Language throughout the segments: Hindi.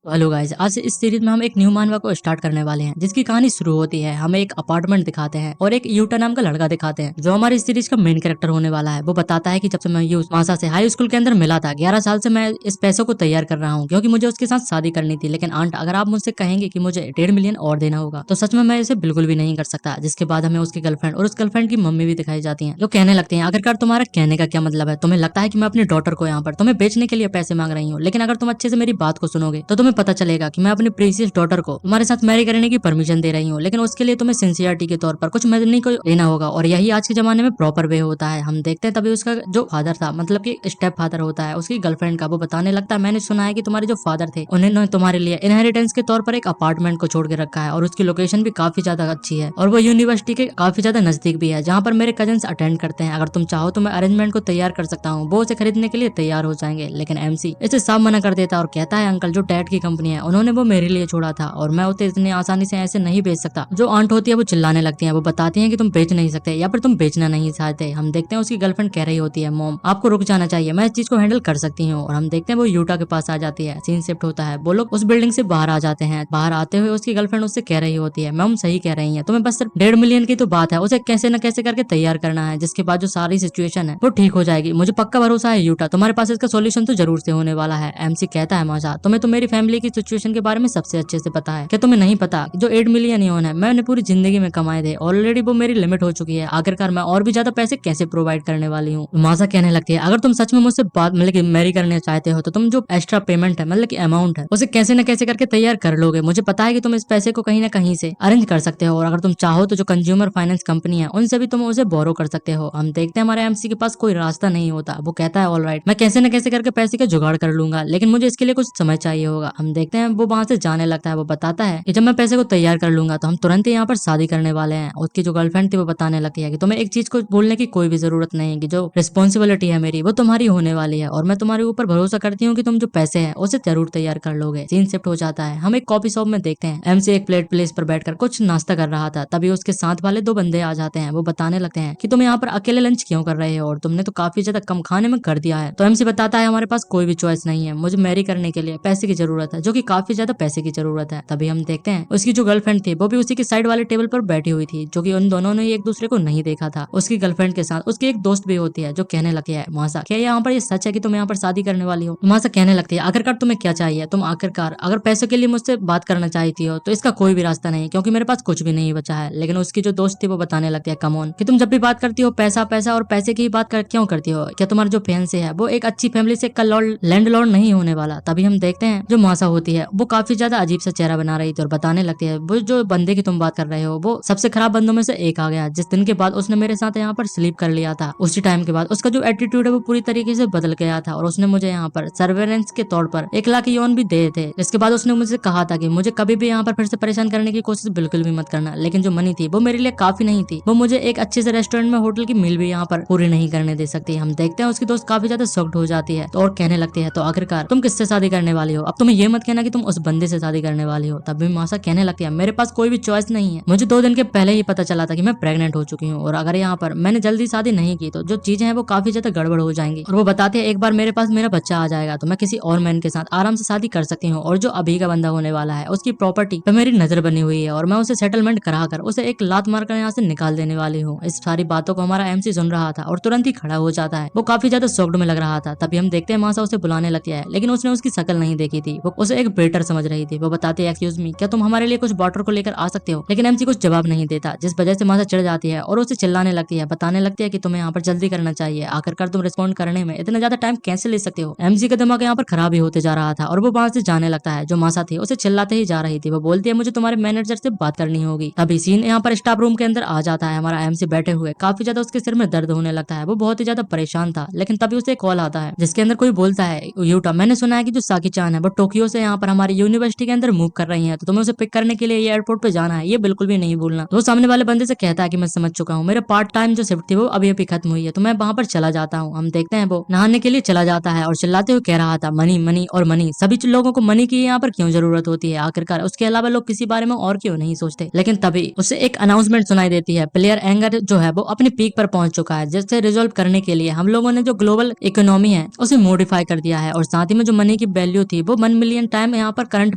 हेलो गाइस, आज से इस सीरीज में हम एक न्यू मानवा को स्टार्ट करने वाले हैं, जिसकी कहानी शुरू होती है। हमें एक अपार्टमेंट दिखाते हैं और एक यूटा नाम का लड़का दिखाते हैं, जो हमारी इस सीरीज का मेन कैरेक्टर होने वाला है। वो बताता है कि जब से मैं यूस मासा से हाई स्कूल के अंदर मिला था, 11 साल से मैं इस पैसों को तैयार कर रहा हूँ, क्योंकि मुझे उसके साथ शादी करनी थी। लेकिन आंट, अगर आप मुझसे कहेंगे कि मुझे 1.5 मिलियन और देना होगा, तो सच में मैं इसे बिल्कुल भी नहीं कर सकता। जिसके बाद हमें उसकी गर्लफ्रेंड और उस गर्लफ्रेंड की मम्मी भी दिखाई जाती है, जो कहने लगती है, आखिरकार तुम्हारा कहने का क्या मतलब है? तुम्हें लगता है कि मैं अपनी डॉटर को यहाँ पर तुम्हें बेचने के लिए पैसे मांग रही हूँ, लेकिन अगर तुम अच्छे से मेरी बात को सुनोगे तो तुम्हें पता चलेगा कि मैं अपनी प्रीसियस डॉटर को तुम्हारे साथ मैरी करने की परमिशन दे रही हूँ। लेकिन उसके लिए तुम्हें सिंसियरिटी के तौर पर कुछ मनी को देना होगा, और यही आज के जमाने में प्रॉपर वे होता है। हम देखते हैं तभी उसका जो फादर था, मतलब कि स्टेप फादर होता है उसकी गर्लफ्रेंड का, वो बताने लगता है, मैंने सुना है कि तुम्हारे जो फादर थे उन्होंने तुम्हारे लिए इनहेरिटेंस के तौर पर एक अपार्टमेंट को छोड़ के रखा है, और उसकी लोकेशन भी काफी ज्यादा अच्छी है, और वो यूनिवर्सिटी के काफी ज्यादा नजदीक भी है, जहाँ पर मेरे कजन्स अटेंड करते हैं। अगर तुम चाहो तो मैं अरेंजमेंट को तैयार कर सकता हूँ। वो उसे खरीदने के लिए तैयार हो जाएंगे, लेकिन एमसी इसे साफ मना कर देता है और कहता है, अंकल, जो डैड की कंपनी है उन्होंने वो मेरे लिए छोड़ा था, और मैं उसे इतनी आसानी से ऐसे नहीं बेच सकता। जो आंट होती है वो चिल्लाने लगती है, वो बताती है कि तुम बेच नहीं सकते, या फिर तुम बेचना नहीं चाहते। हम देखते हैं उसकी गर्लफ्रेंड कह रही होती है, मॉम आपको रुक जाना चाहिए, मैं इस चीज को हैंडल कर सकती हूँ। और हम देखते हैं वो यूटा के पास आ जाती है। सीन शिफ्ट होता है, वो लोग उस बिल्डिंग से बाहर आ जाते हैं। बाहर आते हुए उसकी गर्लफ्रेंड उससे कह रही होती है, मैम सही कह रही है, तुम्हें बस सिर्फ 1.5 मिलियन की तो बात है, उसे कैसे न कैसे करके तैयार करना है, जिसके बाद जो सारी सिचुएशन है वो ठीक हो जाएगी। मुझे पक्का भरोसा है यूटा, तुम्हारे पास इसका सोल्यूशन तो जरूर से होने वाला है। एमसी कहता है, मजा, तुम्हें तो मेरी फैमिली की सिचुएशन के बारे में सबसे अच्छे से पता है। क्या तुम्हें नहीं पता जो 8 मिलियन यून है मैंने पूरी जिंदगी में कमाए थे, ऑलरेडी वो मेरी लिमिट हो चुकी है। आखिरकार मैं और भी ज्यादा पैसे कैसे प्रोवाइड करने वाली हूँ? मासा कहने लगती है, अगर तुम सच में मुझसे बात मतलब कि मैरी करने चाहते हो, तो तुम जो एक्स्ट्रा पेमेंट है, मतलब कि अमाउंट है, उसे कैसे न कैसे करके तैयार कर लोगे। मुझे पता है कि तुम इस पैसे को कहीं ना कहीं से अरेंज कर सकते हो, और अगर तुम चाहो तो जो कंज्यूमर फाइनेंस कंपनी है उनसे भी तुम उसे बोरो कर सकते हो। हम देखते हैं हमारे एमसी के पास कोई रास्ता नहीं होता। वो कहता है, ऑल राइट, मैं कैसे न कैसे करके पैसे का जुगाड़ कर लूंगा, लेकिन मुझे इसके लिए कुछ समय चाहिए होगा। हम देखते हैं वो वहां से जाने लगता है। वो बताता है कि जब मैं पैसे को तैयार कर लूंगा तो हम तुरंत ही यहाँ पर शादी करने वाले हैं। उसकी जो गर्लफ्रेंड थी वो बताने लगती है कि तुम्हें एक चीज को बोलने की कोई भी जरूरत नहीं है, कि जो रिस्पॉन्सिबिलिटी है मेरी वो तुम्हारी होने वाली है, और मैं तुम्हारे ऊपर भरोसा करती हूँ कि तुम जो पैसे हैं उसे जरूर तैयार कर लोगे। सीन शिफ्ट हो जाता है, हम एक कॉफी शॉप में देखते हैं एमसी एक प्लेट प्लेस पर बैठकर कुछ नाश्ता कर रहा था। तभी उसके साथ वाले दो बंदे आ जाते हैं। वो बताने लगते हैं कि तुम यहाँ पर अकेले लंच क्यों कर रहे हो, और तुमने तो काफी ज्यादा कम खाने में कर दिया है। तो एमसी बताता है, हमारे पास कोई भी चॉइस नहीं है, मुझे मैरी करने के लिए पैसे की जरूरत है, जो कि काफी ज्यादा पैसे की जरूरत है। तभी हम देखते हैं उसकी जो गर्लफ्रेंड थी वो भी उसी के साइड वाले टेबल पर बैठी हुई थी, जो कि उन दोनों ने एक दूसरे को नहीं देखा था। उसकी गर्लफ्रेंड के साथ उसकी एक दोस्त भी होती है, जो कहने लगी है, मासा क्या यहाँ पर ये सच है कि तुम यहाँ पर शादी करने वाली हो? मासा कहने लगती है, आखिरकार तुम्हें क्या चाहिए? तुम आखिरकार अगर पैसों के लिए मुझसे बात करना चाहती हो तो इसका कोई भी रास्ता नहीं, क्योंकि मेरे पास कुछ भी नहीं बचा है। लेकिन उसकी जो दोस्त थी वो बताने लगती है, कम ऑन, कि तुम जब भी बात करती हो पैसा पैसा और पैसे की ही बात क्यों करती हो? क्या तुम्हारा जो फियांसे है वो एक अच्छी फैमिली से कल लैंडलॉर्ड नहीं होने वाला? तभी हम देखते हैं जो मासा होती है वो काफी ज्यादा अजीब सा चेहरा बना रही थी, और बताने लगती है, वो जो बंदे की तुम बात कर रहे हो वो सबसे खराब बंदों में से एक आ गया, जिस दिन के बाद उसने मेरे साथ यहाँ पर स्लीप कर लिया था। उसी टाइम के बाद उसका जो एटीट्यूड है वो पूरी तरीके से बदल गया था, और उसने मुझे यहाँ पर सर्वेलेंस के तौर पर 1 लाख यौन भी दिए थे। इसके बाद उसने मुझे कहा था कि मुझे कभी भी यहाँ पर फिर से परेशान करने की कोशिश बिल्कुल भी मत करना। लेकिन जो मनी थी वो मेरे लिए काफी नहीं थी, वो मुझे एक अच्छे से रेस्टोरेंट में होटल की मील भी यहाँ पर पूरी नहीं करने दे सकती। हम देखते हैं उसकी दोस्त काफी ज्यादा शॉक्ड हो जाती है, तो और कहने लगती है, तो आखिरकार तुम किससे शादी करने वाली हो? अब तुम्हें ये मत कहना कि तुम उस बंदे से शादी करने वाली हो। तब भी मासा कहने लगती है, मेरे पास कोई भी चॉइस नहीं है, मुझे 2 दिन के पहले ही पता चला था कि मैं प्रेग्नेंट हो चुकी हूँ, और अगर यहाँ पर मैंने जल्दी शादी नहीं की तो जो चीजें हैं वो काफी ज्यादा गड़बड़ हो जाएंगी। और वो बताते हैं, एक बार मेरे पास मेरा बच्चा आ जाएगा तो मैं किसी और मैन के साथ आराम से शादी कर सकती हूँ, और जो अभी का बंदा होने वाला है उसकी प्रॉपर्टी पे मेरी नजर बनी हुई है, और मैं उसे सेटलमेंट कराकर उसे एक लात मारकर यहाँ से निकाल देने वाली हूँ। इस सारी बातों को हमारा एमसी सुन रहा था और तुरंत ही खड़ा हो जाता है। वो काफी ज्यादा शॉक्ड में लग रहा था। तभी हम देखते हैं मासा उसे बुलाने लगती है, लेकिन उसने उसकी शक्ल नहीं देखी थी, वो उसे एक वेटर समझ रही थी। वो बताती है, एक्सक्यूज मी, क्या तुम हमारे लिए कुछ वाटर को लेकर आ सकते हो? लेकिन एमसी कुछ जवाब नहीं देता, जिस वजह से मासा चिढ़ जाती है और उसे चिल्लाने लगती है, बताने लगती है कि तुम्हें यहाँ पर जल्दी करना चाहिए, आखिरकार तुम रिस्पॉन्ड करने में इतना ज्यादा टाइम कैसे ले सकते हो? एमसी का दिमाग यहाँ पर खराब ही होते जा रहा था, और वो वहां से जाने लगता है। जो मासा थी उसे चिल्लाते ही जा रही थी। वो बोलती है, मुझे तुम्हारे मैनेजर से बात करनी होगी। तभी सीन यहाँ पर स्टाफ रूम के अंदर आ जाता है। हमारा एमसी बैठे हुए काफी ज्यादा उसके सिर में दर्द होने लगता है, वो बहुत ही ज्यादा परेशान था। लेकिन तभी उसे कॉल आता है जिसके अंदर कोई बोलता है, यूटा, मैंने सुना है कि जो साकी चान है वो टोक्यो से यहाँ पर हमारी यूनिवर्सिटी के अंदर मूव कर रही है, तो तुम्हें उसे पिक करने के लिए एयरपोर्ट पे जाना है, ये बिल्कुल भी नहीं भूलना। तो सामने वाले बंदे से कहता है कि मैं समझ चुका हूँ, मेरे पार्ट टाइम जो शिफ्ट थी वो अभी अभी खत्म हुई है, तो मैं वहां पर चला जाता हूँ। हम देखते हैं वो नहाने के लिए चला जाता है और चिल्लाते हुए कह रहा था, मनी मनी और मनी, सभी लोगों को मनी की यहाँ पर क्यों जरूरत होती है? आखिरकार उसके अलावा लोग किसी बारे में और क्यों नहीं सोचते? लेकिन तभी उसे एक अनाउंसमेंट सुनाई देती है, प्लेयर एंगर जो है वो अपने पीक पर पहुंच चुका है, जिससे रिजोल्व करने के लिए हम लोगों ने जो ग्लोबल इकोनॉमी है उसे मॉडिफाई कर दिया है, और साथ ही में जो मनी की वैल्यू थी वो 1 मिलियन टाइम यहाँ पर करंट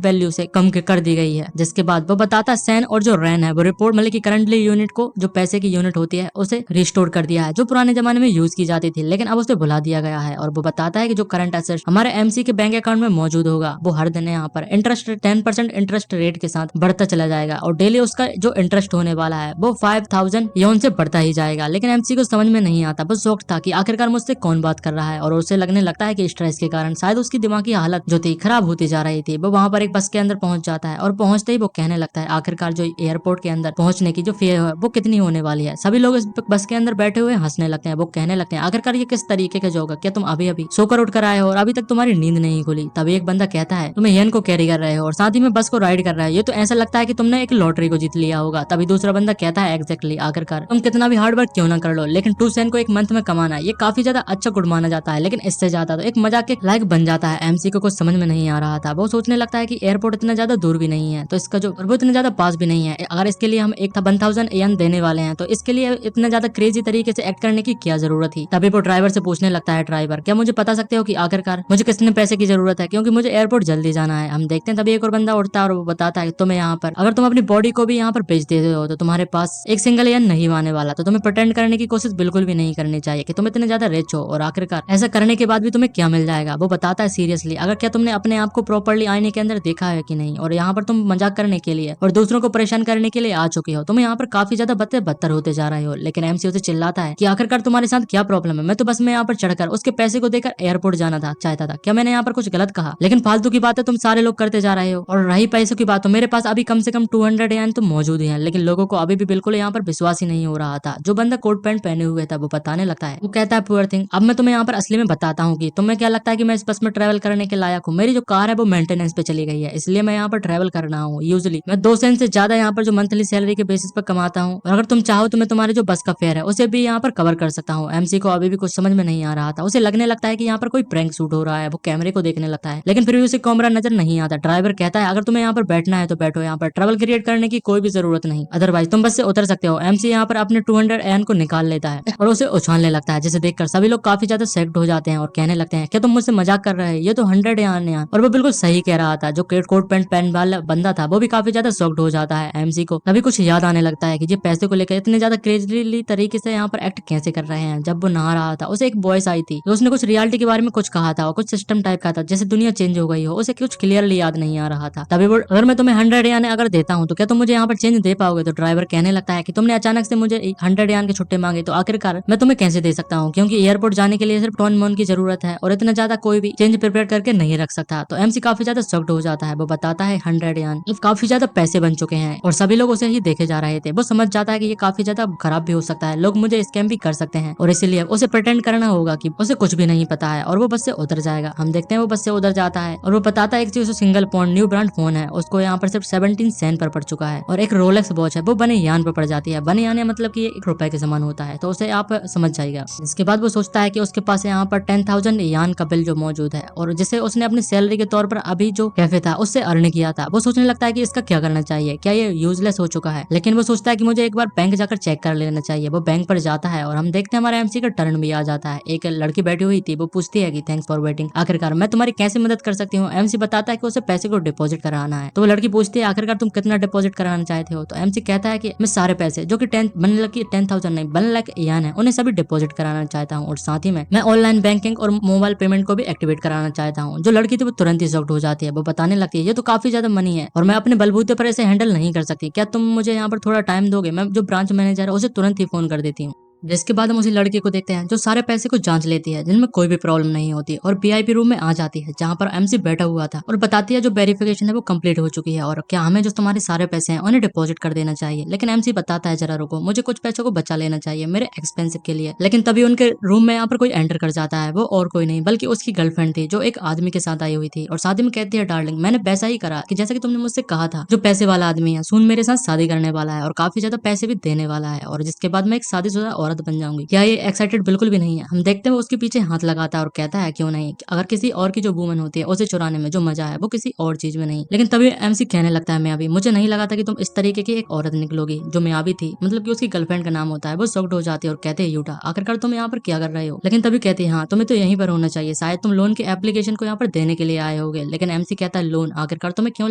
वैल्यू से कम कर दी गई है। जिसके बाद वो बताता है सैन और जो रैन है वो रिपोर्ट मतलब की करंटली यूनिट को जो पैसे की यूनिट होती है उसे रिस्टोर कर दिया है, जो पुराने जमाने में यूज की जाती थी लेकिन अब उसे भुला दिया गया है। और वो बताता है कि जो करंट एसेट हमारे एमसी के बैंक अकाउंट में मौजूद होगा वो हर दिन यहाँ पर इंटरेस्ट 10% इंटरेस्ट रेट के साथ बढ़ता चला जाएगा और डेली उसका जो इंटरेस्ट होने वाला है वो 5000 योन से बढ़ता ही जाएगा। लेकिन एमसी को समझ में नहीं आता, बस शौक था कि आखिरकार मुझसे कौन बात कर रहा है और उसे लगने लगता है कि स्ट्रेस के कारण शायद उसकी दिमागी हालत जो थी खराब होती जा रही थी। वो वहां पर एक बस के अंदर पहुंच जाता है और पहुंचते ही वो कहने लगता है आखिरकार जो एयरपोर्ट के अंदर पहुंचने की जो फेयर है वो कितनी होने वाली है। सभी लोग इस बस के अंदर बैठे हुए हंसने लगते हैं। वो कहने लगते हैं आखिरकार ये किस तरीके का जोक है, क्या तुम अभी अभी सोकर उठ कर आए हो और अभी तक तुम्हारी नींद नहीं खुली। तभी एक बंदा कहता है तुम्हें येन को कैरी कर रहे हो और साथ ही में बस को राइड कर रहा है, ये तो ऐसा लगता है कि तुमने एक लॉटरी को जीत लिया होगा। तभी दूसरा बंदा कहता है एग्जैक्टली, आखिरकार तुम कितना भी हार्ड वर्क क्यों ना कर लो लेकिन 2 सेंट को एक मंथ में कमाना ये काफी ज्यादा अच्छा गुड माना जाता है, लेकिन इससे ज्यादा तो एक मजाक के लायक बन जाता है। एमसी को कुछ समझ में नहीं आ रहा था, वो सोचने लगता है कि एयरपोर्ट इतना ज्यादा दूर भी नहीं है तो इसका जो वो इतना ज्यादा पास भी नहीं है, अगर इसके लिए हम एक 1000 येन देने वाले हैं तो इसके लिए इतना ज्यादा क्रेजी तरीके से एक्ट करने की क्या जरूरत थी। तभी वो ड्राइवर से पूछने लगता है ड्राइवर क्या मुझे बता सकते हो कि आखिरकार मुझे कितने पैसे की जरूरत है, क्योंकि मुझे एयरपोर्ट जल्दी जाना है। हम देखते हैं तभी एक और बंदा उठता है और वो बताता है तुम्हें यहाँ पर अगर तुम अपनी बॉडी को भी यहाँ पर बेच देते हो तो तुम्हारे पास एक सिंगल येन नहीं आने वाला, तो तुम्हें प्रिटेंड करने की कोशिश बिल्कुल भी नहीं करनी चाहिए कि तुम इतने ज्यादा रिच हो और आखिरकार ऐसा करने के बाद भी तुम्हें क्या मिल जाएगा। वो बताता है सीरियसली अगर क्या तुमने अपने आप को प्रॉपर्ली आईने के अंदर देखा है कि नहीं, और यहाँ पर तुम मजाक करने के लिए और दूसरों को परेशान करने के लिए आ चुके हो, तुम यहाँ पर काफी ज्यादा बदतर होते जा रहे हो। लेकिन एमसी उसे चिल्लाता है कि आखिरकार तुम्हारे साथ क्या प्रॉब्लम है, मैं तो बस मैं यहाँ पर चढ़कर उसके पैसे को देकर एयरपोर्ट जाना था चाहता था, क्या मैंने यहाँ पर कुछ गलत कहा? लेकिन फालतू की बातें तुम सारे लोग करते जा रहे हो। और रही पैसों की बात तो मेरे पास अभी कम से कम 200 यान तो मौजूद ही है, लेकिन लोगों को अभी भी बिल्कुल यहाँ पर विश्वास ही नहीं हो रहा था। जो बंदा कोट पैंट पहने हुए था वो बताने लगता है, वो कहता है पुअर थिंग अब मैं तुम्हें यहाँ पर असली में बताता हूँ कि तुम्हें क्या लगता है कि मैं इस बस में ट्रैवल करने के लायक हूँ। मेरी जो कार है वो मेंटेनेंस पे चली गई है, इसलिए मैं यहाँ पर ट्रैवल कर रहा हूँ। यूजुअली मैं 2 सेंट से ज्यादा यहाँ पर जो मंथली सैलरी के बेसिस पर कमाता हूँ, और अगर तुम चाहो तो मैं तुम्हारे जो बस का फेयर है उसे भी यहाँ पर कवर कर सकता हूँ। एमसी को अभी भी कुछ समझ में नहीं आ रहा था, उसे लगने लगता है कि यहाँ पर कोई प्रैंक शूट हो रहा है। वो कैमरे को देखने लगता है लेकिन फिर भी उसे कैमरा नजर नहीं आता। ड्राइवर कहता है अगर तुम्हें यहाँ पर बैठना है तो बैठो, यहाँ पर ट्रबल क्रिएट करने की कोई भी जरूरत नहीं, अदरवाइज तुम बस से उतर सकते हो। एमसी यहाँ पर अपने 200 एन को निकाल लेता है और उसे उछालने लगता है, जिसे देखकर सभी लोग काफी ज्यादा सेक्ट हो जाते हैं और कहने लगते हैं क्या तुम मुझसे मजाक कर रहे हैं, ये तो 100 यान है। और वो बिल्कुल सही कह रहा था। जो कोट पैंट पहन वाला बंदा था वो भी काफी ज्यादा शॉक्ड हो जाता है। एमसी को तभी कुछ याद आने लगता है कि ये पैसे को लेकर इतने ज्यादा क्रेजली तरीके से यहाँ पर एक्ट कैसे कर रहे हैं। जब वो नहा रहा था उसे एक वॉइस आई थी, तो उसने कुछ रियलिटी के बारे में कुछ कहा था और कुछ सिस्टम टाइप का था जैसे दुनिया चेंज हो गई हो, उसे कुछ क्लियरली याद नहीं आ रहा था। तभी वो अगर मैं तुम्हें 100 यान अगर देता हूँ तो क्या तुम मुझे यहाँ पर चेंज दे पाओगे? तो ड्राइवर कहने लगता है कि तुमने अचानक से मुझे 100 यान के छुट्टे मांगे तो आखिरकार मैं तुम्हें कैसे दे सकता हूँ, क्योंकि एयरपोर्ट जाने के लिए सिर्फ टॉन मोन की जरूरत है और इतना ज्यादा कोई भी चेंज प्रिपेयर करके नहीं रख सकता। तो एमसी काफी ज्यादा शॉक्ड हो जाता है। वो बताता है 100 यान काफी ज्यादा पैसे बन चुके हैं और सभी लोग उसे ही देखे जा रहे थे। वो समझ जाता है कि ये काफी ज्यादा खराब भी हो सकता है, लोग मुझे स्कैम भी कर सकते हैं और इसीलिए उसे प्रिटेंड करना होगा कि उसे कुछ भी नहीं पता है और वो बस से उतर जाएगा। हम देखते हैं वो बस से उतर जाता है और वो बताता है एक चीज single point new brand phone है, उसको यहाँ पर सिर्फ 17 सेंट पर पड़ चुका है और एक रोलेक्स वॉच है वो बने यान पर पड़ जाती है। बने यान मतलब कि 1 रुपए के समान होता है, तो उसे आप समझ जाएगा। इसके बाद वो सोचता है कि उसके पास यहाँ पर 10,000 यान का बिल जो मौजूद है और जिसे उसने अपनी सैलरी के तौर पर अभी जो कैफे था उससे अर्न किया था। वो सोचने लगता है कि इसका क्या करना चाहिए, क्या ये यूजलेस हो चुका है, लेकिन वो सोचता है कि मुझे एक बार बैंक जाकर चेक कर लेना चाहिए। वो बैंक पर जाता है और हम देखते हैं हमारा एमसी का टर्न भी आ जाता है। एक लड़की बैठी हुई थी, वो पूछती है कि थैंक्स फॉर वेटिंग, आखिरकार मैं तुम्हारी कैसे मदद कर सकती हूँ? एमसी बताता है कि उसे पैसे को डिपॉजिट कराना है। तो वो लड़की पूछती है आखिरकार तुम कितना डिपॉजिट कराना चाहते हो? तो एमसी कहता है कि मैं सारे पैसे जो कि 10,000 नहीं 1 लाख यान है उन्हें सभी डिपॉजिट कराना चाहता हूँ और साथ ही में मैं ऑनलाइन बैंकिंग और मोबाइल पेमेंट को भी एक्टिवेट कराना चाहता हूँ। जो लड़की थी वो तुरंत ही शॉक्ड हो जाती है। वो बताने लगती है ये तो काफी ज्यादा मनी है और मैं अपने बलबूते पर इसे हैंडल नहीं कर सकती, क्या तुम मुझे यहाँ पर थोड़ा टाइम दोगे? मैं जो ब्रांच मैनेजर है उसे तुरंत ही फोन कर देती हूँ। जिसके बाद हम उसी लड़की को देखते हैं जो सारे पैसे को जांच लेती है जिनमें कोई भी प्रॉब्लम नहीं होती और वीआईपी रूम में आ जाती है जहां पर एमसी बैठा हुआ था और बताती है जो वेरिफिकेशन है वो कंप्लीट हो चुकी है और क्या हमें जो तुम्हारे सारे पैसे हैं उन्हें डिपॉजिट कर देना चाहिए। लेकिन एमसी बताता है जरा रुको, मुझे कुछ पैसों को बचा लेना चाहिए मेरे एक्सपेंसिव के लिए। लेकिन तभी उनके रूम में यहाँ पर कोई एंटर कर जाता है, वो और कोई नहीं बल्कि उसकी गर्लफ्रेंड थी जो एक आदमी के साथ आई हुई थी और शादी में कहती है डार्लिंग मैंने वैसा ही करा कि जैसा कि तुमने मुझसे कहा था, जो पैसे वाला आदमी है सुन मेरे साथ शादी करने वाला है और काफी ज्यादा पैसे भी देने वाला है और जिसके बाद मैं एक शादीशुदा औरत औरत बन जाऊंगी। क्या ये एक्साइटेड बिल्कुल भी नहीं है। हम देखते हैं वो उसके पीछे हाथ लगाता है और कहता है क्यों नहीं, अगर किसी और की जो वूमन होती है उसे चुराने में जो मजा है वो किसी और चीज में नहीं। लेकिन तभी एमसी कहने लगता है मियाबी, मुझे नहीं लगा था कि तुम इस तरीके की एक औरत निकलोगी। जो मियाबी थी, मतलब कि उसकी गर्लफ्रेंड का नाम होता है, वो शॉक्ड हो जाती है और कहते हैं यूटा आखिरकार तुम यहाँ पर क्या कर रहे हो। लेकिन तभी कहती है हाँ तुम्हें तो यहीं पर होना चाहिए, शायद तुम लोन के एप्लीकेशन को यहाँ पर देने के लिए आए होगे। लेकिन एमसी कहता है लोन, आखिरकार तुम्हें क्यों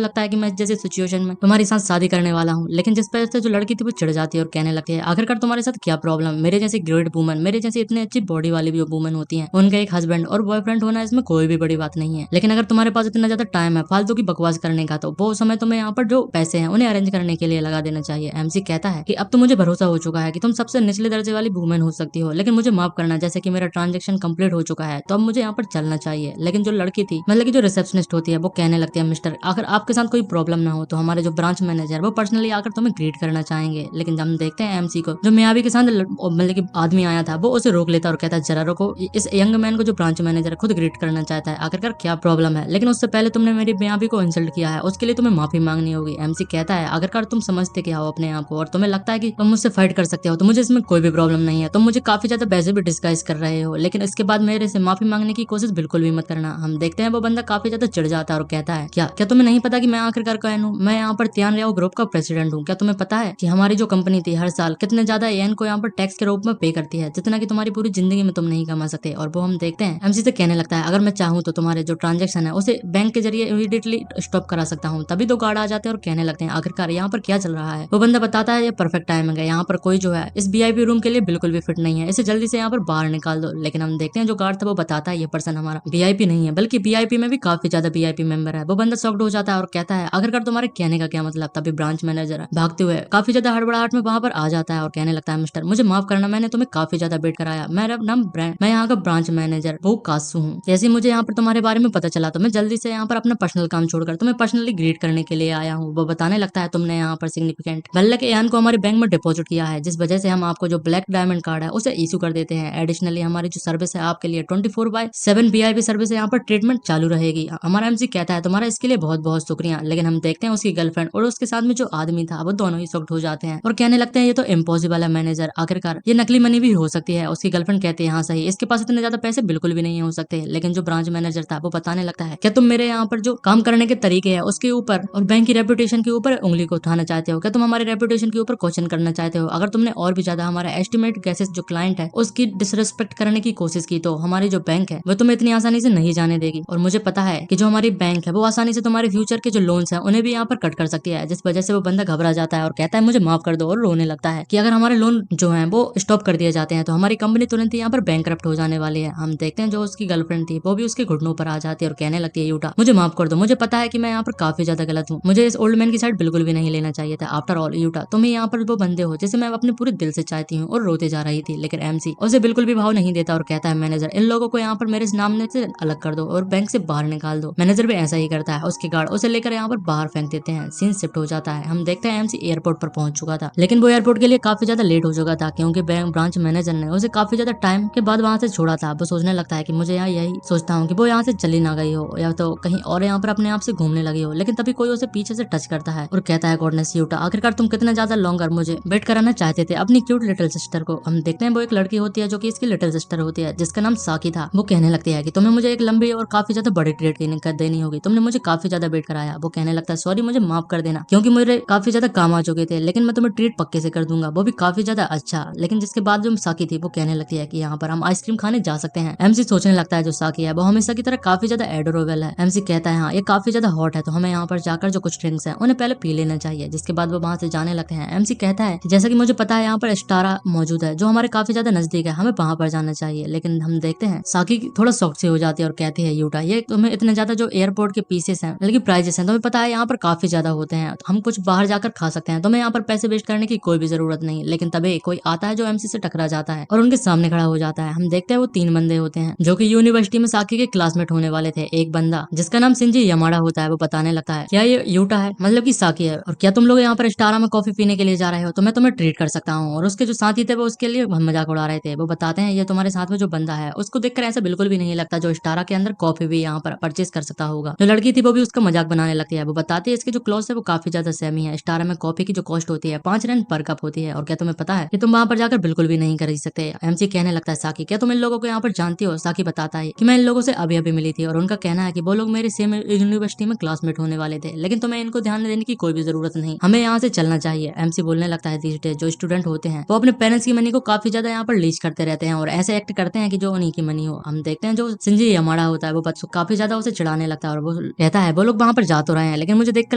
लगता है कि मैं इस जैसी सिचुएशन में तुम्हारे साथ शादी करने वाला हूँ। लेकिन जिस वजह से जो लड़की थी वो चिढ़ जाती है और कहने लगती है आखिरकार तुम्हारे साथ क्या प्रॉब्लम, मेरे जैसी ग्रेट वुमन, मेरे जैसी इतनी अच्छी बॉडी वाली भी वुमन होती है, उनका एक हस्बैंड और बॉयफ्रेंड होना इसमें कोई भी बड़ी बात नहीं है। लेकिन अगर तुम्हारे पास इतना ज्यादा टाइम है फालतू की बकवास करने का, तो वो समय तुम्हें यहाँ पर जो पैसे हैं उन्हें अरेंज करने के लिए लगा देना चाहिए। एमसी कहता है कि अब तो मुझे भरोसा हो चुका है कि तुम सबसे निचले दर्जे वाली वुमेन हो सकती हो, लेकिन मुझे माफ करना, जैसे कि मेरा ट्रांजेक्शन कंप्लीट हो चुका है तो अब मुझे यहाँ पर चलना चाहिए। लेकिन जो लड़की थी, मतलब की जो रिसेप्शनिस्ट होती है, वो कहने लगती है मिस्टर अगर आपके साथ कोई प्रॉब्लम ना हो तो हमारे जो ब्रांच मैनेजर वो पर्सनली आकर तुम्हें ग्रीट करना चाहेंगे। लेकिन हम देखते हैं एमसी को जो मियाबी के साथ मतलब की आदमी आया था वो उसे रोक लेता और कहता है जरा रुको, इस यंग मैन को जो ब्रांच मैनेजर खुद ग्रीट करना चाहता है, आखिरकार क्या प्रॉब्लम है। लेकिन उससे पहले तुमने मेरी मियाबी को इंसल्ट किया है, उसके लिए तुम्हें माफी मांगनी होगी। एमसी कहता है आखिरकार तुम समझते क्या हो अपने आप को, और तुम्हें लगता है कि तुम मुझसे फाइट कर सकते हो, तो मुझे इसमें कोई भी प्रॉब्लम नहीं है। तुम मुझे काफी ज्यादा वैसे भी डिस्गाइज कर रहे हो, लेकिन इसके बाद मेरे से माफी मांगने की कोशिश बिल्कुल भी मत करना। हम देखते हैं वो बंदा काफी ज्यादा चिढ़ जाता है और कहता है क्या क्या तुम्हें नहीं पता कि मैं आखिरकार कौन हूँ, मैं यहाँ पर त्यान रियाओ ग्रुप का प्रेसिडेंट हूँ। क्या तुम्हें पता है कि हमारी जो कंपनी थी हर साल कितने ज्यादा एन को यहाँ पर टैक्स के रूप में पे करती है, जितना कि तुम्हारी पूरी जिंदगी में तुम नहीं कमा सकते। और वो हम देखते हैं एमसी से कहने लगता है अगर मैं चाहूँ तो तुम्हारे जो ट्रांजेक्शन है उसे बैंक के जरिए इमीडिएटली स्टॉप करा सकता हूँ। तभी दो गार्ड आ जाते हैं और कहने लगते हैं आखिरकार यहाँ पर क्या चल रहा है। वो बंदा बताता है ये परफेक्ट टाइमिंग है, यहाँ पर कोई जो है इस वीआईपी रूम के लिए बिल्कुल भी फिट नहीं है, इसे जल्दी से यहाँ पर बाहर निकाल दो। लेकिन हम देखते हैं जो गार्ड था वो बताता है ये पर्सन हमारा वीआईपी नहीं है, बल्कि वीआईपी में भी काफी ज्यादा वीआईपी मेंबर है। वो बंदा शॉक्ड हो जाता है और कहता है आखिरकार तुम्हारे कहने का क्या मतलब। तभी ब्रांच मैनेजर भागते हुए काफी ज्यादा हड़बड़ाहट में वहां पर आ जाता है और कहने लगता है मिस्टर मुझे माफ करना, मैंने तुम्हें काफी ज्यादा वेट कराया, मेरा नाम मैं यहाँ का ब्रांच मैनेजर वो कासू हूँ। जैसे ही मुझे यहाँ पर तुम्हारे बारे में पता चला तो मैं जल्दी से यहाँ पर अपना पर्सनल काम छोड़कर तुम्हें पर्सनली ग्रीट करने के लिए आया हूँ। वो बताने लगता है तुमने यहाँ पर सिग्निफिकेंट बल्ले के यान को हमारे बैंक में डिपॉजिट किया है, जिस वजह से हम आपको जो ब्लैक डायमंड कार्ड है उसे इशू कर देते हैं। एडिशनली हमारी जो सर्विस है आपके लिए 24/7 वीआईपी सर्विस है, यहाँ पर ट्रीटमेंट चालू रहेगी। हमारा एमसी कहता है तुम्हारा इसके लिए बहुत बहुत शुक्रिया। लेकिन हम देखते हैं उसकी गर्लफ्रेंड और उसके साथ में जो आदमी था वो दोनों ही शॉक्ड हो जाते हैं और कहने लगते हैं ये तो इम्पॉसिबल है मैनेजर, आखिरकार ये नकली मनी भी हो सकती है। उसकी गर्लफ्रेंड कहती है हाँ सही, इसके पास इतने ज्यादा पैसे बिल्कुल भी नहीं हो सकते। लेकिन जो ब्रांच मैनेजर था वो बताने लगता है क्या तुम मेरे यहाँ पर जो काम करने के तरीके हैं उसके ऊपर और बैंक की रेपुटेशन के ऊपर उंगली को उठाना चाहते हो, क्या तुम हमारे रेपुटेशन के ऊपर क्वेश्चन करना चाहते हो। अगर तुमने और भी ज्यादा हमारा एस्टिमेट गैसेस जो क्लाइंट है उसकी डिसरेस्पेक्ट करने की कोशिश की तो हमारी जो बैंक है वो तुम्हें इतनी आसानी से नहीं जाने देगी। और मुझे पता है कि जो हमारी बैंक है वो आसानी से तुम्हारे फ्यूचर के जो लोन्स हैं उन्हें भी यहाँ पर कट कर सकती है। जिस वजह से वो बंदा घबरा जाता है और कहता है मुझे माफ कर दो, और रोने लगता है कि अगर हमारे लोन जो है वो स्टॉप कर दिए जाते हैं तो हमारी कंपनी तुरंत ही यहाँ पर बैंकरप्ट हो जाने वाली है। हम देखते हैं जो उसकी गर्लफ्रेंड थी वो भी उसके घुटनों पर आ जाती है और कहने लगती है यूटा मुझे माफ कर दो, मुझे पता है कि मैं यहाँ पर काफी ज्यादा गलत हूँ, मुझे इस ओल्ड मैन की साइड बिल्कुल भी नहीं लेना चाहिए था। आफ्टर ऑल यूटा तुम ही यहाँ पर वो बंदे हो जिसे मैं अपने पूरे दिल से चाहती हूँ, और रोते जा रही थी। लेकिन एमसी उसे बिल्कुल भी भाव नहीं देता और कहता है मैनेजर इन लोगों को यहाँ पर मेरे नाम से अलग कर दो और बैंक से बाहर निकाल दो। मैनेजर भी ऐसा ही करता है, उसके गार्ड उसे लेकर यहाँ पर बाहर फेंक देते हैं। सीन शिफ्ट हो जाता है, हम देखते हैं एमसी एयरपोर्ट पर पहुंच चुका था, लेकिन वो एयरपोर्ट के लिए काफी ज्यादा लेट हो चुका था क्योंकि बैंक ब्रांच मैनेजर ने उसे काफी ज्यादा टाइम के बाद वहां से छोड़ा था। वो सोचने लगता है कि मुझे यहाँ यही सोचता हूँ कि वो यहाँ से चली ना गई हो या तो कहीं और यहाँ पर अपने आप से घूमने लगी हो। लेकिन तभी कोई उसे पीछे से टच करता है और कहता है गॉडनेस यूटा आखिरकार तुम कितना ज्यादा लॉन्गर मुझे वेट कराना चाहते थे अपनी क्यूट लिटिल सिस्टर को। हम देखते हैं वो एक लड़की होती है जो कि इसकी लिटिल सिस्टर होती है जिसका नाम साकी था। वो कहने लगती है कि तुम्हें मुझे एक लंबी और काफी ज्यादा बड़ी ट्रीट देनी होगी, तुमने मुझे काफी ज्यादा वेट कराया। वो कहने लगता है सॉरी मुझे माफ कर देना क्योंकि मुझे काफी ज्यादा काम आ चुके थे, लेकिन मैं तुम्हें ट्रीट पक्के से कर दूंगा, वो भी काफी ज्यादा अच्छा। लेकिन जिसके बाद जो साकी थी वो कहने लगती है कि यहाँ पर हम आइसक्रीम खाने जा सकते हैं। एमसी सोचने लगता है जो साकी है वो हमेशा की तरह काफी ज्यादा एडोरेबल है। एमसी कहता है हाँ ये काफी ज्यादा हॉट है तो हमें यहाँ पर जाकर जो कुछ ड्रिंक्स है उन्हें पहले पी लेना चाहिए। जिसके बाद वो वहां से जाने लगते हैं। एमसी कहता है जैसा कि मुझे पता है यहाँ पर स्टारा मौजूद है जो हमारे काफी ज्यादा नजदीक है, हमें वहां पर जाना चाहिए। लेकिन हम देखते हैं साकी थोड़ा शॉक से हो जाती है और कहती है यूटा ये तुम्हें इतने ज्यादा जो एयरपोर्ट के पीसेस हैं मतलब की प्राइजेस हैं तुम्हें पता है यहाँ पर काफी ज्यादा होते हैं, हम कुछ बाहर जाकर खा सकते हैं, तुम्हें यहाँ पर पैसे वेस्ट करने की कोई भी जरूरत नहीं। लेकिन तभी कोई आता है जो एमसी से टकरा जाता है और उनके सामने खड़ा हो जाता है। हम देखते हैं वो 3 बंदे होते हैं जो कि यूनिवर्सिटी में साकी के क्लासमेट होने वाले थे। एक बंदा जिसका नाम सिंजी यमाड़ा होता है वो बताने लगता है क्या ये यूटा है मतलब की साकी है, और क्या तुम लोग यहाँ पर स्टारा में कॉफी पीने के लिए जा रहे हो तो मैं तुम्हें ट्रीट कर सकता हूँ। और उसके जो साथी थे वो उसके लिए मजाक उड़ा रहे थे। वो बताते हैं ये तुम्हारे साथ में जो बंदा है उसको देखकर ऐसा बिल्कुल भी नहीं लगता जो स्टारा के अंदर कॉफी भी यहाँ पर परचेज कर सकता होगा। जो लड़की थी वो भी उसका मजाक बनाने लगती है। वो बताती है इसके जो क्लॉथ है वो काफी ज्यादा सेमी है, स्टारा में कॉफी की जो कॉस्ट होती है 5 रन पर कप होती है, और क्या तुम्हें पता है कि तुम वहां पर जाकर बिल्कुल भी नहीं खरीद सकते। एमसी कहने लगता है साकी, क्या तुम इन लोगों को यहाँ पर जानती हो? साकी बताता है कि मैं इन लोगों से अभी अभी मिली थी और उनका कहना है कि वो लोग मेरे सेम यूनिवर्सिटी में क्लासमेट होने वाले थे, लेकिन तुम्हें इनको ध्यान देने की कोई भी जरूरत नहीं, हमें यहाँ से चलना चाहिए। एमसी बोलने लगता है these days जो स्टूडेंट होते हैं वो अपने पेरेंट्स की मनी को काफी ज्यादा यहाँ पर लीच करते रहते हैं और ऐसे एक्ट करते हैं कि जो उन्हीं की मनी हो। हम देखते हैं जो सिंजी यमाड़ा होता है वो बच्चों काफी ज्यादा उसे चिढ़ाने लगता है और वो कहता है वो लोग वहां पर जा तो रहे हैं, लेकिन मुझे देखकर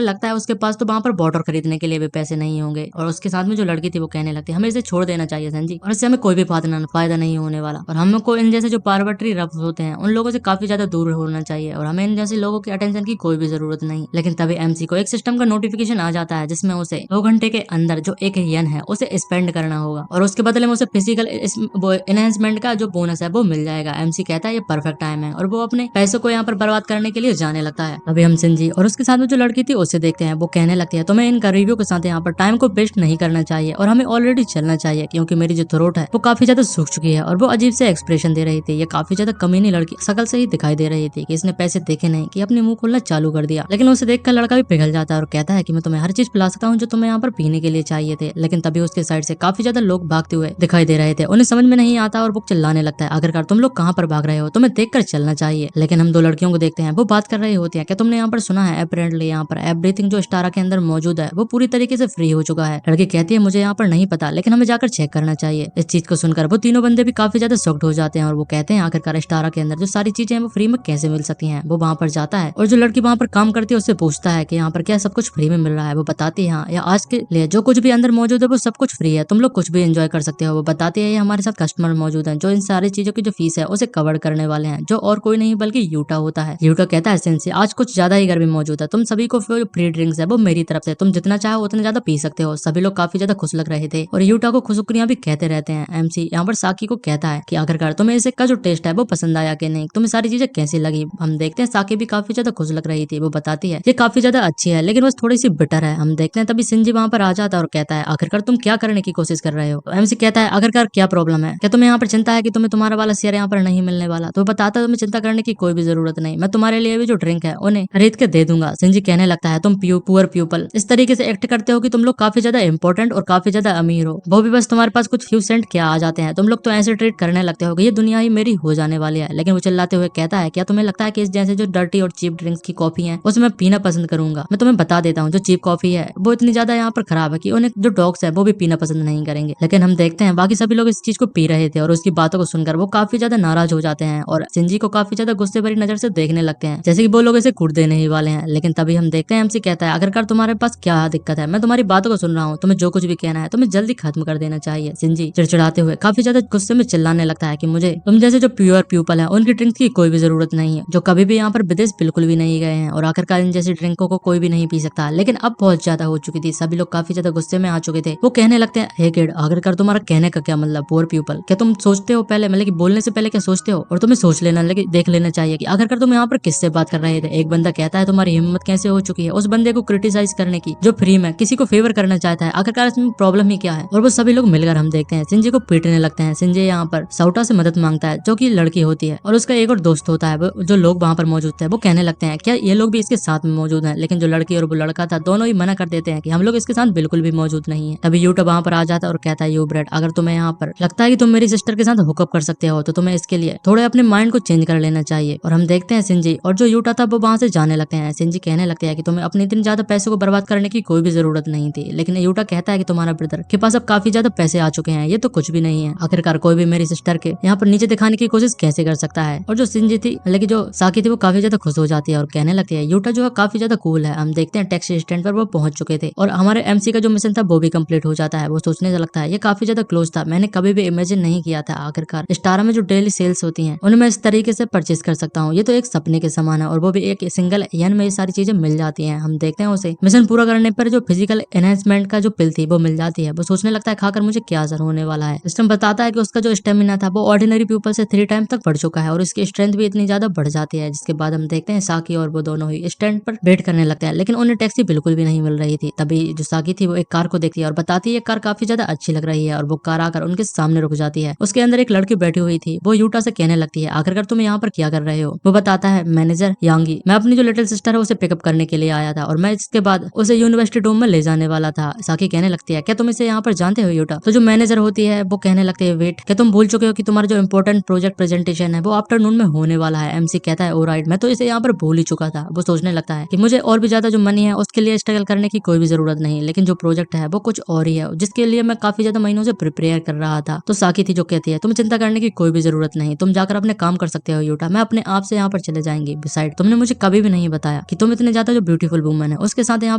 लगता है उसके पास तो वहां पर बॉर्डर खरीदने के लिए भी पैसे नहीं होंगे। और उसके साथ में जो लड़की थी वो कहने लगती है हमें इसे छोड़ देना चाहिए संजी, और इससे हमें कोई भी फायदा नहीं होने वाला, और हमको इन जैसे जो पार्वटरी रफ होते हैं उन लोगों से काफी ज्यादा दूर होना चाहिए और हमें इन जैसे लोगों के अटेंशन की कोई भी जरूरत नहीं। लेकिन तभी एमसी को एक सिस्टम का नोटिफिकेशन आ जाता है जिसमें उसे 2 घंटे के अंदर जो 1 यन है उसे स्पेंड करना होगा और उसके बदले में उसे फिजिकल एनहेंसमेंट का जो बोनस है वो मिल जाएगा। एमसी कहता है ये परफेक्ट टाइम है और वो अपने पैसों को यहाँ पर बर्बाद करने के लिए जाने लगता है। अभी हम सिंजी और उसके साथ में जो लड़की थी उसे देखते हैं, वो कहने लगती है तुम्हें इन गरीबियों के साथ यहाँ पर टाइम को वेस्ट नहीं करना चाहिए और हमें ऑलरेडी चलना चाहिए, क्योंकि मेरी जो थ्रोट है वो काफी ज्यादा सूख चुकी है। और वो अजीब से एक्सप्रेशन दे रही थी, ये काफी ज्यादा कमीनी लड़की शकल से ही दिखाई दे रही थी कि इसने पैसे देखे नहीं कि अपनी मुंह खोलना चालू कर दिया। लेकिन उसे देखकर लड़का भी पिघल जाता है और कहता है कि मैं तुम्हें हर चीज पिला सकता हूँ जो तुम्हें यहाँ पर पीने के लिए चाहिए थे। लेकिन तभी उसके साइड से काफी ज्यादा लोग भागते हुए दिखाई दे रहे थे, उन्हें समझ में नहीं आता और वो चिल्लाने लगता है आखिरकार तुम लोग कहाँ पर भाग रहे हो, तुम्हें देखकर चलना चाहिए। लेकिन हम 2 लड़कियों को देखते हैं वो बात कर रही होती है, क्या तुमने यहाँ पर सुना है अपेरेंटली यहाँ पर एवरीथिंग जो स्टारा के अंदर मौजूद है वो पूरी तरीके से फ्री हो चुका है। लड़की कहती है मुझे यहाँ पर नहीं पता, लेकिन हमें जाकर चेक करना चाहिए। इस चीज को सुनकर वो तीनों बंदे भी काफी ज्यादा शॉक्ड हो जाते हैं और वो कहते हैं आखिरकार स्टारा के अंदर जो सारी चीजें हैं वो फ्री में कैसे मिल सकती हैं। वो वहां पर जाता है और जो लड़की वहां पर काम करती है उससे पूछता है कि यहाँ पर क्या सब कुछ फ्री में मिल रहा है। वो बताती है हाँ, या आज के लिए जो कुछ भी अंदर मौजूद है वो सब कुछ फ्री है, तुम लोग कुछ भी एंजॉय कर सकते हो। वो बताती है हमारे साथ कस्टमर मौजूद है जो इन सारी चीजों की जो फीस है उसे कवर करने वाले हैं, जो और कोई नहीं बल्कि यूटा होता है। यूटा कहता है सेंसी आज कुछ ज्यादा ही गर्मी मौजूद है, तुम सभी को फ्री ड्रिंक्स है वो मेरी तरफ से, तुम जितना चाहो उतना ज्यादा पी सकते हो। सभी लोग काफी ज्यादा खुश लग रहे थे और यूटा को खुशुक्रियां भी कहते रहते हैं। एमसी यहाँ पर साकी को कहता है कि आखिरकार तुम्हें इसे का जो टेस्ट है वो पसंद आया कि नहीं, तुम्हें सारी चीजें कैसी लगी। हम देखते हैं साकी भी काफी ज्यादा खुश लग रही थी, वो बताती है ये काफी ज्यादा अच्छी है लेकिन बस थोड़ी सी बिटर है। हम देखते हैं तभी सिंजी वहां पर आ जाता है और कहता है आखिरकार तुम क्या करने की कोशिश कर रहे हो। तो एमसी कहता है आखिरकार क्या प्रॉब्लम है, क्या तुम्हें यहाँ पर चिंता है कि तुम्हें तुम्हारा वाला शेयर यहाँ पर नहीं मिलने वाला। तो बताता है तुम्हें चिंता करने की कोई भी जरूरत नहीं, मैं तुम्हारे लिए भी जो ड्रिंक है उन्हें खरीद के दे दूंगा। सिंजी कहने लगता है तुम पुअर पीपल इस तरीके से एक्ट करते हो कि तुम लोग काफी ज्यादा इंपॉर्टेंट और काफी ज्यादा अमीर हो, वो भी बस तुम्हारे पास कुछ फ्यू सेंट क्या आ जाते हैं, तुम लोग तो ऐसे ट्रीट करने लगते हो कि ये दुनिया ही मेरी हो जाने वाली है। लेकिन वो चिल्लाते हुए कहता है क्या तुम्हें लगता है कि इस जैसे जो डर्टी और चीप ड्रिंक्स की कॉफी है उसे मैं पीना पसंद करूंगा। मैं तुम्हें बता देता हूँ जो चीप कॉफी है वो इतनी ज्यादा यहाँ पर खराब है कि उन्हें जो डॉग्स है वो भी पीना पसंद नहीं करेंगे। लेकिन हम देखते हैं बाकी सभी लोग इस चीज को पी रहे थे और उसकी बातों को सुनकर वो काफी ज्यादा नाराज हो जाते हैं और सिंजी को काफी ज्यादा गुस्से भरी नजर से देखने लगते हैं जैसे कि वो लोग इसे कूट देने ही वाले हैं। लेकिन तभी हम देखते हैं एमसी कहता है आखिरकार तुम्हारे पास क्या दिक्कत है, मैं तुम्हारी बातों को सुन रहा हूँ, तुम्हें जो कुछ भी कहना है तुम्हें जल्दी खत्म कर देना चाहिए। सिंजी चिड़चिड़ाते हुए काफी ज्यादा गुस्से में चिल्लाने लगता है कि मुझे तुम जैसे जो प्योर पीपल है उनकी ड्रिंक्स की कोई भी जरूरत नहीं है, जो कभी भी यहाँ पर विदेश बिल्कुल भी नहीं गए हैं और आखिरकार इन जैसी ड्रिंकों को कोई भी नहीं पी सकता। लेकिन अब बहुत ज्यादा हो चुकी थी, सभी लोग काफी ज्यादा गुस्से में आ चुके थे। वो कहने लगते हैं हे किड आखिरकार तुम्हारा कहने का क्या मतलब पुअर पीपल, क्या तुम सोचते हो पहले मतलब कि बोलने से पहले क्या सोचते हो, और तुम्हें सोच लेना लेकिन देख लेना चाहिए कि आखिरकार तुम यहाँ पर किससे बात कर रहे थे। एक बंदा कहता है तुम्हारी हिम्मत कैसे हो चुकी है उस बंदे को क्रिटिसाइज करने की जो फ्री में किसी को फेवर करना चाहता है, आखिरकार इसमें प्रॉब्लम ही क्या है। और वो सभी लोग मिलकर हम देखते हैं सिंजी को पीटने लगते हैं। सिंजी यहाँ पर साउटा से मदद मांगता है जो कि लड़की होती है और उसका एक और दोस्त होता है, जो लोग वहां पर मौजूद थे वो कहने लगते हैं क्या ये लोग भी इसके साथ में मौजूद हैं। लेकिन जो लड़की और वो लड़का था दोनों ही मना कर देते हैं कि हम लोग इसके साथ बिल्कुल भी मौजूद नहीं है। तभी यूटा वहां पर आ जाता है और कहता है यू ब्रेड अगर तुम्हें यहाँ पर लगता है कि तुम मेरी सिस्टर के साथ हुकअप कर सकते हो तो तुम्हें इसके लिए थोड़े अपने माइंड को चेंज कर लेना चाहिए। और हम देखते हैं सिंजी और जो यूटा था वो वहां से जाने लगते हैं। सिंजी कहने लगते हैं कि तुम्हें अपने इतने ज्यादा पैसे को बर्बाद करने की कोई भी जरूरत नहीं थी। लेकिन यूटा कहता है कि तुम्हारा ब्रदर के पास अब काफी ज्यादा पैसे आ चुके हैं, ये तो कुछ भी नहीं है, आखिरकार कोई भी मेरी सिस्टर के यहाँ पर नीचे दिखाने की कोशिश कैसे कर सकता है। और जो सिंजी थी लेकिन जो साकी थी वो काफी ज्यादा खुश हो जाती है और कहने लगती है यूटा जो है काफी ज्यादा कूल है। हम देखते हैं टैक्सी स्टैंड पर वो पहुंच चुके थे और हमारे एमसी का जो मिशन था वो भी कंप्लीट हो जाता है। वो सोचने से लगता है ये काफी ज्यादा क्लोज था, मैंने कभी भी इमेजिन नहीं किया था आखिरकार स्टारा में जो डेली सेल्स होती हैं उन्हें मैं इस तरीके से परचेज कर सकता हूँ, ये तो एक सपने के समान है और वो भी एक सिंगल यन में ये सारी चीजें मिल जाती हैं। हम देखते हैं उसे मिशन पूरा करने पर जो फिजिकल एनहेंसमेंट का जो पिल थी वो मिल जाती है। वो सोचने लगता है खाकर मुझे क्या असर होने वाला है। सिस्टम बताता है कि उसका जो स्टेमिना था वो ऑर्डिनरी पीपल से 3 टाइम तक बढ़ चुका है और उसकी स्ट्रेंथ भी इतनी ज्यादा बढ़ जाती है। जिसके बाद हम देखते हैं साकी और वो दोनों ही स्टैंड पर वेट करने लगते हैं लेकिन उन्हें टैक्सी बिल्कुल भी नहीं मिल रही थी। तभी जो साकी थी वो एक कार को देखती है और बताती है ये कार काफी ज्यादा अच्छी लग रही है और वो कार आकर उनके सामने रुक जाती है। उसके अंदर एक लड़की बैठी हुई थी, वो यूटा से कहने लगती है आखिरकार तुम यहाँ पर क्या कर रहे हो। वो बताता है मैनेजर यांगी, मैं अपनी जो लिटिल सिस्टर है उसे पिकअप करने के लिए आया था और मैं इसके बाद उसे यूनिवर्सिटी रूम में ले जाने वाला था। साकी कहने लगती है क्या तुम इसे यहाँ पर जानते हो यूटा। तो जो मैनेजर होती है वो कहने लगती है वेट, क्या तुम भूल चुके हो कि तुम्हारा जो इंपॉर्टेंट प्रोजेक्ट प्रेजेंटेशन है वो आफ्टरनून में होने वाला है। एमसी कहता है ऑलराइट, मैं तो इसे यहाँ पर भूल ही चुका था। वो सोचने लगता है कि मुझे और भी ज्यादा जो मनी है उसके लिए स्ट्रगल करने की कोई भी जरूरत नहीं, लेकिन जो प्रोजेक्ट है वो कुछ और ही है जिसके लिए मैं काफी ज्यादा महीनों से प्रिपेयर कर रहा था। तो साकी थी जो कहती है तुम्हें चिंता करने की कोई भी जरूरत नहीं, तुम जाकर अपने काम कर सकते हो यूटा, मैं अपने आप से यहाँ पर चले जाएंगे। बिसाइड तुमने मुझे कभी भी नहीं बताया कि तुम इतने ज्यादा जो ब्यूटीफुल वुमन है उसके साथ यहाँ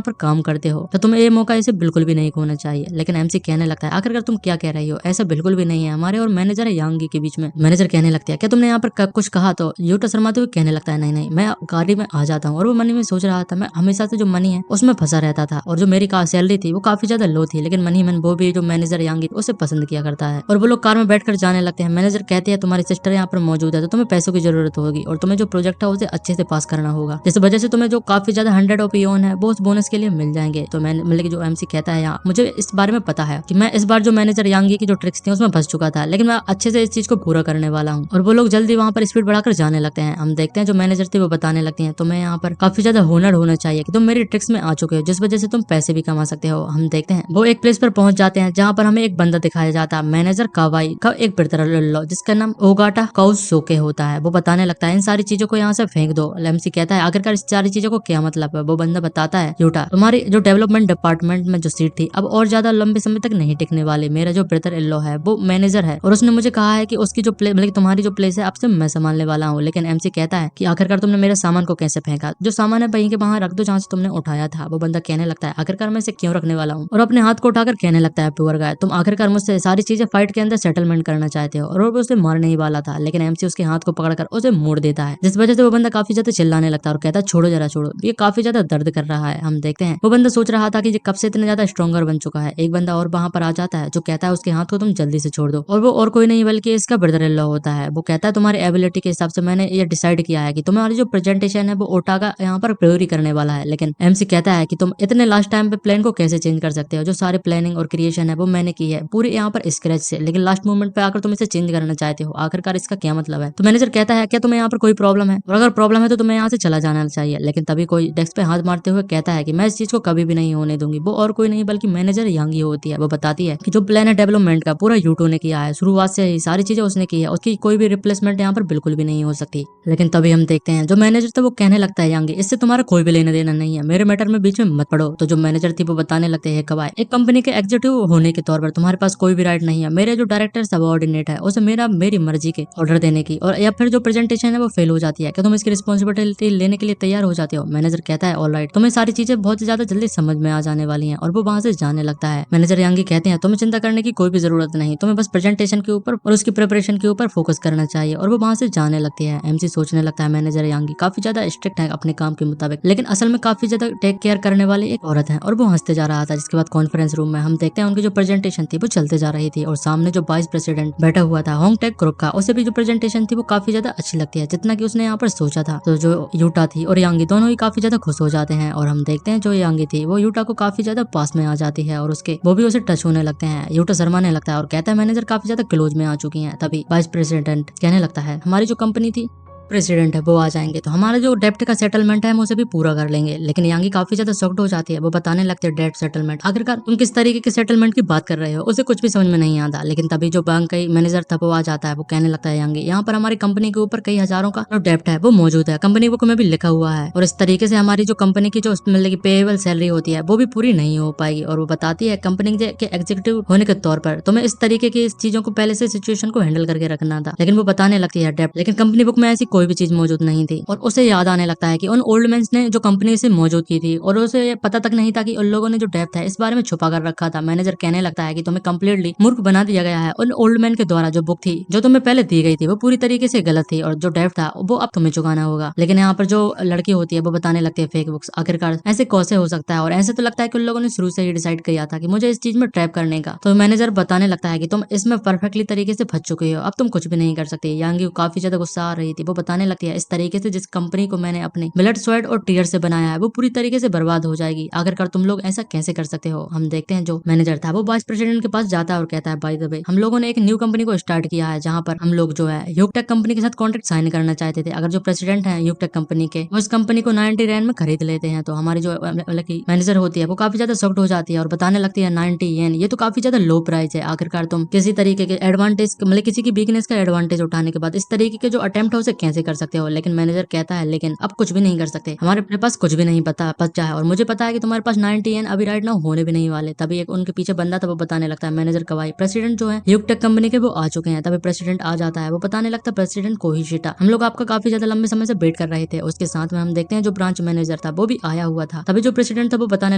पर काम करते हो, तो तुम्हें ये मौका इसे बिल्कुल भी नहीं खोना चाहिए। लेकिन एमसी कहने लगता है आखिरकार तुम क्या कह रही हो, ऐसा बिल्कुल भी नहीं है, हमारे और मैनेजर है यांगी के बीच में। मैनेजर कहने लगती है क्या तुमने यहाँ पर कुछ कहा, तो यूटा शर्माते हुए कहने लगता है नहीं नहीं, मैं गाड़ी में आ जाता हूँ। और वो मनी में सोच रहा था मैं हमेशा से जो मनी है उसमें फंसा रहता था, और जो मेरी सैलरी थी वो काफी ज्यादा लो थी, लेकिन मनी मन वो भी जो मैनेजर यांगी उसे पसंद किया करता है। और वो लोग कार में बैठकर जाने लगते हैं। मैनेजर कहते हैं तुम्हारी सिस्टर यहाँ पर मौजूद है तो तुम्हें पैसों की जरूरत होगी, और तुम्हें जो प्रोजेक्ट है उसे अच्छे से पास करना होगा, जिस वजह से तुम्हें जो काफी ज्यादा 100 ओपियन है वो उस बोनस के लिए मिल जाएंगे। तो मैं मतलब कि जो एमसी कहता है यहाँ मुझे इस बारे में पता है कि मैं इस बार जो मैनेजर यांगी की जो ट्रिक्स थी उसमें फंस चुका था, लेकिन मैं अच्छे से इस चीज को पूरा करने वाला हूँ। और वो लोग जल्दी वहां पर स्पीड बढ़ाकर जाने लगते हैं। हम देखते हैं जो मैनेजर थी वो बताने लगती है तुम्हें यहाँ पर काफी ज्यादा हुनर होना चाहिए कि तुम मेरी ट्रिक्स में आ चुके हो, जिस वजह से तुम पैसे भी कमा सकते हो। हम देखते हैं वो एक प्लेस पर पहुंच जाते हैं जहाँ पर हमें एक बंदा दिखाया जाता है, मैनेजर कावाई का एक ब्रदर जिसका नाम ओगाटा काउसोके होता है। वो बताने लगता है इन सारी चीजों को यहाँ से फेंक दो। एमसी कहता है आखिरकार इस सारी चीजों को क्या मतलब है। वो बंदा बताता है यूटा तुम्हारी जो डेवलपमेंट डिपार्टमेंट में जो सीट थी अब और ज्यादा लंबे समय तक नहीं टिकने वाली। मेरा जो ब्रदर इल्लो है वो मैनेजर है और उसने मुझे कहा है कि उसकी जो प्ले मतलब तुम्हारी जो प्लेस है अब से मैं संभालने वाला हूँ। लेकिन एमसी कहता है कि आखिरकार तुमने मेरे सामान को कैसे फेंका, जो सामान है वहीं के वहां रख दो जहाँ से तुमने उठाया था। वो बंदा कहने लगता है आखिरकार मैं इसे क्यों रखने वाला हूँ, और अपने हाथ को उठाकर कहने लगता है पुअर गाय तुम आखिरकार मुझसे सारी चीजें फाइट के अंदर सेटलमेंट करना चाहते हो। और वो उसे मारने ही वाला था, लेकिन एमसी उसके हाथ को पकड़कर उसे मोड़ देता है, जिस वजह से वो बंदा काफी ज्यादा चिल्लाने लगता है और कहता है छोड़ो जरा छोड़ो, ये काफी ज्यादा दर्द कर रहा है। हम देखते हैं वो बंदा सोच रहा था कि ये कब से इतना ज्यादा स्ट्रॉन्गर बन चुका है। एक बंदा और वहां पर आ जाता है जो कहता है उसके हाथ को तुम जल्दी से छोड़ दो, और वो और कोई नहीं बल्कि इसका ब्रदर इन लॉ होता है। वो कहता है तुम्हारी एबिलिटी के हिसाब से मैंने ये डिसाइड किया है कि तुम्हारी जो प्रेजेंटेशन है वो ओटा का यहाँ पर प्योरी करने वाला है। लेकिन एमसी कहता है कि तुम इतने लास्ट टाइम पे प्लान को कैसे चेंज कर सकते हो, जो सारे प्लानिंग और क्रिएशन है वो मैंने की है पूरी यहाँ पर स्क्रैच से, लेकिन लास्ट मोमेंट पे आकर तुम इसे चेंज करना चाहते हो, आखिरकार इसका क्या मतलब है। तो मैनेजर कहता है क्या तुम्हें यहाँ पर कोई प्रॉब्लम है, और अगर प्रॉब्लम है तो तुम्हें यहाँ से चला जाना चाहिए। लेकिन तभी कोई डेस्क पे हाथ मारते हुए कहता है कि मैं इस चीज को कभी भी नहीं होने दूंगी। वो और कोई नहीं बल्कि मैनेजर यांगी होती है। वो बताती है कि जो प्लान है डेवलपमेंट का पूरा यूटू ने किया है, शुरुआत से ही सारी चीजें उसने की है, उसकी कोई भी रिप्लेसमेंट यहाँ पर बिल्कुल भी नहीं हो सकती। लेकिन तभी हम देखते हैं जो मैनेजर था वो कहने लगता है यांगी इससे तुम्हारा कोई भी लेना देना नहीं है, मेरे मैटर में बीच में मत पड़ो। तो जो मैनेजर थी वो बताने लगते हैं कवाई एक कंपनी के एग्जीक्यूटिव होने के तौर पर तुम्हारे पास कोई भी राइट नहीं है, मेरे जो डायरेक्टर सबऑर्डिनेट है उसे मेरी मर्जी के ऑर्डर देने की, और या फिर जो प्रेजेंटेशन है वो फेल हो जाती है, क्या तुम इसकी रिस्पॉन्सिबिलिटी लेने के लिए तैयार हो जाते हो। मैनेजर कहता है ऑलराइट, तुम्हें सारी चीजें बहुत ज्यादा जल्दी समझ में आ जाने वाली हैं, और वो वहां से जाने लगता है। मैनेजर यांगी कहते हैं तुम्हें चिंता करने की कोई भी जरूरत नहीं, तुम्हें बस प्रेजेंटेशन के ऊपर और उसकी प्रिपरेशन के ऊपर फोकस करना चाहिए, और वो वहां से जाने लगती है। एमसी सोचने लगता है मैनेजर यांगी काफी ज्यादा स्ट्रिक्ट है अपने काम के मुताबिक, लेकिन असल में काफी ज्यादा टेक केयर करने वाली एक औरत है। और वो हंसते जा रहा था। जिसके बाद कॉन्फ्रेंस रूम में हम देखते हैं उनकी जो प्रेजेंटेशन थी वो चलते जा रही थी, और सामने जो वाइस प्रेसिडेंट बैठा हुआ था होंग टेक ग्रुप का, उसे भी जो प्रेजेंटेशन थी वो काफी ज्यादा अच्छी लगती है जितना कि उसने यहाँ पर सोचा था। तो जो यूटा थी और यांगी दोनों ही काफी ज्यादा खुश हो जाते हैं, और हम देखते हैं जो यांगी थी वो यूटा को काफी ज्यादा पास में आ जाती है, और उसके वो भी उसे टच होने लगते हैं। यूटा शर्माने लगता है और कहता है मैनेजर काफी ज्यादा क्लोज में आ चुकी है। तभी वाइस प्रेसिडेंट कहने लगता है हमारी जो कंपनी थी प्रेसिडेंट है वो आ जाएंगे तो हमारा जो डेप्ट का सेटलमेंट है हम उसे भी पूरा कर लेंगे। लेकिन यांगी काफी ज्यादा शॉक्ड हो जाती है। वो बताने लगते हैं डेप्ट सेटलमेंट, आखिरकार तुम किस तरीके के सेटलमेंट की बात कर रहे हो, उसे कुछ भी समझ में नहीं आता। लेकिन तभी जो बैंक का मैनेजर था वो आ जाता है। वो कहने लगता है यांगी यहाँ पर हमारी कंपनी के ऊपर कई हजारों का जो डेप्ट है वो मौजूद है, कंपनी बुक में भी लिखा हुआ है, और इस तरीके से हमारी जो कंपनी की जो मतलब की पेएबल सैलरी होती है वो भी पूरी नहीं हो पाएगी। और वो बताती है कंपनी के एग्जीक्यूटिव होने के तौर पर तुम्हें इस तरीके की इस चीजों को पहले से सिचुएशन को हैंडल करके रखना था। लेकिन वो बताने लगती है डेप्ट, लेकिन कंपनी बुक में ऐसी कोई भी चीज मौजूद नहीं थी। और उसे याद आने लगता है कि उन ओल्ड मैन ने जो कंपनी से मौजूद की थी, और उसे ये पता तक नहीं था कि उन लोगों ने जो डेप्थ है इस बारे में छुपा कर रखा था। मैनेजर कहने लगता है कि तुम्हें कम्प्लीटली मूर्ख बना दिया गया है। उन ओल्ड मैन के द्वारा जो बुक थी जो तुम्हें पहले दी गई थी वो पूरी तरीके से गलत थी, और जो डेप्थ था वो अब तुम्हें चुकाना होगा। लेकिन यहाँ पर जो लड़की होती है वो बताने लगती है फेक बुक्स, आखिरकार ऐसे कैसे हो सकता है, और ऐसे तो लगता है कि उन लोगों ने शुरू से ही डिसाइड किया था कि मुझे इस चीज में ट्रैप करने का। तो मैनेजर बताने लगता है कि तुम इसमें परफेक्टली तरीके से फंस चुके हो, अब तुम कुछ भी नहीं कर सकते। यांगी को काफी ज्यादा गुस्सा आ रही थी। वो बताने लगती है इस तरीके से जिस कंपनी को मैंने अपने ब्लड स्वेट और टीयर से बनाया है वो पूरी तरीके से बर्बाद हो जाएगी, आखिरकार तुम लोग ऐसा कैसे कर सकते हो। हम देखते हैं जो मैनेजर था वो वाइस प्रेसिडेंट के पास जाता है और कहता है बाय द वे हम लोगों ने एक न्यू कंपनी को स्टार्ट किया है जहां पर हम लोग जो है यूकटेक कंपनी के साथ कॉन्ट्रैक्ट साइन करना चाहते थे। अगर जो प्रेसिडेंट है यूकटेक कंपनी के वो इस कंपनी को 90 रैन में खरीद लेते हैं तो हमारी जो मतलब की मैनेजर होती है वो काफी ज्यादा सॉफ्ट हो जाती है और बताने लगती है 90 येन ये तो काफी ज्यादा लो प्राइस है, आखिरकार तुम किसी तरीके के एडवांटेज मतलब किसी की वीकनेस का एडवांटेज उठाने के बाद इस तरीके के जो अटेम्प्ट है उसे कैसे कर सकते हो। लेकिन मैनेजर कहता है लेकिन अब कुछ भी नहीं कर सकते, हमारे अपने पास कुछ भी नहीं बचा है और मुझे पता है कि तुम्हारे पास 90 एन अभी राइट नाउ होने भी नहीं वाले। तभी एक उनके पीछे बंदा था वो बताने लगता है मैनेजर कब आई, प्रेसिडेंट जो है यूकटेक कंपनी के वो आ चुके हैं। तभी प्रेसिडेंट आ जाता है, वो बताने लगता है प्रेसिडेंट कोहिशिटा हम लोग आपका काफी ज्यादा लंबे समय से वेट कर रहे थे। उसके साथ में हम देखते हैं जो ब्रांच मैनेजर था वो भी आया हुआ था। तभी जो प्रेसिडेंट था वो बताने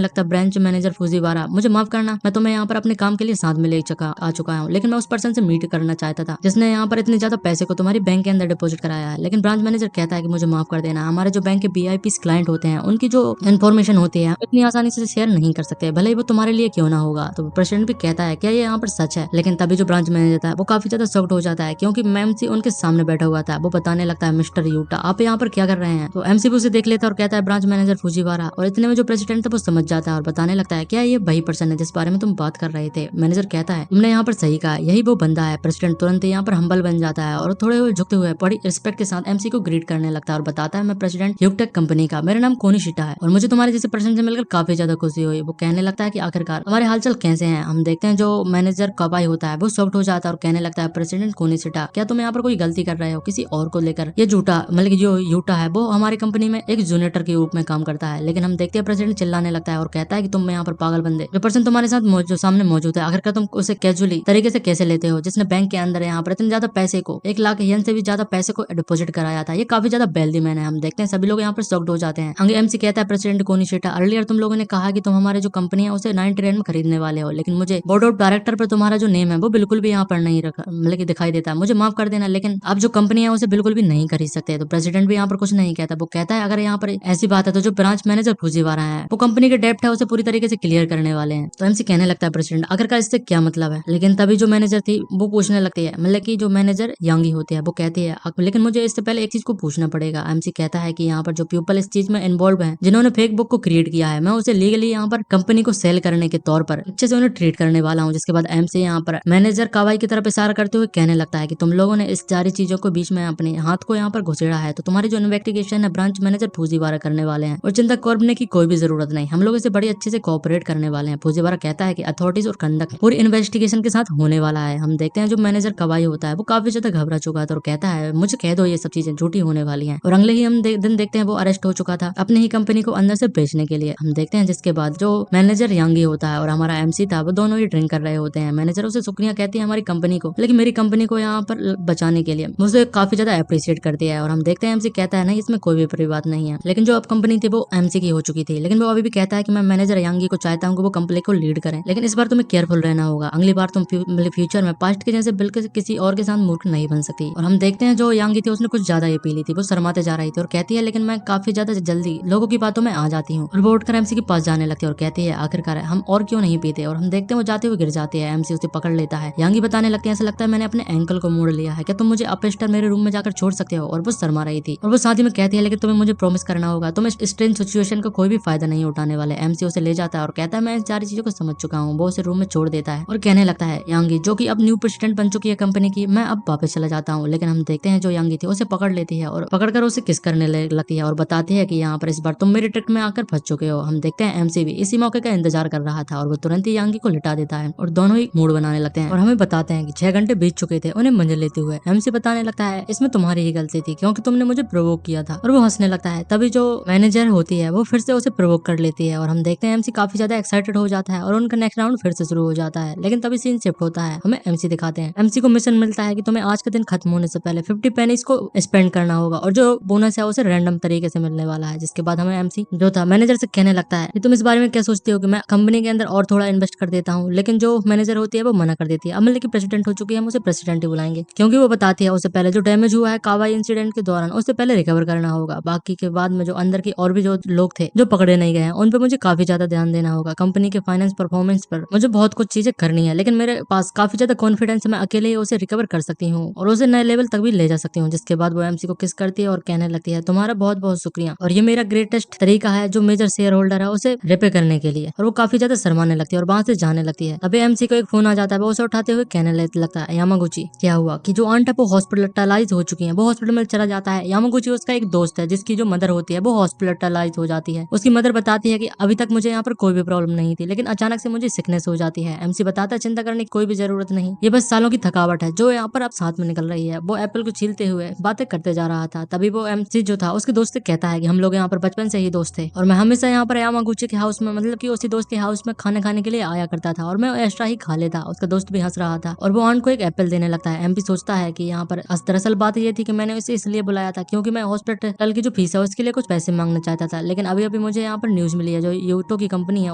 लगता है ब्रांच मैनेजर फुजीवारा मुझे माफ करना, मैं तुम्हें यहाँ पर अपने काम के लिए साथ में ले आ चुका हूँ, लेकिन मैं उस पर्सन से मीट करना चाहता था जिसने यहाँ पर इतने ज्यादा पैसे को तुम्हारी बैंक के अंदर डिपॉजिट कराया है। लेकिन ब्रांच मैनेजर कहता है कि मुझे माफ कर देना, हमारे जो बैंक के वीआईपी क्लाइंट होते हैं उनकी जो इन्फॉर्मेशन होती है इतनी आसानी से शेयर नहीं कर सकते, भले ही वो तुम्हारे लिए क्यों ना होगा। तो प्रेसिडेंट भी कहता है क्या ये यहाँ पर सच है। लेकिन तभी जो ब्रांच मैनेजर था वो काफी ज्यादा शॉक्ड हो जाता है क्योंकि एमसी उनके सामने बैठा हुआ था। वो बताने लगता है मिस्टर यूटा आप यहाँ पर क्या कर रहे हैं। तो एमसी भी उसे देख लेता है और कहता है ब्रांच मैनेजर फुजीवारा, और इतने में जो प्रेसिडेंट था वो समझ जाता है और बताने लगता है क्या ये वही पर्सन है जिस बारे में तुम बात कर रहे थे। मैनेजर कहता है तुमने यहाँ पर सही कहा, यही वो बंदा है। प्रेसिडेंट तुरंत यहाँ पर हम्बल बन जाता है और थोड़े झुकते हुए बड़ी रिस्पेक्ट के साथ एमसी को ग्रीट करने लगता है और बताता है मैं प्रेसिडेंट यूकटेक कंपनी का, मेरा नाम कोनिशिटा है और मुझे तुम्हारे जैसे पर्सन से मिलकर काफी ज्यादा खुशी हुई। वो कहने लगता है कि आखिरकार तुम्हारे हालचाल कैसे हैं। हम देखते हैं जो मैनेजर कबाई होता है वो सॉफ्ट हो जाता है और कहने लगता है प्रेसिडेंट कोनिशिटा क्या तुम यहाँ पर कोई गलती कर रहे हो किसी और को लेकर। ये झूठा मतलब जो यूटा है वो हमारी कंपनी में एक जूनियर के रूप में काम करता है। लेकिन हम देखते हैं प्रेसिडेंट चिल्लाने लगता है और कहता है कि तुम यहाँ पर पागल बंदे, जो पर्सन तुम्हारे साथ जो सामने मौजूद है आखिरकार तुम उसे कैजुअली तरीके से कैसे लेते हो, जिसने बैंक के अंदर यहाँ पर इतने ज्यादा पैसे को 1 लाख येन से भी ज्यादा पैसे को डिपॉजिट कराया था, ये काफी ज्यादा वेल्दी मैन है। हम देखते हैं सभी लोग यहाँ पर शॉक्ड हो जाते हैं। आगे एमसी कहता है प्रेसिडेंट कोनिशिटा अर्लियर तुम लोगों ने कहा कि तुम हमारे जो कंपनी है उसे 90 रैन में खरीदने वाले हो, लेकिन मुझे बोर्ड ऑफ डायरेक्टर पर तुम्हारा जो नेम है वो बिल्कुल भी यहाँ पर नहीं रखा मतलब कि दिखाई देता है, मुझे माफ कर देना लेकिन आप जो कंपनी है उसे बिल्कुल भी नहीं खरीद सकते। तो प्रेसिडेंट भी यहाँ पर कुछ नहीं कहता, वो कहता है अगर यहाँ पर ऐसी बात है तो जो ब्रांच मैनेजर फुजीवारा है वो कंपनी के डेप्ट है उसे पूरी तरीके से क्लियर करने वाले हैं। तो एमसी कहने लगता है प्रेसिडेंट आखिरकार इससे क्या मतलब है। लेकिन तभी जो मैनेजर थी वो पूछने लगती है मतलब की जो मैनेजर यांगी होती है वो कहती है लेकिन मुझे इससे पहले एक चीज को पूछना पड़ेगा। एमसी कहता है कि यहाँ पर जो पीपल इस चीज में इन्वॉल्व है जिन्होंने फेक बुक को क्रिएट किया है मैं उसे लीगली यहाँ पर कंपनी को सेल करने के तौर पर अच्छे से उन्हें ट्रीट करने वाला हूँ। जिसके बाद एमसी यहाँ पर मैनेजर कावाई की तरफ इशारा करते हुए कहने लगता है कि तुम लोगों ने इस सारी चीजों को बीच में अपने हाथ को यहाँ पर घुसेड़ा है तो तुम्हारी जो इन्वेस्टिगेशन है ब्रांच मैनेजर फुजीवारा करने वाले हैं और चिंता करने की कोई भी जरूरत नहीं, हम लोग इसे बड़ी अच्छे से कोऑपरेट करने वाले हैं। फुजीवारा कहता है कि अथॉरिटीज और कंडक्ट पूरी इन्वेस्टिगेशन के साथ होने वाला है। हम देखते हैं जो मैनेजर कवाई होता है वो काफी ज्यादा घबरा चुका था और कहता है मुझे कह दो ये सब चीजें झूठी होने वाली हैं। और अगले ही हम दिन देखते हैं वो अरेस्ट हो चुका था अपनी ही कंपनी को अंदर से बेचने के लिए। हम देखते हैं जिसके बाद जो मैनेजर यांगी होता है और हमारा एमसी था वो दोनों ही ड्रिंक कर रहे होते हैं। मैनेजर उसे शुक्रिया कहती है हमारी कंपनी को, लेकिन मेरी कंपनी को यहाँ पर बचाने के लिए मुझे काफी ज्यादा अप्रिशिएट करती है। और हम देखते हैं एमसी कहता है नहीं इसमें कोई भी बड़ी बात नहीं है। लेकिन जो अब कंपनी थी वो एमसी की हो चुकी थी, लेकिन वो अभी भी कहता है कि मैं मैनेजर यांगी को चाहता हूँ कि वो कंपनी को लीड करें, लेकिन इस बार तुम्हें केयरफुल रहना होगा, अगली बार तुम फ्यूचर में पास्ट के जैसे बिल्कुल किसी और के साथ मूर्ख नहीं बन सकती। और हम देखते हैं जो यांगी थी उसने कुछ ज्यादा ही पी ली थी, वो शर्माते जा रही थी और कहती है लेकिन मैं काफी ज्यादा जल्दी लोगों की बातों में आ जाती हूँ। और वो उठकर एमसी के पास जाने लगती है और कहती है आखिरकार हम और क्यों नहीं पीते। और हम देखते हैं वो जाते हुए गिर जाती है, एमसी उसे पकड़ लेता है। यांगी बताने लगती है ऐसा लगता है मैंने अपने एंकल को मोड़ लिया है, क्या तुम मुझे अपस्टर मेरे रूम में जाकर छोड़ सकते हो। और वो शर्मा रही थी और वो साथ ही में कहती है लेकिन तुम्हें मुझे प्रॉमिस करना होगा तुम इस स्ट्रेंज सिचुएशन का कोई भी फायदा नहीं उठाने वाले। एमसी उसे ले जाता है और कहता है मैं इन सारी चीजों को समझ चुका हूँ। वो उसे रूम में छोड़ देता है और कहने लगता है यांगी जो कि अब न्यू प्रेसिडेंट बन चुकी है कंपनी की, मैं अब वापस चला जाता हूँ। लेकिन हम देखते हैं जो यांगी थी उसे पकड़ लेती है और पकड़कर उसे किस करने लगती है और बताती है कि यहाँ पर इस बार तुम मेरे ट्रिक में आकर फंस चुके हो। हम देखते हैं एमसी भी इसी मौके का इंतजार कर रहा था और वो तुरंत ही यांगी को लिटा देता है और दोनों ही मूड बनाने लगते हैं और हमें बताते हैं कि 6 घंटे बीत चुके थे उन्हें मंजिल लेते हुए। एमसी बताने लगता है इसमें तुम्हारी ही गलती थी क्योंकि तुमने मुझे प्रोवोक किया था। और वो हंसने लगता है। तभी जो मैनेजर होती है वो फिर से उसे प्रोवोक कर लेती है और हम देखते हैं एमसी काफी ज्यादा एक्साइटेड हो जाता है और उनका नेक्स्ट राउंड फिर से शुरू हो जाता है। लेकिन तभी सीन शिफ्ट होता है, हमें एमसी दिखाते हैं। एमसी को मिशन मिलता है कि तुम्हें आज का दिन खत्म होने से पहले 50 पेनीज को स्पेंड करना होगा और जो बोनस है उसे रैंडम तरीके से मिलने वाला है। जिसके बाद हमें एमसी जो था मैनेजर से कहने लगता है कि तुम इस बारे में क्या सोचते हो कि मैं कंपनी के अंदर और थोड़ा इन्वेस्ट कर देता हूँ। लेकिन जो मैनेजर होती है वो मना कर देती है। अब मतलब की प्रेसिडेंट हो चुकी है, हम उसे प्रेसिडेंट ही बुलाएंगे क्योंकि वो बताती है उससे पहले जो डैमेज हुआ है कावाई इंसिडेंट के दौरान उससे पहले रिकवर करना होगा। बाकी के बाद में जो अंदर की और भी जो लोग थे जो पकड़े नहीं गए हैं उन पे मुझे काफी ज्यादा ध्यान देना होगा। कंपनी के फाइनेंस परफॉर्मेंस पर मुझे बहुत कुछ चीजें करनी है, लेकिन मेरे पास काफी ज्यादा कॉन्फिडेंस है, मैं अकेले ही उसे रिकवर कर सकती हूँ और उसे नए लेवल तक भी ले जा सकती हूँ। जिसके उसके बाद वो एमसी को किस करती है और कहने लगती है तुम्हारा बहुत बहुत शुक्रिया, और ये मेरा ग्रेटेस्ट तरीका है जो मेजर शेयर होल्डर है उसे रिपे करने के लिए। और वो काफी ज्यादा शर्माने लगती है और वहां से जाने लगती है। तभी एमसी को एक फोन आ जाता है, वो उसे उठाते हुए कहने लगता है यामागुची क्या हुआ कि जो आंट है वो हॉस्पिटलाइज हो चुकी है। वो हॉस्पिटल में चला जाता है। यामागुची उसका एक दोस्त है जिसकी जो मदर होती है वो हॉस्पिटलाइज हो जाती है। उसकी मदर बताती है कि अभी तक मुझे यहाँ पर कोई भी प्रॉब्लम नहीं थी, लेकिन अचानक से मुझे सिकनेस हो जाती है। एमसी बताता है चिंता करने की कोई भी जरूरत नहीं, ये बस सालों की थकावट है जो यहाँ पर अब साथ में निकल रही है। वो एप्पल को छीलते हुए बातें करते जा रहा था। तभी वो एमसी जो था उसके दोस्त से कहता है कि हम लोग यहाँ पर बचपन से ही दोस्त थे और मैं हमेशा यहाँ पर यामागुची के हाउस में, मतलब कि उसी दोस्त के हाउस में खाना खाने के लिए आया करता था और मैं एक्स्ट्रा ही खा लेता। उसका दोस्त भी हंस रहा था और वो आंट को एक एप्पल देने लगता है। एमपी सोचता है कि यहाँ पर दरअसल बात ये थी कि मैंने उसे इसलिए बुलाया था क्योंकि मैं हॉस्पिटल की जो फीस है उसके लिए कुछ पैसे मांगना चाहता था, लेकिन अभी अभी मुझे यहाँ पर न्यूज मिली है जो यूटो की कंपनी है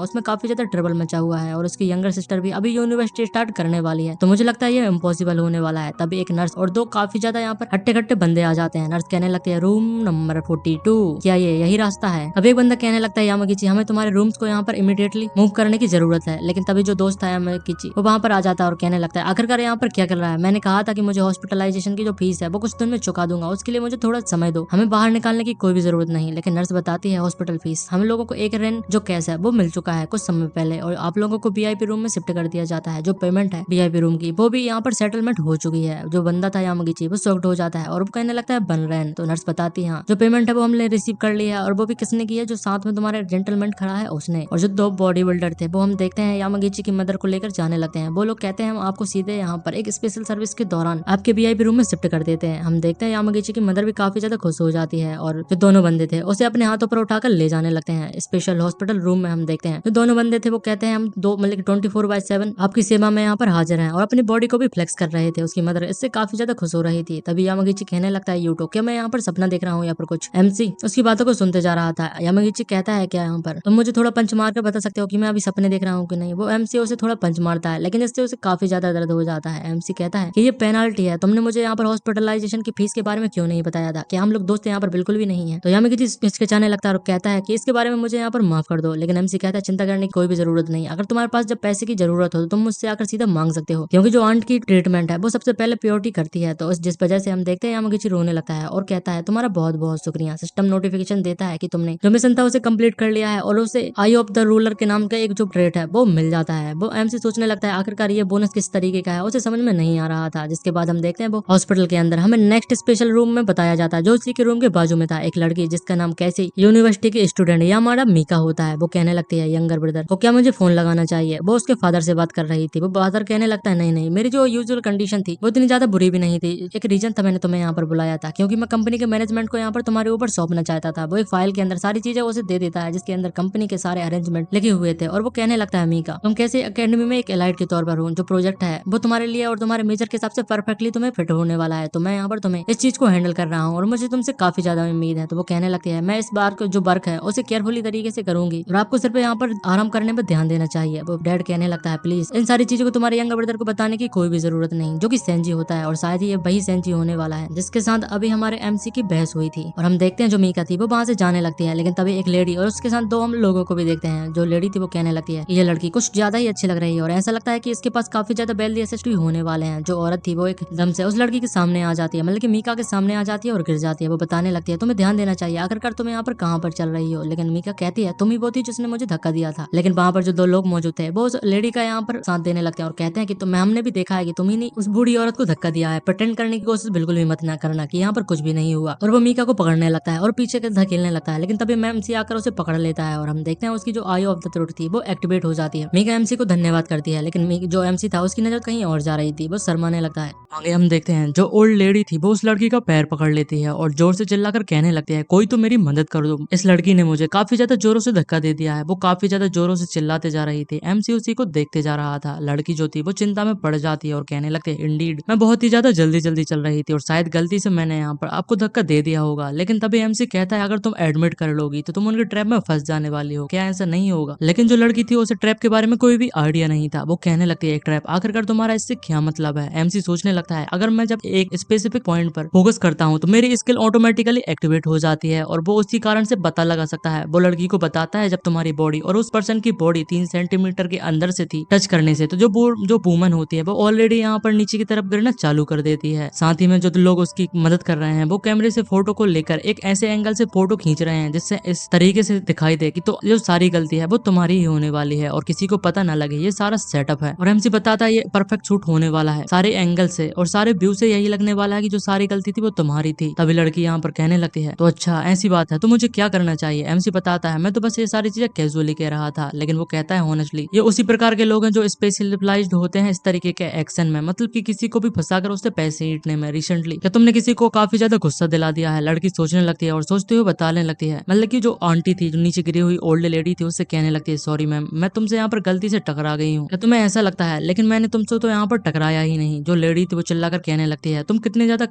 उसमें काफी ज्यादा ट्रबल मचा हुआ है और उसकी यंगर सिस्टर भी अभी यूनिवर्सिटी स्टार्ट करने वाली है, तो मुझे लगता है ये इम्पॉसिबल होने वाला है। तभी एक नर्स और दो काफी ज्यादा यहाँ पर हट्टे कट्टे बंदे आ जाते हैं। नर्स कहने लगती है रूम नंबर 42, क्या ये यही रास्ता है? अब एक बंदा कहने लगता है यामागुची हमें तुम्हारे रूम्स को यहाँ पर इमीडिएटली मूव करने की जरूरत है, लेकिन तभी जो दोस्त है यामागुची वो वहाँ पर आ जाता है और कहने लगता है आखिरकार यहाँ पर क्या कर रहा है? मैंने कहा था कि मुझे हॉस्पिटलाइजेशन की जो फीस है वो कुछ दिन में चुका दूंगा, उसके लिए मुझे थोड़ा समय दो, हमें बाहर निकालने की कोई भी जरूरत नहीं। लेकिन नर्स बताती है हॉस्पिटल फीस हम लोगों को एक रेंट जो कैश है वो मिल चुका है कुछ समय पहले और आप लोगों को वीआईपी रूम में शिफ्ट कर दिया जाता है। जो पेमेंट है वीआईपी रूम की वो भी यहाँ पर सेटलमेंट हो चुकी है। जो बंदा था यामागुची वो शॉक्ड हो जाता है और वो कहने लगता है बन रैन। तो नर्स बताती है जो पेमेंट है वो हमने रिसीव कर लिया है और वो भी किसने की है? जो साथ में तुम्हारे जेंटलमैन खड़ा है उसने। और जो दो बॉडी बिल्डर थे वो हम देखते हैं यामागुची की मदर को लेकर जाने लगते हैं। वो लोग कहते हैं हम आपको सीधे यहाँ पर एक स्पेशल सर्विस के दौरान आपके वीआईपी रूम में शिफ्ट कर देते हैं। हम देखते हैं यामागुची की मदर भी काफी ज्यादा खुश हो जाती है और जो दोनों बंदे थे उसे अपने हाथों पर उठाकर ले जाने लगते हैं स्पेशल हॉस्पिटल रूम में। हम देखते हैं जो दोनों बंदे थे वो कहते हैं हम दो मतलब 24/7 आपकी सेवा में यहाँ पर हाजिर हैं और अपनी बॉडी को भी फ्लेक्स कर रहे थे। उसकी मदर इससे काफी ज्यादा खुश हो रही थी। तभी यामागुची कहने लगता है यूटो क्या मैं यहाँ पर सपना देख रहा हूँ या पर कुछ? एमसी उसकी बातों को सुनते जा रहा था। यामागुची कहता है क्या यहाँ पर तुम मुझे थोड़ा पंच मार कर बता सकते हो कि मैं अभी सपने देख रहा हूँ कि नहीं? वो एमसी उसे थोड़ा पंच मारता है लेकिन इससे उसे काफी ज्यादा दर्द हो जाता है। एमसी कहता है कि ये पेनाल्टी है, तुमने मुझे यहाँ पर हॉस्पिटलाइजेशन की फीस के बारे में क्यों नहीं बताया था? क्या हम लोग दोस्त यहाँ पर बिल्कुल भी नहीं है? तो यामागुची हिचकिचाने लगता है और कहता है कि इसके बारे में मुझे यहाँ पर माफ कर दो। लेकिन एमसी कहता है चिंता करने की कोई भी जरूरत नहीं, अगर तुम्हारे पास जब पैसे की जरूरत हो तो तुम मुझसे आकर सीधा मांग सकते हो, क्योंकि जो आंट की ट्रीटमेंट है वो सबसे पहले प्योरिटी करती है। तो जिस वजह से हम देखते हैं यामागुची रोने लगता है और कहता है तुम्हारा बहुत बहुत शुक्रिया। सिस्टम नोटिफिकेशन देता है कि तुमने जो मिशन था उसे कंप्लीट कर लिया है और उसे आई ऑफ द रूलर के नाम का एक जो ट्रेट है वो मिल जाता है। वो एमसी सोचने लगता है आखिरकार ये बोनस किस तरीके का है, उसे समझ में नहीं आ रहा था। जिसके बाद हम देखते हैं वो हॉस्पिटल के अंदर हमें नेक्स्ट स्पेशल रूम में बताया जाता है जो उसी के रूम के बाजू में था। एक लड़की जिसका नाम कैसी यूनिवर्सिटी की स्टूडेंट या हमारा मीका होता है, वो कहने लगती है यंगर ब्रदर को क्या मुझे फोन लगाना चाहिए? वो उसके फादर से बात कर रही थी। वो फादर कहने लगता है नहीं नहीं, मेरी जो यूजुअल कंडीशन थी वो इतनी ज्यादा बुरी भी नहीं थी। एक रीजन था मैंने तुम्हें यहाँ पर बुलाया था क्योंकि मैं कंपनी के मैनेजमेंट को यहाँ पर तुम्हारे ऊपर सौंपना चाहता था। वो एक फाइल के अंदर सारी चीजें उसे दे देता है जिसके अंदर कंपनी के सारे अरेंजमेंट लिखे हुए थे। और वो कहने लगता है मीका तुम कैसे अकेडमी में एक एलाइट के तौर पर हो, जो प्रोजेक्ट है वो तुम्हारे लिए और तुम्हारे मेजर के हिसाब से परफेक्टली तुम्हें फिट होने वाला है, तो मैं यहाँ पर तुम्हें इस चीज को हैंडल कर रहा हूँ और मुझे तुमसे काफी ज्यादा उम्मीद है। तो वो कहने लगती है मैं इस बार को जो वर्क है उसे केयरफुली तरीके से करूंगी और आपको सिर्फ यहाँ पर आराम करने पर ध्यान देना चाहिए। वो डैड कहने लगता है प्लीज इन सारी चीजों को तुम्हारे यंगर ब्रदर को बताने की कोई भी जरूरत नहीं, जो कि सेंजी होता है और शायद ये वही सेंजी होने वाला है जिसके साथ अभी हमारे एमसी की बहस हुई थी। और हम देखते हैं जो मीका थी वो वहां से जाने लगती है, लेकिन तभी एक लेडी और उसके साथ दो हम लोगों को भी देखते हैं। जो लेडी थी वो कहने लगती है ये लड़की कुछ ज्यादा ही अच्छी लग रही है और ऐसा लगता है कि इसके पास काफी ज्यादा वेल्दी एसेट्स भी होने वाले हैं। जो औरत थी वो एकदम से उस लड़की के सामने आ जाती है, मतलब कि मीका के सामने आ जाती है और गिर जाती है। वो बताने लगती है तुम्हें ध्यान देना चाहिए, आखिरकार तुम यहाँ पर कहाँ पर चल रही हो? लेकिन मीका कहती है तुम ही वो थी जिसने मुझे धक्का दिया था। लेकिन वहाँ पर जो दो लोग मौजूद थे वो उस लेडी का यहाँ पर साथ देने लगते हैं और कहते हैं कि तुम हमने भी देखा है कि तुम ही नहीं उस बूढ़ी औरत को धक्का दिया है, प्रिटेंड करने की कोशिश बिल्कुल भी मत ना करना कि यहाँ पर कुछ भी नहीं हुआ। और वो मीका को पकड़ने लगता है और पीछे के धकेलने लगता है, लेकिन तभी एमसी आकर उसे पकड़ लेता है और हम देखते हैं उसकी जो आई ऑफ द थ्रोट थी वो एक्टिवेट हो जाती है। मीका एमसी को धन्यवाद करती है, लेकिन जो एमसी था उसकी नजर कहीं और जा रही थी, वो शर्माने लगता है। आगे हम देखते हैं जो ओल्ड लेडी थी वो उस लड़की का पैर पकड़ लेती है और जोर से चिल्लाकर कहने लगती है कोई तो मेरी मदद कर दो, इस लड़की ने मुझे काफी ज्यादा जोरों से धक्का दे दिया है। वो काफी ज्यादा जोरों से चिल्लाते जा रही थी। एमसी उसी को देखते जा रहा था। लड़की जो थी वो चिंता में पड़ जाती है और कहने लगती है इंडीड मैं बहुत ही ज्यादा जल्दी जल्दी चल रही थी और शायद गलती से मैंने यहाँ पर आपको धक्का दे दिया होगा। लेकिन तभी एमसी कहता है अगर तुम एडमिट कर लोगी तो तुम उनके ट्रैप में फंस जाने वाली हो, क्या ऐसा नहीं होगा? लेकिन जो लड़की थी उसे ट्रैप के बारे में कोई भी आइडिया नहीं था। वो कहने लगती है एक ट्रैप, आखिरकार तुम्हारा इससे क्या मतलब है? एमसी सोचने लगता है अगर मैं जब एक स्पेसिफिक पॉइंट पर फोकस करता हूँ तो मेरी स्किल ऑटोमेटिकली एक्टिवेट हो जाती है और वो उसी कारण से पता लगा सकता है। वो लड़की को बताता है जब तुम्हारी बॉडी और उस पर्सन की बॉडी 3 सेंटीमीटर के अंदर से थी टच करने से तो जो वूमन होती है वो ऑलरेडी यहाँ पर नीचे की तरफ गिरना चालू कर देती है। साथ ही में जो लोग उसकी मदद कर रहे हैं वो कैमरे से फोटो को लेकर एक ऐसे एंगल से फोटो खींच रहे हैं जिससे इस तरीके से दिखाई दे कि तो जो सारी गलती है वो तुम्हारी ही होने वाली है और किसी को पता ना लगे, ये सारा सेटअप है। और एमसी बताता है ये परफेक्ट शूट होने वाला है सारे एंगल से और सारे व्यू से, यही लगने वाला है कि जो सारी गलती थी वो तुम्हारी थी। तभी लड़की यहाँ पर कहने लगती है तो अच्छा ऐसी बात है तो मुझे क्या करना चाहिए। एमसी बताता है मैं तो बस ये सारी चीजें कैजुअली कह रहा था, लेकिन वो कहता है ऑनेस्टली ये उसी प्रकार के लोग हैं जो स्पेशलाइज्ड होते हैं इस तरीके के एक्शन में, मतलब कि किसी को भी फंसाकर उससे पैसे ईंटने में। रिसेंटली क्या तुमने किसी को काफी ज्यादा गुस्सा दिला दिया है। लड़की सोचने लगती है और सोचते हुए बताने लगती है, मतलब कि जो आंटी थी जो नीचे गिरी हुई ओल्ड लेडी थी उससे कहने लगती है सॉरी मैम, मैं तुमसे यहाँ पर गलती से टकरा गई हूँ। क्या तुम्हें ऐसा लगता है, लेकिन मैंने तुमसे तो यहाँ पर टकराया ही नहीं। जो लेडी थी वो चिल्लाकर कहने लगती है तुम कितने ज्यादा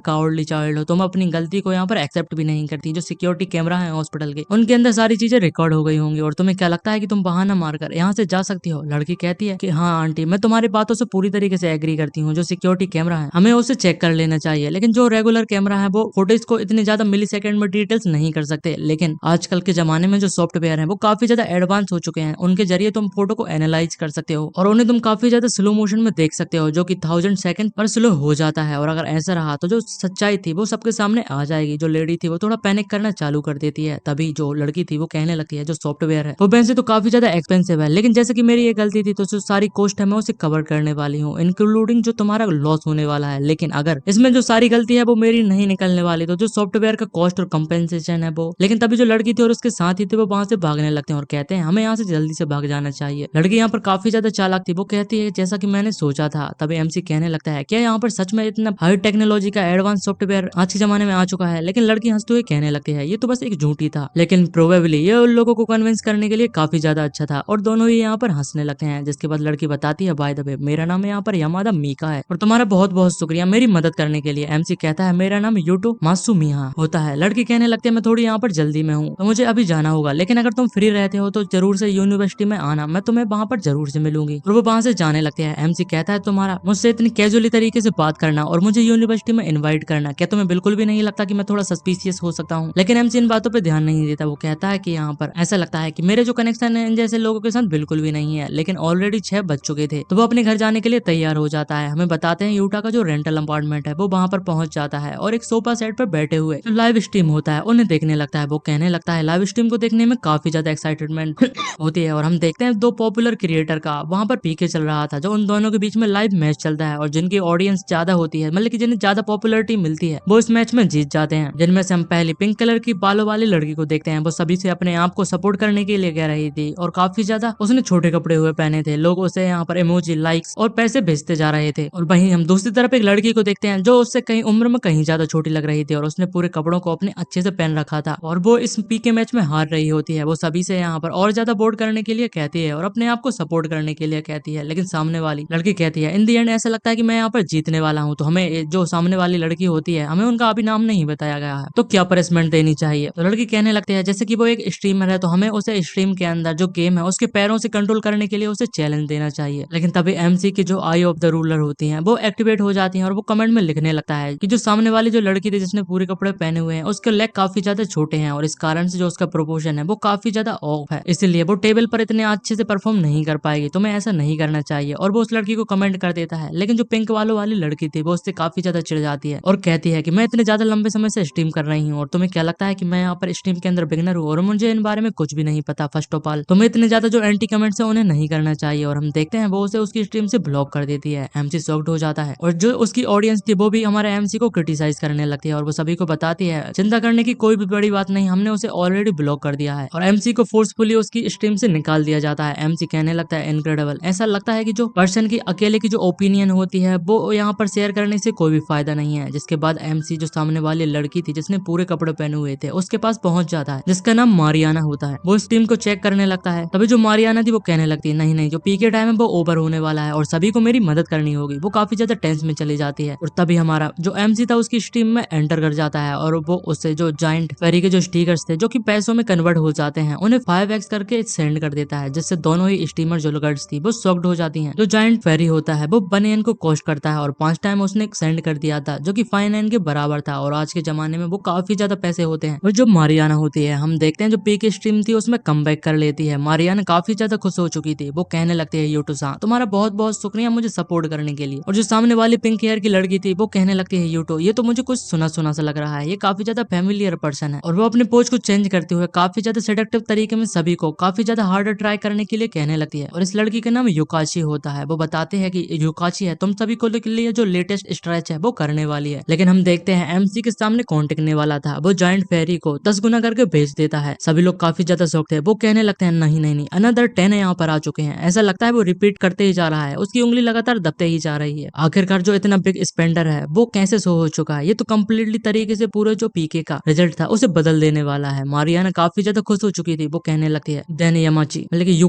कावर्डली चाइल्ड हो, तुम अपनी गलती को यहाँ पर एक्सेप्ट भी नहीं करती। जो सिक्योरिटी कैमरा है हॉस्पिटल के उनके अंदर सारी चीजें रिकॉर्ड हो गई होंगी और तुम्हें क्या लगता है कि तुम बहाना मारकर यहाँ से जा सकती हो। लड़की कहती है कि हाँ आंटी मैं तुम्हारी बातों से पूरी तरीके से एग्री करती हूँ। जो सिक्योरिटी कैमरा है हमें उसे चेक कर लेना चाहिए, लेकिन जो रेगुलर कैमरा है वो फुटेज को इतने ज्यादा मिली सेकंड में डिटेल्स नहीं कर सकते। लेकिन आजकल के जमाने में जो सॉफ्टवेयर है वो काफी ज्यादा एडवांस हो चुके हैं, उनके जरिए तुम फोटो को एनालाइज कर सकते हो और उन्हें तुम काफी ज्यादा स्लो मोशन में देख सकते हो, जो कि 1000 सेकंड पर स्लो हो जाता है। और अगर ऐसा रहा तो जो सच्चाई थी वो सबके सामने आ जाएगी। जो लेडी थी वो थोड़ा पैनिक करना चालू कर देती है। तभी जो लड़की थी वो कहने लगती है जो सॉफ्टवेयर है वो वैसे तो काफी ज्यादा एक्सपेंसिव है, लेकिन जैसे कि मेरी ये गलती थी तो जो सारी कॉस्ट है मैं उसे कवर करने वाली हूँ, इंक्लूडिंग जो तुम्हारा लॉस होने वाला है। लेकिन अगर इसमें जो सारी गलती है वो मेरी नहीं निकलने वाली तो जो सॉफ्टवेयर का कॉस्ट और कंपेंसेशन है वो। लेकिन तभी जो लड़की थी और उसके साथ ही थे वो वहां से भागने लगते हैं और कहते हैं हमें यहाँ से जल्दी से भाग जाना चाहिए। लड़की यहाँ पर काफी ज्यादा चालाक थी, वो कहती है जैसा कि मैंने सोचा था। तभी एमसी कहने लगता है क्या यहाँ पर सच में इतना हाई टेक्नोलॉजी का एडवांस सॉफ्टवेयर आज के जमाने में आ चुका है। लेकिन लड़की हंसते हुए कहने लगती है ये तो बस एक झूठी था, लेकिन प्रोबेबली ये उन लोगों को कन्विंस करने के लिए काफी ज्यादा अच्छा था। और दोनों ही यहाँ पर हंसने लगते हैं, जिसके बाद लड़की बताती है बाय द वे मेरा नाम यहाँ पर यामादा मीका है और तुम्हारा बहुत बहुत शुक्रिया मेरी मदद करने के लिए। एमसी कहता है मेरा नाम यूटो मासुमिया होता है। लड़की कहने लगती है मैं थोड़ी यहाँ पर जल्दी में हूँ तो मुझे अभी जाना होगा, लेकिन अगर तुम फ्री रहते हो तो जरूर से यूनिवर्सिटी में आना, मैं तुम्हें वहाँ पर जरूर से मिलूंगी। और वो वहाँ से जाने लगते हैं। एमसी कहता है तुम्हारा मुझसे इतनी कैजुअली तरीके से बात करना और मुझे यूनिवर्सिटी में इन्वाइट करना, क्या तुम्हें बिल्कुल भी नहीं लगता कि मैं थोड़ा सस्पिशियस हो सकता हूँ। लेकिन एमसी इन बातों पर ध्यान नहीं देता। वो कहता है कि यहाँ पर ऐसा लगता है कि मेरे जो कनेक्शन है इन जैसे लोगों के साथ बिल्कुल भी नहीं है, लेकिन ऑलरेडी 6 बज चुके थे। तो वो अपने घर जाने के लिए तैयार हो जाता है। हमें बताते हैं यूटा का जो रेंटल अपार्टमेंट है वो वहाँ पर पहुंच जाता है और एक सोफा सेट पर बैठे हुए जो लाइव स्ट्रीम होता है उन्हें देखने लगता है। वो कहने लगता है लाइव स्ट्रीम को देखने में काफी ज्यादा एक्साइटमेंट होती है और हम देखते हैं दो पॉपुलर क्रिएटर का वहाँ पर पीके चल रहा था, जो उन दोनों के बीच में लाइव मैच चलता है और जिनकी ऑडियंस ज्यादा होती है, मतलब कि जिन्हें ज्यादा पॉपुलरिटी मिलती है वो इस मैच में जीत जाते हैं। जिनमें से हम पहली पिंक कलर की बालों वाली लड़की को देखते हैं। वो सभी से अपने आप को सपोर्ट करने के लिए कह रही थी और काफी ज्यादा उसने छोटे कपड़े हुए पहने थे। लोग उसे यहाँ पर इमोजी, लाइक्स और पैसे भेजते जा रहे थे। और वहीं हम दूसरी तरफ एक लड़की को देखते हैं जो उससे कहीं उम्र में कहीं ज्यादा छोटी लग रही थी और उसने पूरे कपड़ों को अपने अच्छे से पहन रखा था और वो इस पीके मैच में हार रही होती है। वो सभी से यहाँ पर और ज्यादा वोट करने के लिए कहती है और अपने आप को सपोर्ट करने के लिए कहती है, लेकिन सामने वाली लड़की कहती है इन दी एंड ऐसा लगता है कि मैं यहाँ पर जीतने वाला हूँ। तो हमें जो सामने वाली लड़की होती है हमें उनका अभी नाम नहीं बताया गया है तो क्या पनिशमेंट देनी चाहिए। तो लड़की कहने लगती है जैसे कि वो एक स्ट्रीमर है तो हमें उसे स्ट्रीम के अंदर जो गेम है उसके पैरों से कंट्रोल करने के लिए उसे चैलेंज देना चाहिए। लेकिन तभी एमसी की जो आई ऑफ द रूलर होती है वो एक्टिवेट हो जाती है और वो कमेंट में लिखने लगता है कि जो सामने वाली जो लड़की थी जिसने पूरे कपड़े पहने हुए हैं उसके लेग काफी ज्यादा छोटे हैं और इस कारण से जो उसका प्रोपोर्शन है वो काफी ज्यादा ऑफ है, इसलिए वो टेबल पर इतने अच्छे से परफॉर्म नहीं कर पाएगी, तुम्हें ऐसा नहीं करना चाहिए। और वो उस लड़की को कमेंट कर देता है, लेकिन जो पिंक वालों वाली लड़की थी वो उससे काफी ज्यादा चिढ़ जाती है और कहती है कि मैं इतने ज्यादा लंबे समय से स्ट्रीम कर रही हूँ और तुम्हें क्या लगता है कि मैं यहाँ पर स्ट्रीम के अंदर बिगनर हूँ और मुझे इन बारे में कुछ भी नहीं पता। फर्स्ट ऑफ ऑल तुम्हें इतने ज्यादा जो एंटी कमेंट्स है उन्हें नहीं करना चाहिए। और हम देखते हैं वो उसे उसकी स्ट्रीम से ब्लॉक कर देती है। एमसी शॉक्ड हो जाता है और जो उसकी ऑडियंस थी वो भी हमारे एमसी को क्रिटिसाइज करने लगती है और वो सभी को बताती है चिंता करने की कोई भी बड़ी बात नहीं, हमने उसे ऑलरेडी ब्लॉक कर दिया है। और एमसी को फोर्सफुली उसकी स्ट्रीम से निकाल दिया जाता है। एमसी कहने लगता है इनक्रेडिबल, ऐसा लगता है कि जो पर्सन की अकेले की जो ओपिनियन होती है वो यहाँ पर शेयर करने से कोई भी फायदा नहीं है। जिसके बाद एमसी जो सामने वाली लड़की थी जिसने पूरे कपड़े पहने हुए थे उसके पास पहुंच जाता है, जिसका नाम मारियाना होता है। वो इस टीम को चेक करने लगता है। तभी जो मारियाना थी वो कहने लगती है नहीं नहीं जो पीके टाइम है वो ओवर होने वाला है और सभी को मेरी मदद करनी होगी। वो काफी ज्यादा टेंस में चली जाती है और तभी हमारा जो एमसी था उसकी स्ट्रीम में एंटर कर जाता है और वो उससे जो जायंट फेरी के जो स्टिकर्स थे जो कि पैसों में कन्वर्ट हो जाते हैं उन्हें 5x करके सेंड कर देता है, जिससे दोनों ही स्टीमर जो गर्ल्स थी वो शॉक्ड हो जाती हैं। जो जायंट फेरी होता है वो बनियन को कॉस्ट करता है और 5 टाइम उसने सेंड कर दिया था जो कि 5 9 के बराबर था और आज के जमाने में वो काफी ज्यादा पैसे होते हैं। और जो मारियाना होती है हम देखते हैं जो पीके स्ट्रीम थी उसमें कमबैक कर लेती है। मारियाना काफी ज्यादा खुश हो चुकी थी। वो कहने लगती है यूटू-सान तुम्हारा बहुत बहुत शुक्रिया मुझे सपोर्ट करने के लिए। और जो सामने वाली पिंक हेयर की लड़की थी वो कहने लगती है यूटू यूटो, ये तो मुझे कुछ सुना सुना सा लग रहा है, ये काफी ज्यादा फेमिलियर पर्सन है। और वो अपने पोज को चेंज करते हुए काफी ज्यादा सेडक्टिव तरीके में सभी को काफी ज्यादा हार्डर ट्राई करने के लिए कहने लगती है। और इस लड़की का नाम युकाची होता है। वो बताते हैं कि युकाची है, तुम सभी को के लिए जो लेटेस्ट स्ट्रेच है वो करने वाली है। लेकिन हम देखते हैं एमसी के सामने कौन टिकने वाला था, वो जॉइंट फेरी को 10 गुना करके भेज देता है। सभी लोग काफी ज्यादा शौक थे, वो कहने लगते हैं नहीं नहीं नहीं, अनदर 10 यहाँ पर आ चुके हैं। ऐसा लगता है वो रिपीट करते ही जा रहा है, उसकी उंगली लगातार दबते ही जा रही है। आखिरकार जो इतना बिग स्पेंडर है वो कैसे शो हो चुका है, ये तो कम्प्लीटली तरीके से पूरे जो पीके का रिजल्ट था उसे बदल देने वाला है। मारियाना काफी ज्यादा खुश हो चुकी थी, वो कहने लगती है देन यामाची, मतलब कि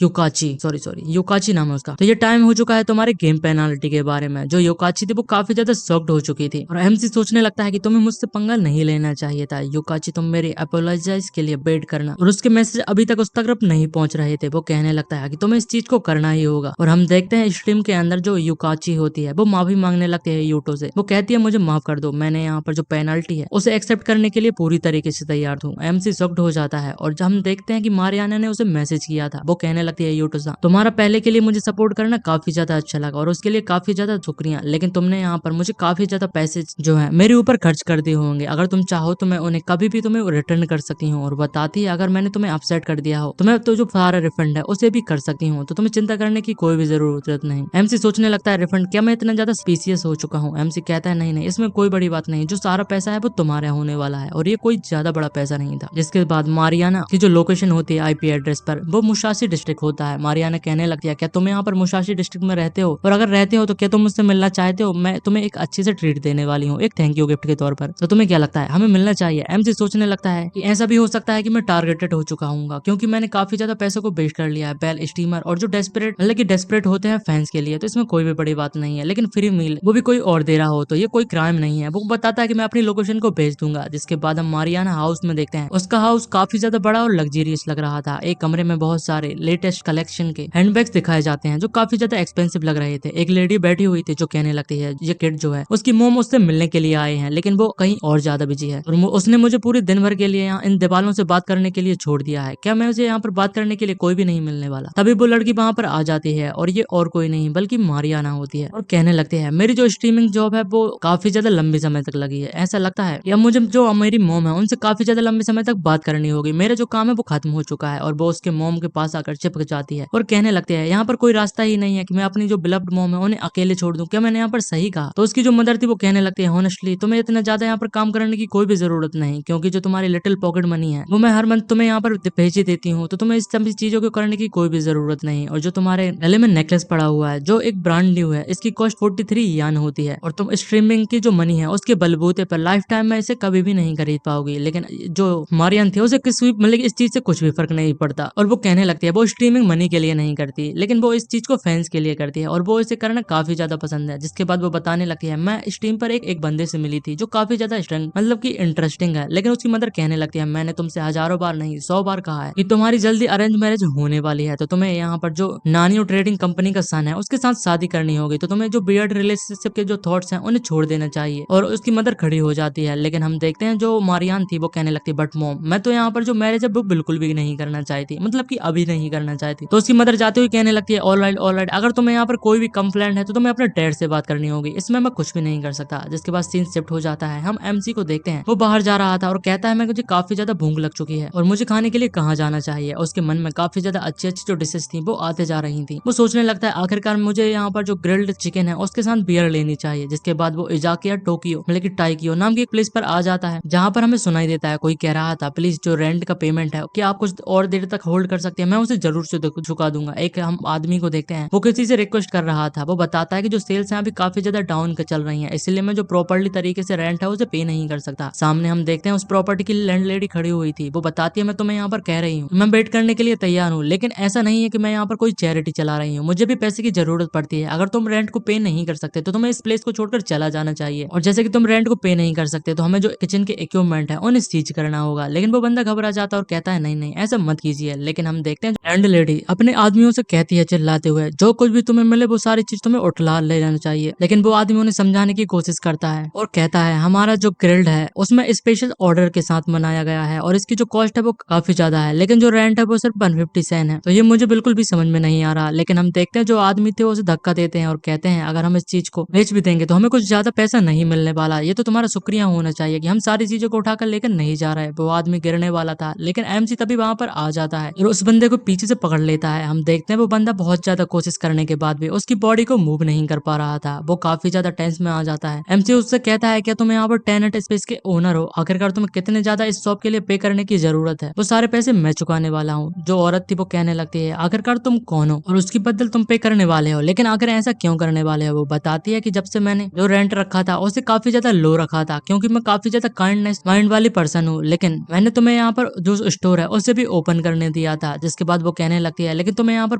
युकाची सॉरी युकाची नाम है उसका, तो ये टाइम हो चुका है तुम्हारे गेम पेनाल्टी के बारे में। जो युकाची थी वो काफी ज्यादा शॉक्ड हो चुकी थी और एमसी सोचने लगता है कि तुम्हें मुझसे पंगा नहीं लेना चाहिए था युकाची, तुम मेरे अपोलोजाइज के लिए वेट करना। और उसके मैसेज अभी तक उस तक नहीं पहुंच रहे थे। वो कहने लगता है कि तुम्हें इस चीज को करना ही होगा। और हम देखते हैं स्ट्रीम के अंदर जो युकाची होती है वो माफी मांगने लगती है यूटो से। वो कहती है मुझे माफ कर दो, मैंने यहाँ पर जो पेनल्टी है उसे एक्सेप्ट करने के लिए पूरी तरीके से तैयार हूँ। एमसी शॉक्ड हो जाता है और जब हम देखते हैं कि मारियाना ने उसे मैसेज किया था, वो कहने लगती है यूटो से तुम्हारा पहले के लिए मुझे सपोर्ट करना काफी ज्यादा अच्छा लगा और उसके लिए काफी ज्यादा शुक्रिया, लेकिन तुमने यहाँ पर मुझे काफी ज्यादा पैसे जो है मेरे ऊपर खर्च कर दिए होंगे। अगर तुम चाहो तो मैं उन्हें कभी भी तुम्हें रिटर्न कर सकती हूँ। और बताती है अगर मैंने तुम्हें अपसेट कर दिया हो तो मैं तो जो सारा रिफंड है उसे भी कर सकती हूँ, तो तुम्हें चिंता करने की कोई भी जरूरत नहीं। एमसी सोचने लगता है रिफंड, क्या मैं इतना ज्यादा स्पीसियस हो चुका हूँ? एमसी कहता है नहीं नहीं, इसमें कोई बड़ी बात नहीं, जो सारा पैसा है वो तुम्हारा होने वाला है और ये कोई ज्यादा बड़ा पैसा नहीं था। जिसके बाद मारियाना की जो लोकेशन होती है आईपी एड्रेस पर, वो मुशाशी डिस्ट्रिक्ट होता है। मारियाना कहने लगती है क्या तुम यहाँ पर मुशाशी डिस्ट्रिक्ट में रहते हो, और अगर रहते हो तो क्या तुम मुझसे मिलना चाहते हो? मैं तुम्हें एक अच्छी से ट्रीट देने वाली हूँ, एक थैंक यू गिफ्ट के तौर पर, तो तुम्हें क्या लगता है हमें मिलना चाहिए? एमसी सोचने लगता है कि ऐसा भी हो सकता है कि मैं टारगेटेड हो चुका हूँ क्योंकि मैंने काफी ज्यादा पैसों को वेस्ट कर लिया है बेल स्टीमर और जो डेस्परेट मतलब कि डेस्परेट होते हैं फैंस के लिए, तो इसमें कोई भी बड़ी बात नहीं है। लेकिन फ्री मील वो भी कोई और दे रहा हो तो ये कोई क्राइम नहीं है। वो बताता है कि मैं अपनी लोकेशन को भेज दूंगा। जिसके बाद हम मारियाना हाउस में देखते हैं, उसका हाउस काफी ज्यादा बड़ा और लग्जरियस लग रहा था। एक कमरे में बहुत सारे लेटेस्ट कलेक्शन के हैंडबैग्स दिखाए जाते हैं जो काफी ज्यादा एक्सपेंसिव लग रहे थे। एक लेडी बैठी हुई थी जो कहने लगती है ये किड जो है उसकी मोम उससे मिलने के लिए आए हैं, लेकिन वो कहीं और ज्यादा बिजी है और उसने मुझे पूरे दिन भर के लिए यहाँ इन दीवालों से बात करने के लिए छोड़ दिया है। क्या मैं उसे यहाँ पर बात करने के लिए कोई भी नहीं मिलने वाला? तभी वो लड़की वहां पर आ जाती है और ये और कोई नहीं बल्कि मारियाना होती है और कहने लगती है मेरी जो स्ट्रीमिंग जॉब है वो काफी ज्यादा लंबे समय तक लगी है, ऐसा लगता है या मुझे जो मेरी मोम है उनसे काफी ज्यादा लंबे समय तक बात करनी होगी, मेरा जो काम है वो खत्म हो चुका है। और वो उसके मोम के पास आकर चिपक जाती है और कहने लगती है यहाँ पर कोई रास्ता ही नहीं है कि मैं अपनी जो बिलव्ड मोम है उन्हें अकेले छोड़ दूं, क्या मैंने यहाँ पर सही कहा? तो उसकी जो मदर थी वो कहने लगती है ऑनेस्टली तुम्हें इतना ज्यादा यहाँ पर काम करने की कोई भी जरूरत नहीं, क्योंकि जो तुम्हारी लिटिल पॉकेट मनी है वो मैं हर मंथ तुम्हें यहाँ पर भेज ही देती हूँ, तो तुम्हें इस सभी चीजों को करने की कोई भी जरूरत नहीं। और जो तुम्हारे गले में नेकलेस पड़ा हुआ है जो एक ब्रांड न्यू है, इसकी कॉस्ट 43 यान होती है और तुम स्ट्रीमिंग की जो मनी है उसके बलबूते पर लाइफ टाइम में इसे कभी भी नहीं खरीद पाओगी। लेकिन जो मारियन थी उसे किसी मतलब इस चीज से कुछ भी फर्क नहीं पड़ता और वो कहने लगती है वो स्ट्रीमिंग मनी के लिए नहीं करती, लेकिन वो इस चीज को फैंस के लिए करती है और वो इसे करना काफी ज्यादा पसंद है। जिसके बाद वो बताने लगती है मैं स्ट्रीम पर एक बंदे से मिली थी जो काफी ज्यादा मतलब की इंटरेस्टिंग है, लेकिन उसकी मदर कहने लगती है मैंने तुमसे हजारों बार नहीं 100 बार कहा है कि तुम्हारी जल्दी अरेंज मैरिज होने वाली है, तो तुम्हें यहाँ पर जो नानियो ट्रेडिंग कंपनी का सन है उसके साथ शादी करनी होगी, तो तुम्हें जो बियर्ड रिलेशनशिप के जो थॉट्स हैं उन्हें छोड़ देना चाहिए। और उसकी मदर खड़ी हो जाती है। लेकिन हम देखते हैं जो मारियान थी वो कहने लगती है बट मॉम मैं तो यहाँ पर जो मैरिज है वो बिल्कुल भी नहीं करना चाहती, मतलब कि अभी नहीं करना चाहती। तो उसकी मदर जाते हुए कहने लगती है ऑलराइट अगर तुम्हें यहाँ पर कोई भी कंप्लेंट है तो तुम्हें अपने डैड से बात करनी होगी, इसमें मैं कुछ भी नहीं कर सकता। जिसके बाद सीन शिफ्ट हो जाता है, हम एमसी को देखते हैं वो बाहर जा रहा था और कहता है मैं मुझे काफी ज्यादा भूख लग चुकी है और मुझे खाने के लिए कहाँ जाना चाहिए। उसके मन में काफी ज्यादा अच्छी अच्छी जो डिशेस थी वो आते जा रही थी। वो सोचने लगता है आखिरकार मुझे यहाँ पर जो ग्रिल्ड चिकन है उसके साथ बियर लेनी चाहिए। जिसके बाद वो इजाकिया टोक्यो मतलब कि टाइकियो नाम की एक प्लेस पर आ जाता है जहाँ पर हमें सुनाई देता है कोई कह रहा था प्लीज जो रेंट का पेमेंट है क्या आप कुछ और देर तक होल्ड कर सकते हैं, मैं उसे जरूर से चुका दूंगा। एक हम आदमी को देखते हैं वो किसी से रिक्वेस्ट कर रहा था, वो बताता है कि जो सेल्स है अभी काफी ज्यादा डाउन चल रही है, इसलिए मैं जो प्रॉपर्ली तरीके से रेंट है उसे पे नहीं कर सकता। सामने हम देखते हैं उस प्रॉपर्टी की लैंडलेडी खड़ी हुई थी, वो बताती है मैं तुम्हें यहाँ पर कह रही हूँ मैं वेट करने के लिए तैयार हूँ, लेकिन ऐसा नहीं है कि मैं यहाँ पर कोई चैरिटी चला रही हूँ, मुझे भी पैसे की जरूरत पड़ती है। अगर तुम रेंट को पे नहीं कर सकते तो तुम्हें इस प्लेस को छोड़कर चला जाना चाहिए, और जैसे कि तुम रेंट को पे नहीं कर सकते तो हमें जो किचन के इक्विपमेंट है उन्हें सीज करना होगा। लेकिन वो बंदा घबरा जाता है और कहता है नहीं नहीं ऐसा मत कीजिए। लेकिन हम देखते हैं लैंडलेडी अपने आदमियों से कहती है चिल्लाते हुए जो कुछ भी तुम्हें मिले वो सारी चीज तुम्हें उठला ले जाना चाहिए। लेकिन वो आदमी उन्हें समझाने की कोशिश करता है और कहता है हमारा जो ग्रिल्ड है उसमें स्पेशल ऑर्डर के साथ बनाया गया है और इसकी जो कॉस्ट है वो काफी ज्यादा है, लेकिन जो रेंट है वो सिर्फ 150 सेंट है। तो ये मुझे बिल्कुल भी समझ में नहीं आ रहा। लेकिन हम देखते हैं जो आदमी थे वो उसे धक्का देते हैं और कहते हैं अगर हम इस चीज को बेच भी देंगे तो हमें कुछ ज्यादा पैसा नहीं मिलने वाला, ये तो तुम्हारा शुक्रिया होना चाहिए कि हम सारी चीजों को उठाकर लेकर नहीं जा रहे। वो आदमी गिरने वाला था, लेकिन एमसी तभी वहां पर आ जाता है और उस बंदे को पीछे से पकड़ लेता है। हम देखते हैं वो बंदा बहुत ज्यादा कोशिश करने के बाद भी उसकी बॉडी को मूव नहीं कर पा रहा था। वो काफी ज्यादा टेंस में आ जाता है। एमसी उससे कहता है क्या तुम यहाँ पर टेनेंट स्पेस के ओनर हो, आखिरकार तुम्हें कितने ज्यादा इस शॉप के लिए पे करने की जरूरत है? वो सारे पैसे मैं चुकाने वाला हूँ। जो औरत थी वो कहने लगती है आखिरकार तुम कौन हो और उसकी बदल तुम पे करने वाले हो, लेकिन आखिर ऐसा क्यों करने वाले हो? वो बताती है कि जब से मैंने जो रेंट रखा था उसे काफी ज्यादा लो रखा था, क्योंकि मैं काफी ज्यादा काइंडनेस माइंड वाली पर्सन हूँ, लेकिन मैंने तुम्हें यहाँ पर जो स्टोर है उसे भी ओपन करने दिया था। जिसके बाद वो कहने लगती है लेकिन तुम्हें यहाँ पर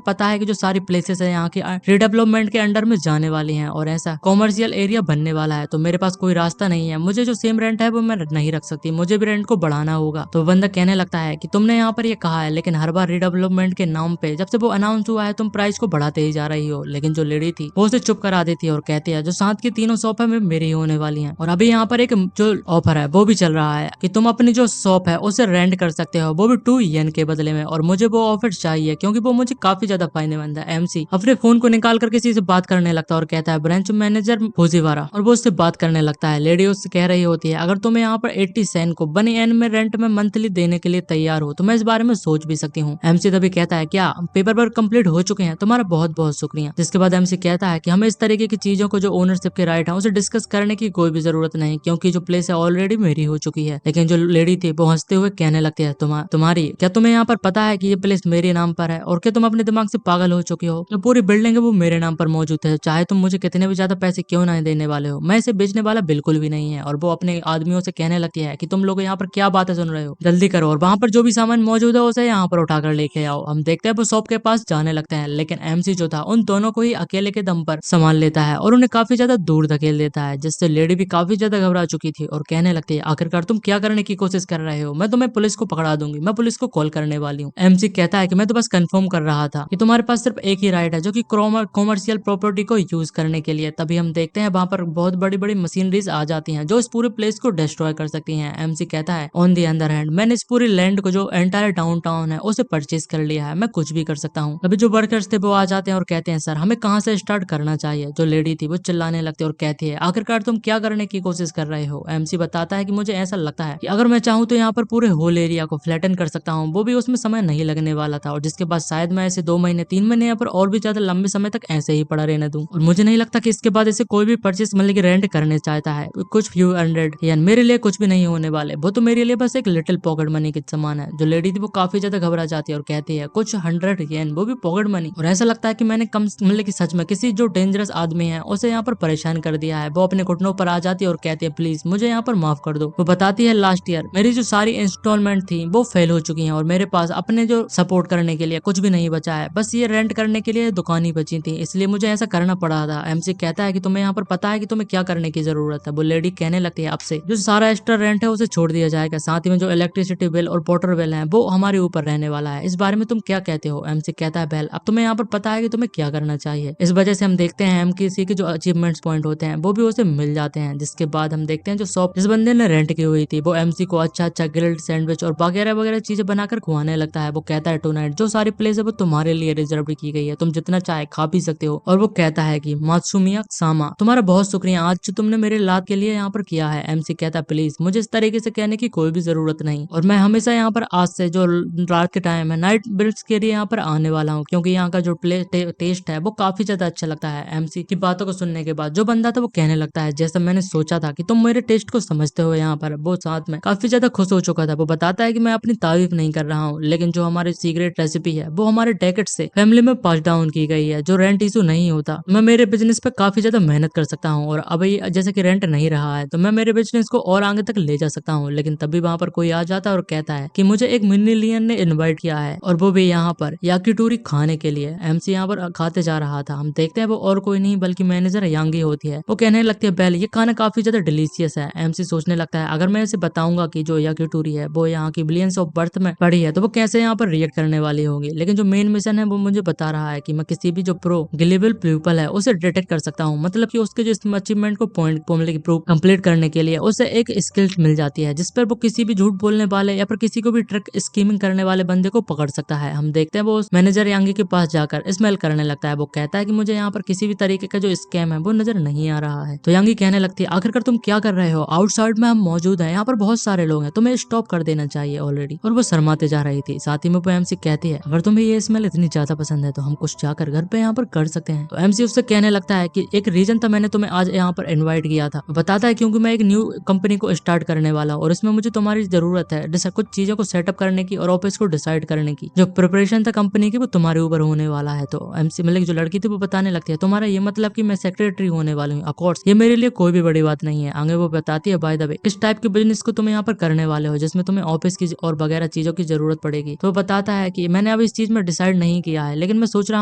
पता है कि जो सारी प्लेसेस है यहाँ की रिडेवलपमेंट के अंडर में जाने वाली हैं और ऐसा कॉमर्शियल एरिया बनने वाला है, तो मेरे पास कोई रास्ता नहीं है। मुझे जो सेम रेंट है वो मैं नहीं रख सकती, मुझे भी रेंट को बढ़ाना होगा। तो बंदा कहने लगता है कि तुमने यहाँ पर ये कहा है, लेकिन हर बार रिडेवलपमेंट के नाम पे जब से वो अनाउंस हुआ है तुम प्राइस को बढ़ाते ही जा रही हो। लेकिन जो लेडी थी वो उसे चुप करा देती है और कहती है जो साथ की तीनों शॉप है मेरी होने वाली है, और अभी यहाँ पर एक जो ऑफर है वो भी चल रहा है कि तुम अपनी जो शॉप है उसे रेंट कर सकते हो, वो भी 2 येन के बदले में, और मुझे वो ऑफर चाहिए क्योंकि वो मुझे काफी ज्यादा फायदेमंद है। एमसी अपने फोन को निकाल कर किसी से बात करने लगता है और कहता है ब्रांच मैनेजर फूजीवारा, और वो उससे बात करने लगता है। लेडी उससे कह रही होती है अगर तुम्हें यहाँ पर 80 सेंट को 1 येन में रेंट में मंथली देने के लिए तैयार हो तो मैं इस बारे में सोच भी सकती हूँ। एमसी तभी कहता है क्या पेपर वर्क कंप्लीट हो चुके हैं, तुम्हारा बहुत बहुत शुक्रिया। जिसके बाद एमसी कहता है कि हमें इस तरीके की चीजों को जो ओनरशिप के राइट है उसे डिस्कस करने की कोई भी जरूरत नहीं, क्योंकि जो प्लेस है ऑलरेडी मेरी हो चुकी है। लेकिन जो लेडी थी वो हंसते हुए कहने लगती है तुम्हारी क्या तुम्हें यहाँ पर पता है कि ये प्लेस मेरे नाम पर है, और क्या तुम अपने दिमाग से पागल हो चुके हो? जो पूरी बिल्डिंग है वो मेरे नाम पर मौजूद है, चाहे तुम मुझे कितने भी ज्यादा पैसे क्यों ना देने वाले हो, मैं इसे बेचने वाला बिल्कुल भी नहीं है। और वो अपने आदमियों से कहने लगती है कि तुम लोग यहाँ पर क्या बातें सुन रहे हो, जल्दी करो और वहां पर जो भी सामान मौजूद है उसे यहाँ पर उठाकर लेके आओ। हम देखते हैं वो शॉप के पास जाने लगते हैं, लेकिन एमसी जो था उन दोनों को ही अकेले के दम पर संभाल लेता है और उन्हें काफी ज्यादा दूर धकेल देता है, जिससे लेडी भी काफी ज्यादा घबरा चुकी थी और कहने लगती है आखिरकार तुम क्या करने की कोशिश कर रहे हो? मैं तुम्हें पुलिस को पकड़ा दूंगी, मैं पुलिस को कॉल करने वाली हूँ। एमसी कहता है कि मैं तो बस कंफर्म कर रहा था कि तुम्हारे पास सिर्फ एक ही राइट है, जो कि कॉमर्शियल प्रॉपर्टी को यूज करने के लिए। तभी हम देखते हैं वहां पर बहुत बड़ी बड़ी मशीनरीज आ जाती हैं जो इस पूरे प्लेस को डिस्ट्रॉय कर सकती हैं। एमसी कहता है ऑन दी अदर हैंड मैंने इस पूरी लैंड को जो एंटायर डाउनटाउन है उसे परचेज कर लिया है, मैं कुछ भी कर सकता हूँ। अभी जो वर्कर्स थे वो आ जाते हैं और कहते हैं सर हमें कहाँ से स्टार्ट करना चाहिए? जो लेडी थी वो चिल्लाने लगती है और कहती है आखिरकार तुम क्या करने की कोशिश कर रहे हो? एमसी बताता है कि मुझे ऐसा लगता है कि अगर मैं चाहूँ तो यहाँ पर पूरे होल एरिया को फ्लैटन कर सकता हूँ, वो भी उसमें समय नहीं लगने वाला था, और जिसके बाद शायद मैं ऐसे 2 महीने 3 महीने यहाँ पर और भी ज्यादा लंबे समय तक ऐसे ही पड़ा रहने दूं। और मुझे नहीं लगता कि इसके बाद इसे कोई भी परचेस मतलब कि रेंट करने चाहता है। कुछ फ्यू हंड्रेड यानी मेरे लिए कुछ भी नहीं होने वाले, वो तो मेरे लिए बस एक लिटिल पॉकेट मनी के समान है। जो लेडी थी वो काफी ज्यादा घबरा जाती है और कहती है कुछ 100 येन, वो भी पॉकेट मनी, और ऐसा लगता है कि मैंने कम मतलब कि सच में किसी जो डेंजरस आदमी है उसे यहाँ पर परेशान कर दिया है। वो अपने घुटनों पर आ जाती है और कहती है प्लीज मुझे यहाँ पर माफ कर दो। वो बताती है लास्ट ईयर मेरी जो सारी इंस्टॉलमेंट थी वो फेल हो चुकी हैं और मेरे पास अपने जो सपोर्ट करने के लिए कुछ भी नहीं बचा है, बस ये रेंट करने के लिए दुकान ही बची थी, इसलिए मुझे ऐसा करना पड़ा था। एमसी कहता है कि तुम्हें यहाँ पर पता है कि तुम्हें क्या करने की जरूरत है? वो लेडी कहने लगती है अब से जो सारा एक्स्ट्रा रेंट है उसे छोड़ दिया जाएगा, साथ ही में जो इलेक्ट्रिसिटी बिल और वाटर बिल है वो हमारे ऊपर रहने वाला है, इस बारे में तुम क्या कहते हो? एमसी कहता है बेल अब तुम्हें यहाँ पर पता है कि तुम्हें क्या करना चाहिए। इस वजह से हम देखते हैं एमसी के जो अचीवमेंट्स पॉइंट होते हैं वो भी उसे मिल जाते हैं। जिसके बाद हम देखते हैं जो शॉप जिस बंदे ने रेंट की हुई थी वो एमसी को अच्छा अच्छा ग्रिल्ड सैंडविच और वगैरह वगैरह चीजें बनाकर खुआने लगता है। वो कहता है टुनाइट जो सारी प्लेस है वो तुम्हारे लिए रिजर्व की गई है, तुम जितना चाहे खा पी सकते हो। और वो कहता है कि मात्सुमिया सामा तुम्हारा बहुत शुक्रिया आज जो तुमने मेरे लाद के लिए यहाँ पर किया है। एमसी कहता है प्लीज मुझे इस तरीके से कहने की कोई भी जरूरत नहीं, और मैं हमेशा यहाँ पर आज से जो रात के टाइम है नाइट बिल्ड्स के लिए यहाँ पर आने वाला हूँ, क्योंकि यहाँ का जो टेस्ट है वो काफी ज्यादा अच्छा लगता है। एमसी की बातों को सुनने के बाद जो बंदा था वो कहने लगता है जैसा मैंने सोचा था कि तुम मेरे टेस्ट को समझते हो। यहाँ पर वो साथ में काफी ज्यादा खुश हो चुका था। वो बताता है कि मैं अपनी तारीफ नहीं कर रहा हूँ, लेकिन जो हमारी सीक्रेट रेसिपी है वो हमारे डेकेट से फैमिली में पास डाउन की गई है, जो रेंट इशू नहीं होता। मैं मेरे बिजनेस पे काफी ज्यादा मेहनत कर सकता हूँ, और अभी जैसे कि रेंट नहीं रहा है तो मैं मेरे बिजनेस को और आगे तक ले जा सकता हूँ। लेकिन तभी वहां पर कोई आ जाता है और कहता है कि मुझे एक मिनी लियन ने इन्वाइट किया है, और वो भी यहाँ पर याकीटोरी खाने के लिए। एमसी यहाँ पर खाते जा रहा था। हम देखते हैं वो और कोई नहीं बल्कि मैनेजर यांगी होती है। वो कहने लगती है बेल ये खाना काफी ज्यादा डिलीशियस है। एमसी सोचने लगता है अगर मैं इसे बताऊंगा कि जो याकीटोरी है वो यहाँ की बिलियंस ऑफ बर्थ में पड़ी है तो वो कैसे यहाँ पर रिएक्ट करने वाली होगी। लेकिन जो मेन मिशन है वो मुझे बता रहा है कि मैं किसी भी जो प्रो गिलेबल पीपल है उसे डिटेक्ट कर सकता हूँ, मतलब कि उसके जो अचीवमेंट को पॉइंट प्रूफ कंप्लीट करने के लिए उसे एक स्किल मिल जाती है, जिस पर वो किसी भी झूठ बोलने वाले या फिर किसी को भी ट्रिक स्कीमिंग करने वाले बंदे को पकड़ सकता है। हम देखते हैं वो उस मैनेजर यांगी के पास जाकर स्मेल करने लगता है। वो कहता है कि मुझे यहाँ पर किसी भी तरीके का जो स्कैम है वो नजर नहीं आ रहा है। तो यांगी कहने लगती है आखिरकार तुम क्या कर रहे हो, आउटसाइड में हम मौजूद हैं, यहाँ पर बहुत सारे लोग हैं, तुम्हें स्टॉप कर देना चाहिए ऑलरेडी। और वो शर्माते जा रही थी। साथ ही में वो एमसी कहती है अगर तुम्हें ये स्मेल इतनी ज्यादा पसंद है तो हम कुछ जाकर घर पे यहाँ पर कर सकते हैं। तो एमसी उससे कहने लगता है कि एक रीजन था मैंने तुम्हें आज यहाँ पर इन्वाइट किया था। बताता है क्योंकि मैं एक न्यू कंपनी को स्टार्ट करने वाला हूँ और इसमें मुझे तुम्हारी जरूरत है कुछ चीजों को सेटअप करने की और ऑफिस को डिसाइड करने की। जो प्रिपरेशन था कंपनी की वो तुम्हारे ऊपर होने वाला है। तो एमसी मतलब जो लड़की थी वो बताने लगती है तुम्हारा ये मतलब कि मैं सेक्रेटरी होने वाली हूँ। ऑफकोर्स ये मेरे लिए कोई भी बड़ी बात नहीं है। आगे वो बताती है बाय द वे किस टाइप के बिजनेस को तुम यहाँ पर करने वाले हो जिसमें तुम्हें ऑफिस की और वगैरह चीजों की जरूरत पड़ेगी। तो वो बताता है कि मैंने अब इस चीज में डिसाइड नहीं किया है लेकिन मैं सोच रहा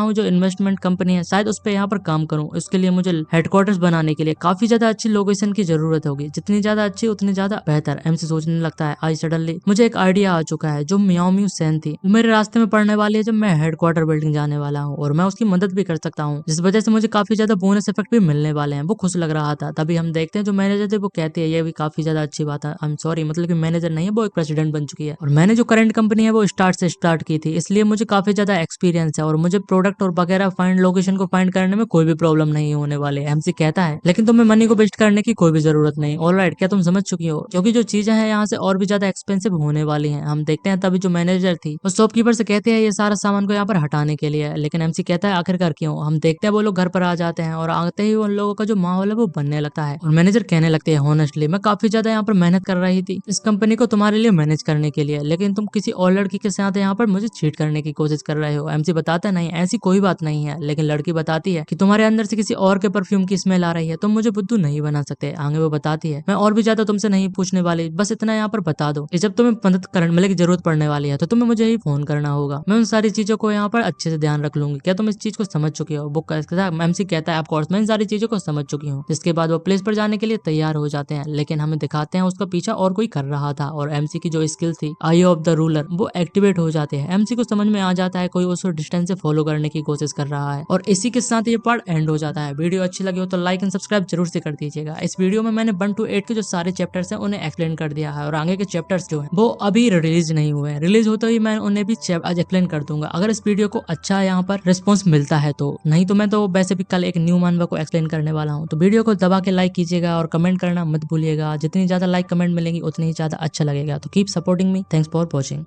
हूँ जो इन्वेस्टमेंट कंपनी है शायद उस पर यहाँ पर काम करूँ। उसके लिए मुझे हेडक्वार्टर्स बनाने के लिए काफी ज्यादा अच्छी लोकेशन की जरूरत होगी, जितनी ज्यादा अच्छी उतनी ज्यादा बेहतर। एमसी सोचने लगता है आज सडनली मुझे एक आइडिया आ चुका है। जो मियाओ मियाओ सैन थी वो मेरे रास्ते में पड़ने वाली है जब मैं हेडक्वार्टर बिल्डिंग जाने वाला हूँ और मैं उसकी मदद भी कर सकता हूँ जिस वजह से मुझे काफी ज्यादा बोनस इफेक्ट भी मिलने वाले हैं। वो खुश लग रहा था। तभी हम देखते हैं जो मैनेजर थे वो कहती है ये भी काफी ज्यादा अच्छी बात है। आई एम सॉरी मतलब कि मैनेजर नहीं है वो एक प्रेसिडेंट बन चुकी है और मैंने जो करंट कंपनी है वो स्टार्ट की थी इसलिए मुझे काफी ज्यादा एक्सपीरियंस है और मुझे प्रोडक्ट और वगैरह फाइंड लोकेशन को फाइंड करने में कोई भी प्रॉब्लम नहीं होने वाले। एमसी कहता है लेकिन तुम्हें मनी को वेस्ट करने की कोई भी जरूरत नहीं। ऑलराइट क्या तुम समझ चुकी हो क्योंकि जो चीजें हैं यहाँ से और भी ज्यादा एक्सपेंसिव होने वाली हैं। हम देखते हैं तभी जो मैनेजर थी वो शॉपकीपर से कहते हैं ये सारा सामान को यहाँ पर हटाने के लिए, लेकिन एमसी कहता है आखिरकार क्यों। हम देखते हैं वो लोग घर पर आ जाते हैं और आते ही उन लोगों का जो माहौल है वो बनने लगता है और मैनेजर कहने लगते हैं ऑनेस्टली मैं काफी ज्यादा यहाँ पर मेहनत कर रही थी इस कंपनी को तुम्हारे लिए मैनेज करने के लिए, लेकिन तुम किसी और लड़की के साथ यहाँ पर मुझे चीट करने की कोशिश कर रहे हो। एमसी बताता है नहीं ऐसी कोई बात नहीं है, लेकिन लड़की बताती है कि तुम्हारे अंदर से किसी और के परफ्यूम की स्मेल आ रही है, तुम मुझे बुद्धू नहीं बना सकते। आगे वो बताती है मैं और भी ज्यादा तुमसे नहीं पूछने वाली, बस इतना यहाँ पर बता दो कि जब तुम्हें मदद करने मतलब की जरूरत पड़ने वाली है तो तुम्हें मुझे ही फोन करना होगा। मैं उन सारी चीजों को यहाँ पर अच्छे से ध्यान रख लूंगी। क्या तुम इस चीज को समझ चुके हो। बुक एमसी कहता है ऑफ कोर्स मैं इन सारी चीजों को समझ चुकी हूँ। जिसके बाद वो प्लेस पर जाने के लिए तैयार हो जाते हैं, लेकिन हमें दिखाते हैं उसका पीछा और कोई कर रहा था और एमसी की जो स्किल थी आई ऑफ द रूलर वो एक्टिवेट हो जाते हैं। एमसी को समझ में आ जाता है कोई उसको डिस्टेंस से फॉलो करने की कोशिश कर रहा है और इसी के साथ ये पार्ट एंड हो जाता है। वीडियो अच्छी लगी हो तो लाइक एंड सब्सक्राइब जरूर से कर दीजिएगा। इस वीडियो में मैंने 1 to 8 के जो सारे चैप्टर्स हैं उन्हें एक्सप्लेन कर दिया है और आगे के चैप्टर्स जो हैं वो अभी रिलीज नहीं हुए हैं। रिलीज होते ही मैं उन्हें भी आज एक्सप्लेन कर दूंगा अगर इस वीडियो को अच्छा यहाँ पर रिस्पॉन्स मिलता है तो, नहीं तो मैं तो वैसे भी कल एक न्यू मानवा को एक्सप्लेन करने वाला हूँ। तो वीडियो को दबा के लाइक कीजिएगा और कमेंट करना मत भूलिएगा। जितनी ज्यादा लाइक कमेंट मिलेंगी उतनी ही ज्यादा अच्छा लगेगा। तो keep supporting me. Thanks for watching.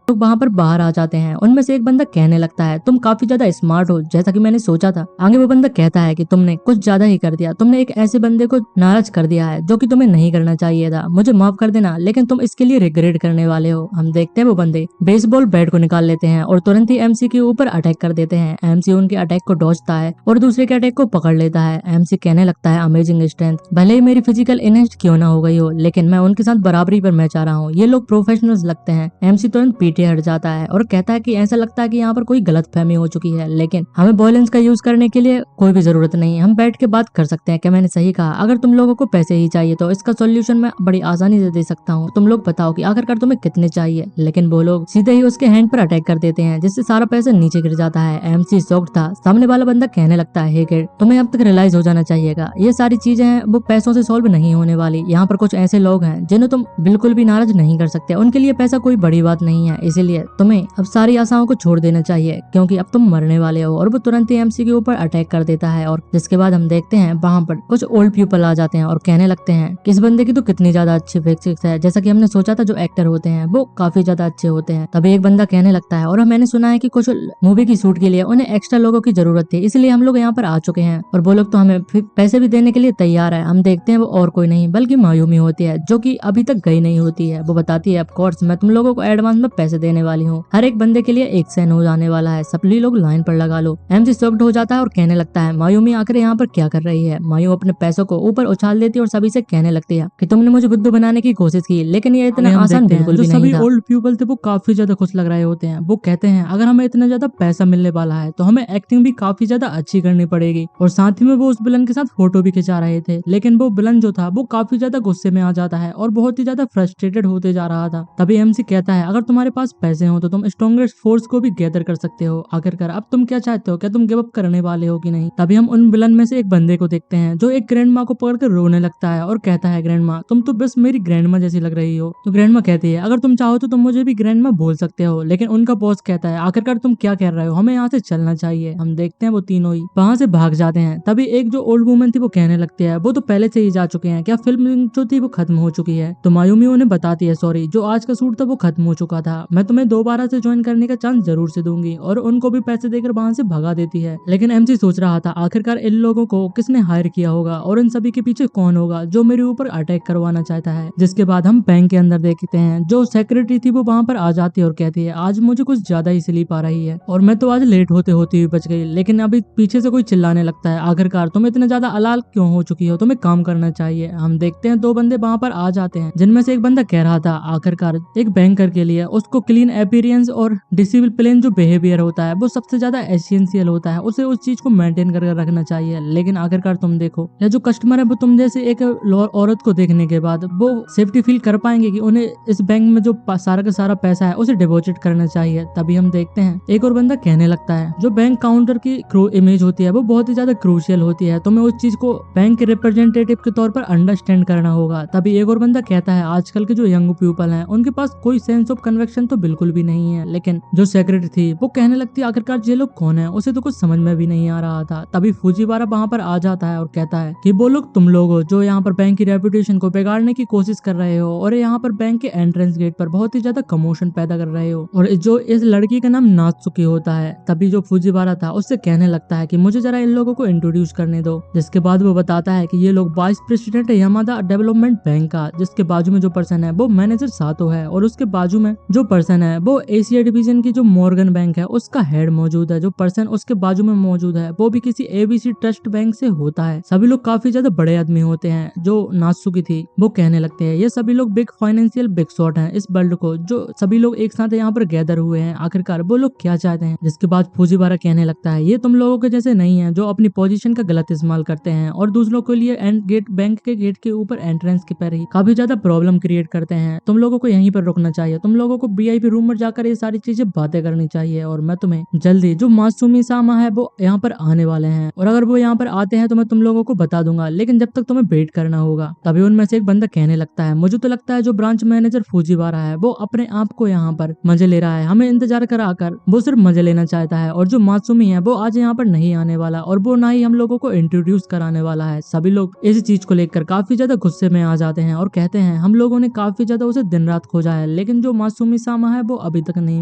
लोग वहाँ पर बाहर आ जाते हैं। उनमें से एक बंदा कहने लगता है तुम काफी ज्यादा स्मार्ट हो जैसा कि मैंने सोचा था। आगे वो बंदा कहता है कि तुमने कुछ ज्यादा ही कर दिया, तुमने एक ऐसे बंदे को नाराज कर दिया है जो कि तुम्हें नहीं करना चाहिए था। मुझे माफ कर देना लेकिन तुम इसके लिए रिग्रेट करने वाले हो। हम देखते हैं वो बंदे बेसबॉल बैट को निकाल लेते हैं और तुरंत ही एमसी के ऊपर अटैक कर देते हैं। एमसी उनके अटैक को डॉजता है और दूसरे के अटैक को पकड़ लेता है। एमसी कहने लगता है अमेजिंग स्ट्रेंथ, भले ही मेरी फिजिकल इनहेंस्ड क्यों ना हो गई हो लेकिन मैं उनके साथ बराबरी पर मैच आ रहा हूँ। ये लोग प्रोफेशनल्स लगते हैं। एमसी तुरंत पीछे हट जाता है और कहता है कि ऐसा लगता है कि यहाँ पर कोई गलतफहमी हो चुकी है, लेकिन हमें वॉयलेंस का यूज करने के लिए कोई भी जरूरत नहीं है। हम बैठ के बात कर सकते हैं। क्या मैंने सही कहा? अगर तुम लोगों को पैसे ही चाहिए तो इसका सॉल्यूशन मैं बड़ी आसानी से दे सकता हूँ। तुम लोग बताओ कि आखिरकार तुम्हें कितने चाहिए। लेकिन वो लोग सीधे ही उसके हैंड पर अटैक कर देते हैं जिससे सारा पैसा नीचे गिर जाता है। एमसी शॉक्ड था। सामने वाला बंदा कहने लगता है हे किड, तुम्हें अब तक रियलाइज हो जाना चाहिएगा ये सारी चीजें हैं वो पैसों से सॉल्व नहीं होने वाली। यहाँ पर कुछ ऐसे लोग हैं जिन्हें तुम बिल्कुल भी नाराज नहीं कर सकते। उनके लिए पैसा कोई बड़ी बात नहीं है, इसीलिए तुम्हें अब सारी आशाओं को छोड़ देना चाहिए क्योंकि अब तुम मरने वाले हो। और वो तुरंत ही एमसी के ऊपर अटैक कर देता है और जिसके बाद हम देखते हैं वहाँ पर कुछ ओल्ड पीपल आ जाते हैं और कहने लगते हैं कि इस बंदे की तो कितनी ज्यादा अच्छी फिजिक्स है। जैसा कि हमने सोचा था जो एक्टर होते हैं वो काफी ज्यादा अच्छे होते हैं। तभी एक बंदा कहने लगता है और मैंने सुना है कि कुछ मूवी की शूट के लिए उन्हें एक्स्ट्रा लोगों की जरूरत थी, इसलिए हम लोग यहाँ पर आ चुके हैं और वो लोग तो हमें पैसे भी देने के लिए तैयार है। हम देखते हैं वो और कोई नहीं बल्कि मायूमी होती है जो कि अभी तक गई नहीं होती है। वो बताती है ऑफ कोर्स मैं तुम लोगों को एडवांस में पैसे देने वाली हूँ, हर एक बंदे के लिए एक सेन हो जाने वाला है, सभी लोग लाइन पर लगा लो। एमसी शॉक्ड हो जाता है और कहने लगता है मायूमी आखिर यहाँ पर क्या कर रही है। मायू अपने पैसों को ऊपर उछाल देती है और सभी से कहने लगती है कि तुमने मुझे बुद्धू बनाने की कोशिश की लेकिन ये इतना आसान बिल्कुल भी नहीं था। सभी ओल्ड पीपल थे वो काफी ज्यादा खुश लग रहे होते हैं। वो कहते हैं अगर हमें इतना ज्यादा पैसा मिलने वाला है तो हमें एक्टिंग भी काफी ज्यादा अच्छी करनी पड़ेगी और साथ ही में वो उस विलन के साथ फोटो भी खिंचा रहे थे। लेकिन वो विलन जो था वो काफी ज्यादा गुस्से में आ जाता है और बहुत ही ज्यादा फ्रस्ट्रेटेड होते जा रहा था। तभी एमसी कहता है अगर तुम्हारे पास पैसे हो तो तुम स्ट्रॉन्गेस्ट फोर्स को भी गैदर कर सकते हो। आखिरकार अब तुम क्या चाहते हो, क्या तुम गिव अप करने वाले हो कि नहीं? तभी हम उन विलन में से एक बंदे को देखते हैं जो एक ग्रैंड माँ को पकड़कर रोने लगता है और कहता है, ग्रैंड माँ तुम तो बस मेरी ग्रैंड माँ जैसी लग रही हो। तो ग्रैंड माँ कहती है, अगर तुम चाहो तो तुम मुझे भी ग्रैंड माँ बोल सकते हो। लेकिन उनका बॉस कहता है, आखिरकार तुम क्या कह रहे हो, हमें यहाँ से चलना चाहिए। हम देखते हैं वो तीनों ही वहां से भाग जाते हैं। तभी एक जो ओल्ड वुमन थी वो कहने लगती है, वो तो पहले से ही जा चुके हैं, क्या फिल्म जो थी वो खत्म हो चुकी है? तो मायूमी उन्हें बताती है, सॉरी जो आज का शूट था वो खत्म हो चुका था, मैं तुम्हें दोबारा से ज्वाइन करने का चांस जरूर से दूंगी। और उनको भी पैसे देकर वहां से भगा देती है। लेकिन एमसी सोच रहा था, आखिरकार इन लोगों को किसने हायर किया होगा और इन सभी के पीछे कौन होगा जो मेरे ऊपर अटैक करवाना चाहता है। जिसके बाद हम बैंक के अंदर देखते हैं, जो सेक्रेटरी थी वो वहां पर आ जाती है और कहती है, आज मुझे कुछ ज्यादा ही स्लीप आ रही है और मैं तो आज लेट होते होते हुई बच गई। लेकिन अभी पीछे से कोई चिल्लाने लगता है, आखिरकार तुम इतने ज्यादा अलाल क्यों हो चुकी हो, तुम्हें काम करना चाहिए। हम देखते हैं दो बंदे वहां पर आ जाते हैं, जिनमें से एक बंदा कह रहा था, आखिरकार एक बैंकर के लिए उसको क्लीन अपीयरेंस और डिसिप्लिन जो बिहेवियर होता है वो सबसे ज्यादा एसेंशियल होता है, उसे उस चीज को मेंटेन करके रखना चाहिए। लेकिन आखिरकार तुम देखो, या जो कस्टमर है वो तुम जैसे एक औरत को देखने के बाद वो सेफ्टी फील कर पाएंगे कि उन्हें इस बैंक में जो सारा का सारा पैसा है उसे डिपॉजिट करना चाहिए। तभी हम देखते हैं एक और बंदा कहने लगता है, जो बैंक काउंटर की इमेज होती है वो बहुत ही ज्यादा क्रूशियल होती है, तुम्हें उस चीज को बैंक के रिप्रेजेंटेटिव के तौर पर अंडरस्टैंड करना होगा। तभी एक और बंदा कहता है, आजकल के जो यंग पीपल हैं उनके पास कोई सेंस ऑफ कन्वेक्शन तो बिल्कुल भी नहीं है। लेकिन जो सेक्रेटरी थी वो कहने लगती है, आखिरकार ये लोग कौन है, उसे तो कुछ समझ में भी नहीं आ रहा था। तभी फूजीवारा वहां पर आ जाता है और कहता है कि वो लोग तुम लोग हो जो यहाँ पर बैंक की रेपुटेशन को बिगाड़ने की कोशिश कर रहे हो और यहाँ पर बैंक के एंट्रेंस गेट पर बहुत ही ज्यादा कमोशन पैदा कर रहे हो। और जो इस लड़की का नाम नात्सुकी होता है, तभी जो फूजीवारा था उससे कहने लगता है कि मुझे जरा इन लोगों को इंट्रोड्यूस करने दो। जिसके बाद वो बताता है कि ये लोग वाइस प्रेसिडेंट है यामादा डेवलपमेंट बैंक का, जिसके बाजू में जो पर्सन है वो मैनेजर सातो है और उसके बाजू में जो पर्सन है वो एशिया डिवीजन की जो मॉर्गन बैंक है उसका हेड मौजूद है। जो पर्सन उसके बाजू में मौजूद है वो भी किसी एबीसी ट्रस्ट बैंक से होता है। सभी लोग काफी ज्यादा बड़े आदमी होते हैं। जो नात्सुकी थी वो कहने लगते हैं, ये सभी लोग बिग फाइनेंशियल बिग शॉट हैं इस वर्ल्ड को, जो सभी लोग एक साथ यहाँ पर गैदर हुए हैं, आखिरकार वो लोग क्या चाहते हैं। जिसके बाद फूजीवारा कहने लगता है, ये तुम लोगों के जैसे नहीं है जो अपनी पोजीशन का गलत इस्तेमाल करते हैं और दूसरों के लिए बैंक के गेट के ऊपर एंट्रेंस के पर ही काफी ज्यादा प्रॉब्लम क्रिएट करते हैं। तुम लोगों को यहीं पर रुकना चाहिए, तुम लोगों को वीआईपी रूम में जाकर ये सारी चीजें बातें करनी चाहिए। और मैं तुम्हें जल्दी, जो मासूमी सामा है वो यहाँ पर आने वाले हैं और अगर वो यहाँ पर आते हैं तो मैं तुम लोगों को बता दूंगा, लेकिन जब तक तुम्हें वेट करना होगा। तभी उनमें से एक बंदा कहने लगता है, मुझे तो लगता है जो ब्रांच मैनेजर फूजीवारा है वो अपने आप को यहाँ पर मजे ले रहा है, हमें इंतजार कराकर वो सिर्फ मजे लेना चाहता है। और जो मासूमी है वो आज यहाँ पर नहीं आने वाला और वो ना ही हम लोगों को इंट्रोड्यूस कराने वाला है। सभी लोग इस चीज को लेकर काफी ज्यादा गुस्से में आ जाते हैं और कहते हैं, हम लोगों ने काफी ज्यादा उसे दिन रात खोजा है लेकिन जो मासूमी सामा है वो अभी तक नहीं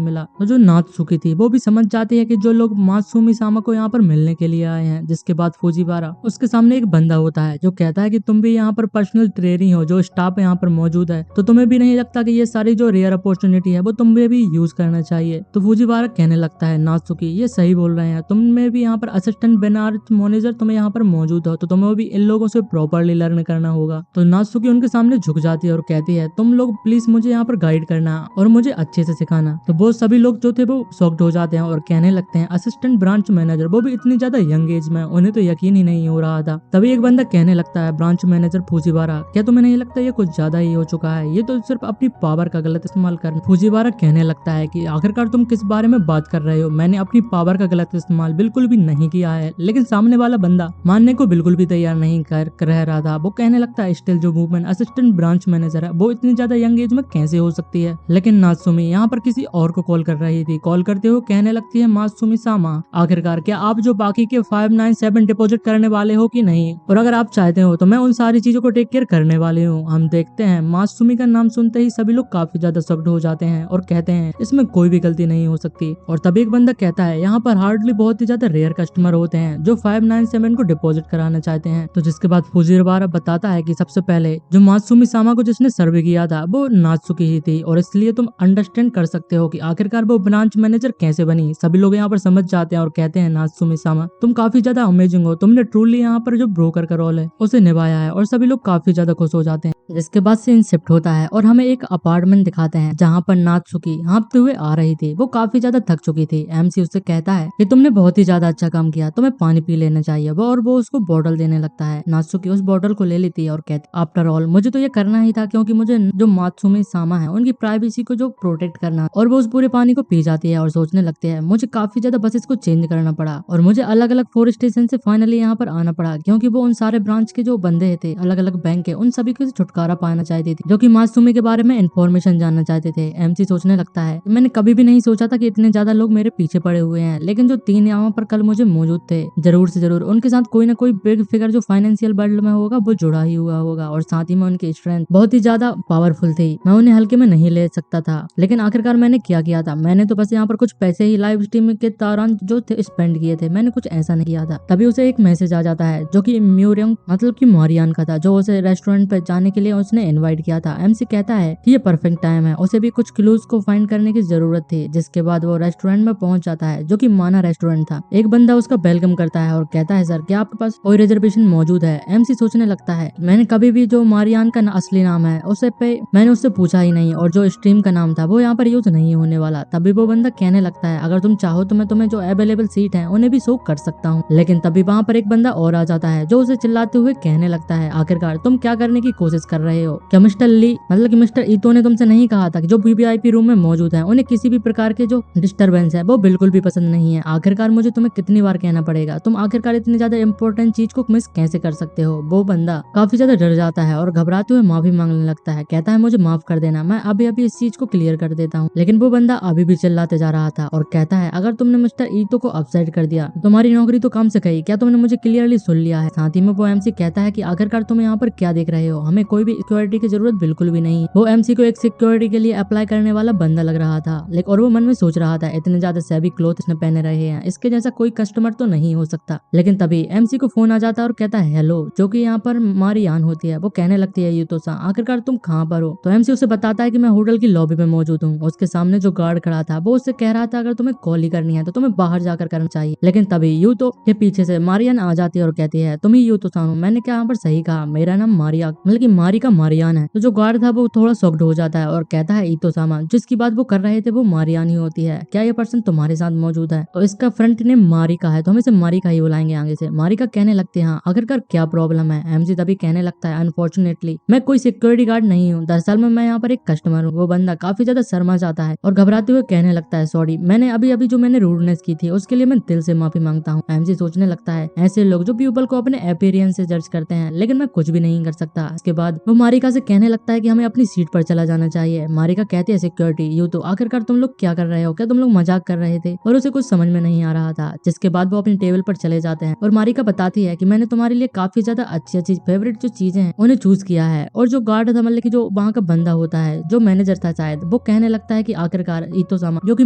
मिला। तो जो नात्सुकी थी वो भी समझ जाती है कि जो लोग मासूमी सामा को यहाँ पर मिलने के लिए आए हैं। जिसके बाद फूजीवारा उसके सामने एक बंदा होता है जो कहता है कि तुम भी यहाँ पर पर्सनल ट्रेनिंग हो, जो स्टाफ यहाँ पर मौजूद है, तो तुम्हें भी नहीं लगता कि ये सारी जो रेयर अपॉर्चुनिटी है वो तुम्हें भी यूज करना चाहिए। तो फूजीवारा कहने लगता है, नात्सुकी ये सही बोल रहे हैं, तुम्हें भी यहाँ पर असिस्टेंट बेनार्थ मैनेजर तुम्हें यहाँ पर मौजूद हो तो तुम्हें भी इन लोगों से प्रॉपरली लर्न करना होगा। तो नात्सुकी उनके सामने झुक जाती है और कहती है, तुम लोग प्लीज मुझे यहाँ पर गाइड करना और मुझे अच्छे से सिखाना। तो वो सभी लोग जो थे वो शॉक्ड हो जाते हैं और कहने लगते हैं, असिस्टेंट ब्रांच मैनेजर, वो भी इतनी ज्यादा यंग एज में, उन्हें तो यकीन ही नहीं हो रहा था। तभी एक बंदा कहने लगता है, ब्रांच मैनेजर फूजीवारा, क्या तुम्हें नहीं लगता ये कुछ ज्यादा ही हो चुका है, ये तो सिर्फ अपनी पावर का गलत इस्तेमाल कर। फूजीवारा कहने लगता है कि आखिरकार तुम किस बारे में बात कर रहे हो, मैंने अपनी पावर का गलत इस्तेमाल बिल्कुल भी नहीं किया है। लेकिन सामने वाला बंदा मानने को बिल्कुल भी तैयार नहीं कर रह रहा था। वो कहने लगता है, स्टिल जो वुमन असिस्टेंट ब्रांच मैनेजर है वो इतनी ज्यादा यंग एज में कैसे हो सकती है। लेकिन नात्सुमी यहाँ पर किसी और को कॉल कर रही थी। कॉल करते हुए कहने लगती है, मासूमी सामा, आखिरकार क्या आप जो बाकी के 597 डिपॉजिट करने वाले हो कि नहीं, और अगर आप चाहते हो तो मैं उन सारी चीजों को टेक केयर करने वाले हूँ। हम देखते हैं मासूमी का नाम सुनते ही सभी लोग काफी ज्यादा शॉक्ड हो जाते हैं और कहते हैं, इसमें कोई भी गलती नहीं हो सकती। और तभी एक बंदा कहता है, यहाँ पर हार्डली बहुत ही ज्यादा रेयर कस्टमर होते हैं जो 597 को डिपॉजिट कराना चाहते हैं। तो जिसके बाद फूजीवारा बताता है कि सबसे पहले जो मासूमी सामा को जिसने सर्वे किया था वो नात्सुकी ही थी और इसलिए तुम अंडरस्टैंड कर सकते हो कि आखिरकार वो ब्रांच मैनेजर कैसे बनी। सभी लोग यहाँ पर समझ जाते हैं और कहते हैं, नात्सुमी सामा तुम काफी ज्यादा अमेजिंग हो, तुमने ट्रूली यहाँ पर जो ब्रोकर का रोल है उसे निभाया है। और सभी लोग काफी ज्यादा खुश हो जाते हैं। जिसके बाद सीन शिफ्ट होता है और हमें एक अपार्टमेंट दिखाते हैं जहाँ पर नात्सुकी हाँफते हुए आ रही थी। वो काफी ज्यादा थक चुकी थी। एमसी उससे कहता है कि तुमने बहुत ही ज्यादा अच्छा काम किया, तुम्हें पानी पी लेना चाहिए। वो उसको बोतल देने लगता है। नात्सुकी उस बोतल को ले लेती है और कहती, आफ्टर ऑल मुझे तो ये करना ही था क्योंकि मुझे जो मात्सुमी सामा है उनकी प्राइवेसी को जो प्रोटेक्ट करना, और वो उस पूरे पानी को पी जाती है और सोचने लगते हैं मुझे काफी ज्यादा बसेस को चेंज करना पड़ा और मुझे अलग अलग 4 स्टेशन से फाइनली यहाँ पर आना पड़ा, क्योंकि वो उन सारे ब्रांच के जो बंदे थे, अलग अलग बैंक के, उन सभी को छुटकारा पाना चाहती थी, जो कि मासूमी के बारे में इन्फॉर्मेशन जानना चाहते थे। एमसी सोचने लगता है मैंने कभी भी नहीं सोचा था कि इतने ज्यादा लोग मेरे पीछे पड़े हुए हैं, लेकिन जो 3 यहाँ पर कल मुझे मौजूद थे, जरूर से जरूर उनके साथ कोई ना कोई बिग फिगर जो फाइनेंशियल वर्ल्ड में होगा वो जुड़ा ही हुआ होगा, और साथ ही में उनकी स्ट्रेंथ बहुत ही ज्यादा पावरफुल थी। मैं उन्हें हल्के में नहीं ले सकता था, लेकिन आखिरकार मैंने क्या किया था, मैंने तो बस यहाँ पर कुछ पैसे ही लाइव स्ट्रीम के दौरान जो स्पेंड किए थे, मैंने कुछ ऐसा नहीं किया था। तभी उसे एक मैसेज आ जाता है जो कि म्यूरियम मतलब कि मारियान का था, जो उसे रेस्टोरेंट पर जाने के लिए उसने इनवाइट किया था। एमसी कहता है कि ये परफेक्ट टाइम है, उसे भी कुछ क्लूज को फाइंड करने की जरूरत थी। जिसके बाद वो रेस्टोरेंट में पहुंच जाता है, जो कि माना रेस्टोरेंट था। एक बंदा उसका वेलकम करता है और कहता है सर क्या आपके पास कोई रिजर्वेशन मौजूद है। एमसी सोचने लगता है मैंने कभी भी जो मारियान का असली नाम है उसे पे मैंने उससे पूछा ही नहीं, और जो स्ट्रीम का नाम था वो यहाँ पर यूज नहीं होने वाला। तभी वो बंदा कहने लगता है अगर तुम चाहो तो मैं तुम्हें जो अवेलेबल सीट है उन्हें भी शो कर सकता हूँ, लेकिन तभी वहाँ पर एक बंदा और आ जाता है जो उसे चिल्लाते हुए कहने लगता है आखिरकार तुम क्या करने की कोशिश कर रहे हो, क्या मिस्टर ली मतलब कि मिस्टर ईतो ने तुमसे नहीं कहा था कि जो वीवीआईपी रूम में मौजूद है उन्हें किसी भी प्रकार के जो डिस्टरबेंस है वो बिल्कुल भी पसंद नहीं है। आखिरकार मुझे तुम्हें कितनी बार कहना पड़ेगा, तुम आखिरकार इतनी ज्यादा इंपॉर्टेंट चीज को मिस कैसे कर सकते हो। वो बंदा काफी ज्यादा डर जाता है और घबराते हुए माफी मांगने लगता है, कहता है मुझे माफ कर देना, मैं अभी अभी इस चीज को क्लियर कर देता हूँ। लेकिन वो बंदा अभी भी चिल्लाते जा रहा था और कहता है अगर तुमने मिस्टर ईतो को अपसाइड कर दिया तो तुम्हारी नौकरी तो कम से गई, क्या तुमने मुझे क्लियरली सुन लिया है। साथ ही में वो एमसी कहता है कि आखिरकार तुम यहाँ पर क्या देख रहे हो, हमें कोई भी सिक्योरिटी की जरूरत बिल्कुल भी नहीं। वो एमसी को एक सिक्योरिटी के लिए अप्लाई करने वाला बंदा लग रहा था, लेकिन और वो मन में सोच रहा था इतने ज्यादा सैवी क्लोथ इसने पहने रहे हैं, इसके जैसा कोई कस्टमर तो नहीं हो सकता। लेकिन तभी एमसी को फोन आ जाता है और कहता है हेलो, जो कि यहाँ पर मारियान होती है। वो कहने लगती है यूतो सा आखिरकार तुम कहाँ पर हो। तो एमसी उसे बताता है कि मैं होटल की लॉबी में मौजूद हूँ। उसके सामने जो गार्ड खड़ा था वो उससे कह रहा था अगर तुम्हें कॉल ही करनी है तो तुम्हें बाहर जाकर करना चाहिए। लेकिन तभी यूतो के पीछे से मारियान आ जाती है और कहती है तुम ही यूतो सा हो। मैंने क्या यहाँ पर सही कहा, मेरा नाम मारिया मतलब कि मारी का मारियान है। तो जो गार्ड था वो थोड़ा शॉक्ड हो जाता है और कहता है ईतो सामा जिसकी बात वो कर रहे थे वो मारियान ही होती है, क्या ये पर्सन तुम्हारे साथ मौजूद है। तो इसका फ्रंट नेम मारिका है तो हम इसे मारिका ही बुलाएंगे आगे से। मारिका कहने लगते हैं हाँ आखिरकार क्या प्रॉब्लम है। एमसी तभी कहने लगता है अनफॉर्चुनेटली मैं कोई सिक्योरिटी गार्ड नहीं हूँ, दरअसल में मैं यहाँ पर एक कस्टमर हूँ। वो बंदा काफी ज्यादा शर्मा जाता है और घबराते हुए कहने लगता है सॉरी, मैंने अभी अभी जो मैंने रूडनेस की थी उसके लिए मैं दिल से माफी मांगता हूँ। एमसी सोचने लगता है ऐसे लोग जो पीपल को अपने अपीयरेंस से जज करते हैं, लेकिन मैं कुछ भी नहीं कर सकता। इसके बाद वो मारिका से कहने लगता है कि हमें अपनी सीट पर चला जाना चाहिए। मारिका कहती है सिक्योरिटी यू तो आखिरकार तुम लोग क्या कर रहे हो, क्या तुम लोग मजाक कर रहे थे। और उसे कुछ समझ में नहीं आ रहा था। जिसके बाद वो अपनी टेबल पर चले जाते हैं और मारिका बताती है कि मैंने तुम्हारे लिए काफी ज्यादा अच्छी अच्छी फेवरेट जो चीजें हैं उन्हें चूज किया है। और जो गार्ड था मतलब कि जो वहाँ का बंदा होता है जो मैनेजर था शायद, वो कहने लगता है कि आखिरकार ईतो सामा जो कि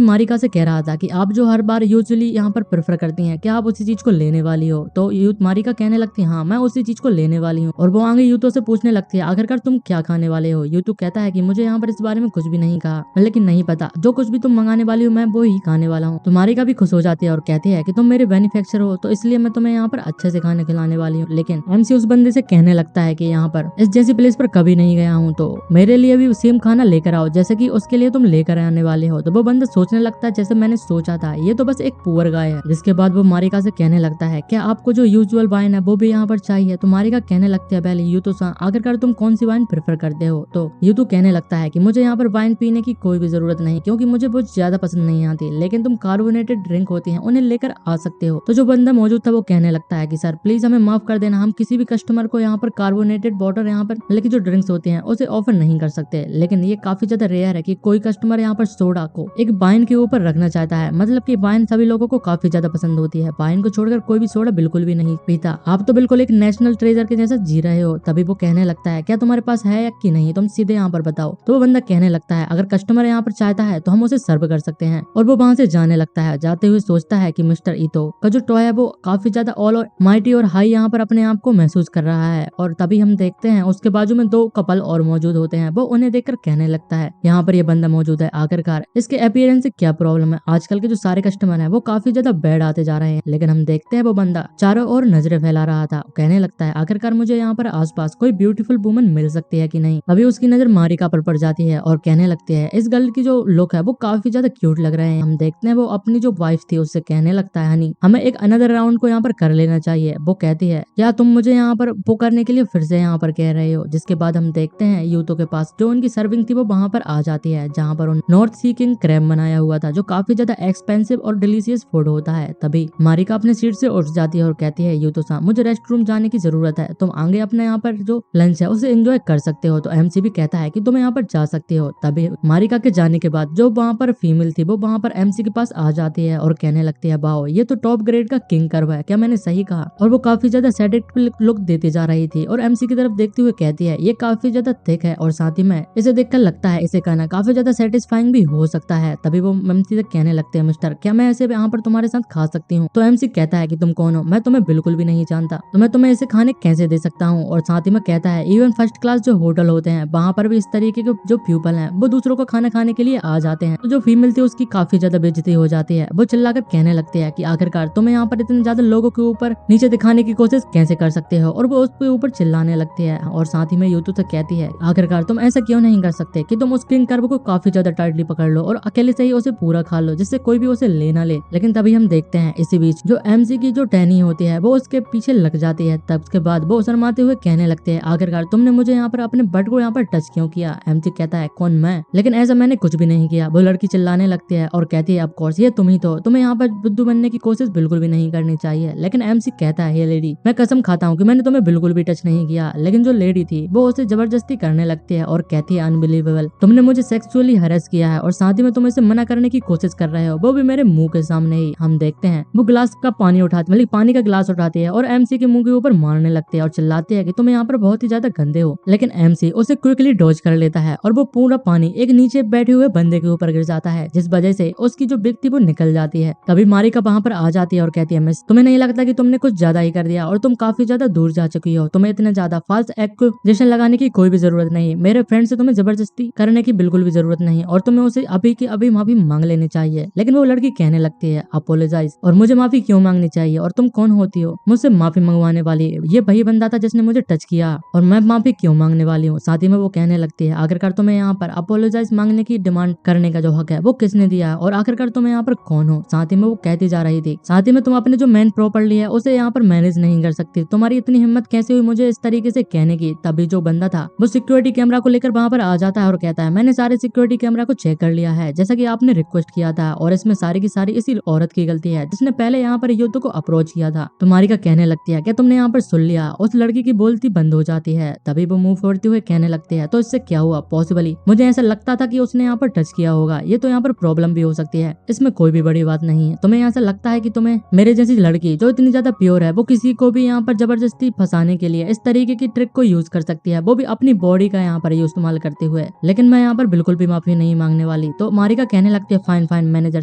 मारिका से कह रहा था कि आप जो हर बार यूजुअली यहाँ पर प्रेफर करती हैं क्या आप उसी चीज को लेने वाली हो। तो यूथ मारिका कहने लगती है हाँ मैं उसी चीज को लेने वाली हूँ। और वो आगे यूतो से पूछने लगती है आखिरकार तुम क्या खाने वाले हो। यूतो कहता है कि मुझे यहाँ पर इस बारे में कुछ भी नहीं कहा, लेकिन नहीं पता जो कुछ भी तुम मंगाने वाली हो मैं वो ही खाने वाला हूँ। तो मारिका भी खुश हो जाती है और कहती है कि तुम मेरे बेनिफिशियर हो तो इसलिए मैं तुम्हें यहाँ पर अच्छे से खाने खिलाने वाली हूँ। लेकिन एमसी उस बंदे से कहने लगता है कि यहाँ पर इस जैसी प्लेस पर कभी नहीं गया हूँ तो मेरे लिए भी सेम खाना लेकर आओ जैसे कि उसके लिए तुम लेकर आने वाले हो। तो वो बंदा सोचने लगता है जैसे मैंने सोचा था ये तो बस एक पुअर गाय है। जिसके बाद वो मारिका से कहने लगता है क्या आपको जो यूजुअल वाइन है वो भी यहाँ पर चाहिए। तो मारिका कहने लगती है पहले यू तो आखिरकार तुम कौन सी वाइन प्रेफर करते हो। तो यू तो कहने लगता है कि मुझे यहाँ पर वाइन पीने की कोई भी जरूरत नहीं क्योंकि मुझे बहुत ज्यादा पसंद नहीं आती, लेकिन तुम कार्बोनेटेड ड्रिंक होती हैं उन्हें लेकर आ सकते हो। तो जो बंदा मौजूद था वो कहने लगता है कि सर प्लीज हमें माफ कर देना, हम किसी भी कस्टमर को यहाँ पर कार्बोनेटेड वाटर यहाँ पर मतलब की जो ड्रिंक्स होती हैं उसे ऑफर नहीं कर सकते। लेकिन ये काफी ज्यादा रेयर है कि कोई कस्टमर यहाँ पर सोडा को एक वाइन के ऊपर रखना चाहता है, मतलब की वाइन सभी लोगों को काफी ज्यादा पसंद होती है। वाइन को छोड़कर कोई भी सोडा बिल्कुल भी नहीं पीता। आप तो बिल्कुल एक नेशनल ट्रेजर के जैसा जी रहे हो। तभी वो कहने लगता है क्या तुम्हारे पास है या कि नहीं, तुम सीधे यहाँ पर बताओ। तो वो बंदा कहने लगता है अगर कस्टमर यहाँ पर चाहता है तो हम उसे सर्व कर सकते हैं। और वो वहाँ से जाने लगता है। जाते हुए सोचता है कि मिस्टर ईतो का जो टॉय है वो काफी ज्यादा ऑल माइटी और हाई यहाँ पर अपने आप को महसूस कर रहा है। और तभी हम देखते हैं उसके बाजू में दो कपल और मौजूद होते हैं। वो उन्हें देखकर कहने लगता है यहाँ पर ये बंदा मौजूद है, आखिरकार इसके अपीयरेंस से क्या प्रॉब्लम है। आजकल के जो सारे कस्टमर है वो काफी ज्यादा बैड आते जा रहे हैं। लेकिन हम देखते हैं वो बंदा चारों ओर नजरें फैला रहा था। कहने लगता है आखिरकार मुझे यहाँ पर आसपास कोई ब्यूटीफुल वुमन मिल सकती है कि नहीं। अभी उसकी नजर मारिका पर पड़ जाती है और कहने लगती है इस गर्ल की जो लुक है वो काफी ज्यादा क्यूट लग रहे हैं। हम देखते हैं वो अपनी जो वाइफ थी उससे कहने लगता है हनी हमें एक अनदर राउंड को यहाँ पर कर लेना चाहिए। वो कहती है क्या तुम मुझे यहाँ पर वो करने के लिए फिर से यहाँ पर कह रहे हो। जिसके बाद हम देखते हैं यूतो के पास जो उनकी सर्विंग थी वो वहाँ पर आ जाती है है जहाँ पर नॉर्थ सी किंग क्रैब बनाया हुआ था जो काफी ज्यादा एक्सपेंसिव और डिलीशियस फूड होता है। तभी मारिका अपने सीट से उठ जाती है और कहती है यूतो-सान मुझे रेस्ट रूम जाने की जरूरत है, तुम आगे अपने यहाँ पर जो लंच है उसे एंजॉय कर सकते हो। तो एमसी भी कहता है कि तुम यहाँ पर जा सकते हो। तभी मारिका के जाने के बाद जो वहाँ पर फीमेल थी वो वहाँ पर एमसी के पास आ जाती है और कहने लगती है वाओ ये तो टॉप ग्रेड का किंग कर्व है, क्या मैंने सही कहा? और वो काफी ज्यादा सैडिस्टिक लुक देती जा रही थी और एमसी की तरफ देखते हुए कहती है ये काफी ज्यादा थिक है और साथ ही में इसे देखकर लगता है इसे कहना काफी ज्यादा सेटिस्फाइंग भी हो सकता है। तभी वो एमसी से कहने लगते हैं मिस्टर क्या मैं ऐसे यहाँ पर तुम्हारे साथ खा सकती हूँ? तो एमसी कहता है कि तुम कौन हो, मैं तुम्हें बिल्कुल भी नहीं जानता, तो मैं तुम्हें इसे खाने कैसे दे सकता हूँ? और साथ ही में कहता है इवन फर्स्ट क्लास जो होटल होते हैं वहाँ पर भी इस तरीके के जो पीपल हैं वो दूसरों को खाना खाने के लिए आ जाते हैं। तो जो फीमेल थी उसकी काफी ज्यादा बेइज्जती हो जाती है। वो चिल्लाकर कहने लगती है कि आखिरकार तुम यहाँ पर इतने ज्यादा लोगों के ऊपर नीचे दिखाने की कोशिश कैसे कर सकते हो? और वो उसके ऊपर चिल्लाने लगती है और साथ ही में यूतो से कहती है आखिरकार तुम ऐसा क्यों नहीं कर सकते कि तुम उस किंग कर्व को काफी ज्यादा टाइटली पकड़ लो और अकेले से ही उसे पूरा खा लो जिससे कोई भी उसे ले ना ले। लेकिन तभी हम देखते हैं इसी बीच जो एमसी की जो टैनी होती है वो उसके पीछे लग जाती है। तब उसके बाद वो शर्माते हुए कहने लगते हैं आखिरकार तुमने मुझे यहाँ पर अपने बट को यहाँ पर टच क्यों किया? एमसी कहता है कौन मैं? लेकिन ऐसा मैंने कुछ भी नहीं किया। वो लड़की चिल्लाने लगती है और कहती है ऑफ कोर्स ये तुम ही तो, तुम्हें यहाँ पर बुद्धू बनने की कोशिश बिल्कुल भी नहीं करनी चाहिए। लेकिन एमसी कहता है ये लेडी मैं कसम खाता हूँ कि मैंने तुम्हें बिल्कुल भी टच नहीं किया। लेकिन जो लेडी थी वो उसे जबरदस्ती करने लगती है और कहती है अनबिलीवेबल तुमने मुझे सेक्सुअली हैरेस किया है और साथ ही में तुम इसे मना करने की कोशिश कर रहे हो, वो भी मेरे मुंह के सामने ही। हम देखते हैं वो गिलास का पानी उठाती मतलब पानी का गिलास उठाती है और एमसी के मुंह के ऊपर मारने लगती है और चिल्लाती है कि तुम यहाँ पर बहुत ही ज्यादा गंदे हो। लेकिन एमसी उसे क्विकली डॉज कर लेता है और वो पूरा पानी एक नीचे बैठे हुए बंदे के ऊपर गिर जाता है जिस वजह से उसकी जो बिग थी वो निकल जाती है। तभी मारिका वहाँ पर आ जाती है और कहती है मिस तुम्हें नहीं लगता कि तुमने कुछ ज्यादा ही कर दिया और तुम काफी ज्यादा दूर जा चुकी हो, तुम्हें इतने ज्यादा फाल्स एक्यूजेशन लगाने की कोई भी जरूरत नहीं, मेरे फ्रेंड से तुम्हें जबरदस्ती करने की बिल्कुल भी जरूरत नहीं और तुम्हें उसे अभी की अभी माफी मांग लेनी चाहिए। लेकिन वो लड़की कहने लगती है अपोलोजाइज और मुझे माफी क्यों मांगनी चाहिए और तुम कौन होती हो मुझसे माफी मंगवाने वाली? ये वही बंदा था जिसने मुझे टच किया और मैं माफी क्यों मांगने वाली हूँ? साथ ही में वो कहने लगती है आखिरकार तुम्हें यहाँ पर अपोलोजाइज मांगने की डिमांड करने का जो हक है वो किसने दिया है और आखिरकार तुम यहाँ पर कौन हो? साथ ही में वो कहती जा रही थी साथ ही में तुम अपने जो मेन प्रॉपर्टी है उसे यहाँ पर मैनेज नहीं कर सकती, तुम्हारी इतनी हिम्मत कैसे हुई मुझे इस तरीके से कहने की? तभी जो बंदा था वो सिक्योरिटी कैमरा को लेकर वहाँ पर आ जाता है और कहता है मैंने सारे सिक्योरिटी कैमरा को चेक कर लिया है जैसा कि आपने रिक्वेस्ट किया था और इसमें सारी की सारी इसी औरत की गलती है जिसने पहले यहाँ पर युद्ध को अप्रोच किया था। तो मारिका कहने लगती है क्या तुमने यहाँ पर सुन लिया? उस लड़की की बोलती बंद हो जाती है। तभी वो मुंह फोड़ते हुए कहने लगते हैं तो इससे क्या हुआ? पॉसिबली मुझे ऐसा लगता था कि उसने यहाँ पर टच किया होगा, ये तो यहाँ पर प्रॉब्लम भी हो सकती है, इसमें कोई भी बड़ी बात नहीं है। तुम्हें ऐसा लगता है कि तुम्हें मेरे जैसी लड़की जो इतनी ज्यादा प्योर है वो किसी को भी यहाँ पर जबरदस्ती फंसाने के लिए इस तरीके की ट्रिक को यूज कर सकती है, वो भी अपनी बॉडी का यहाँ पर इस्तेमाल करते हुए। लेकिन मैं यहाँ पर बिल्कुल भी माफी नहीं मांगने वाली। तो मारिका कहने लगती है फाइन फाइन मैनेजर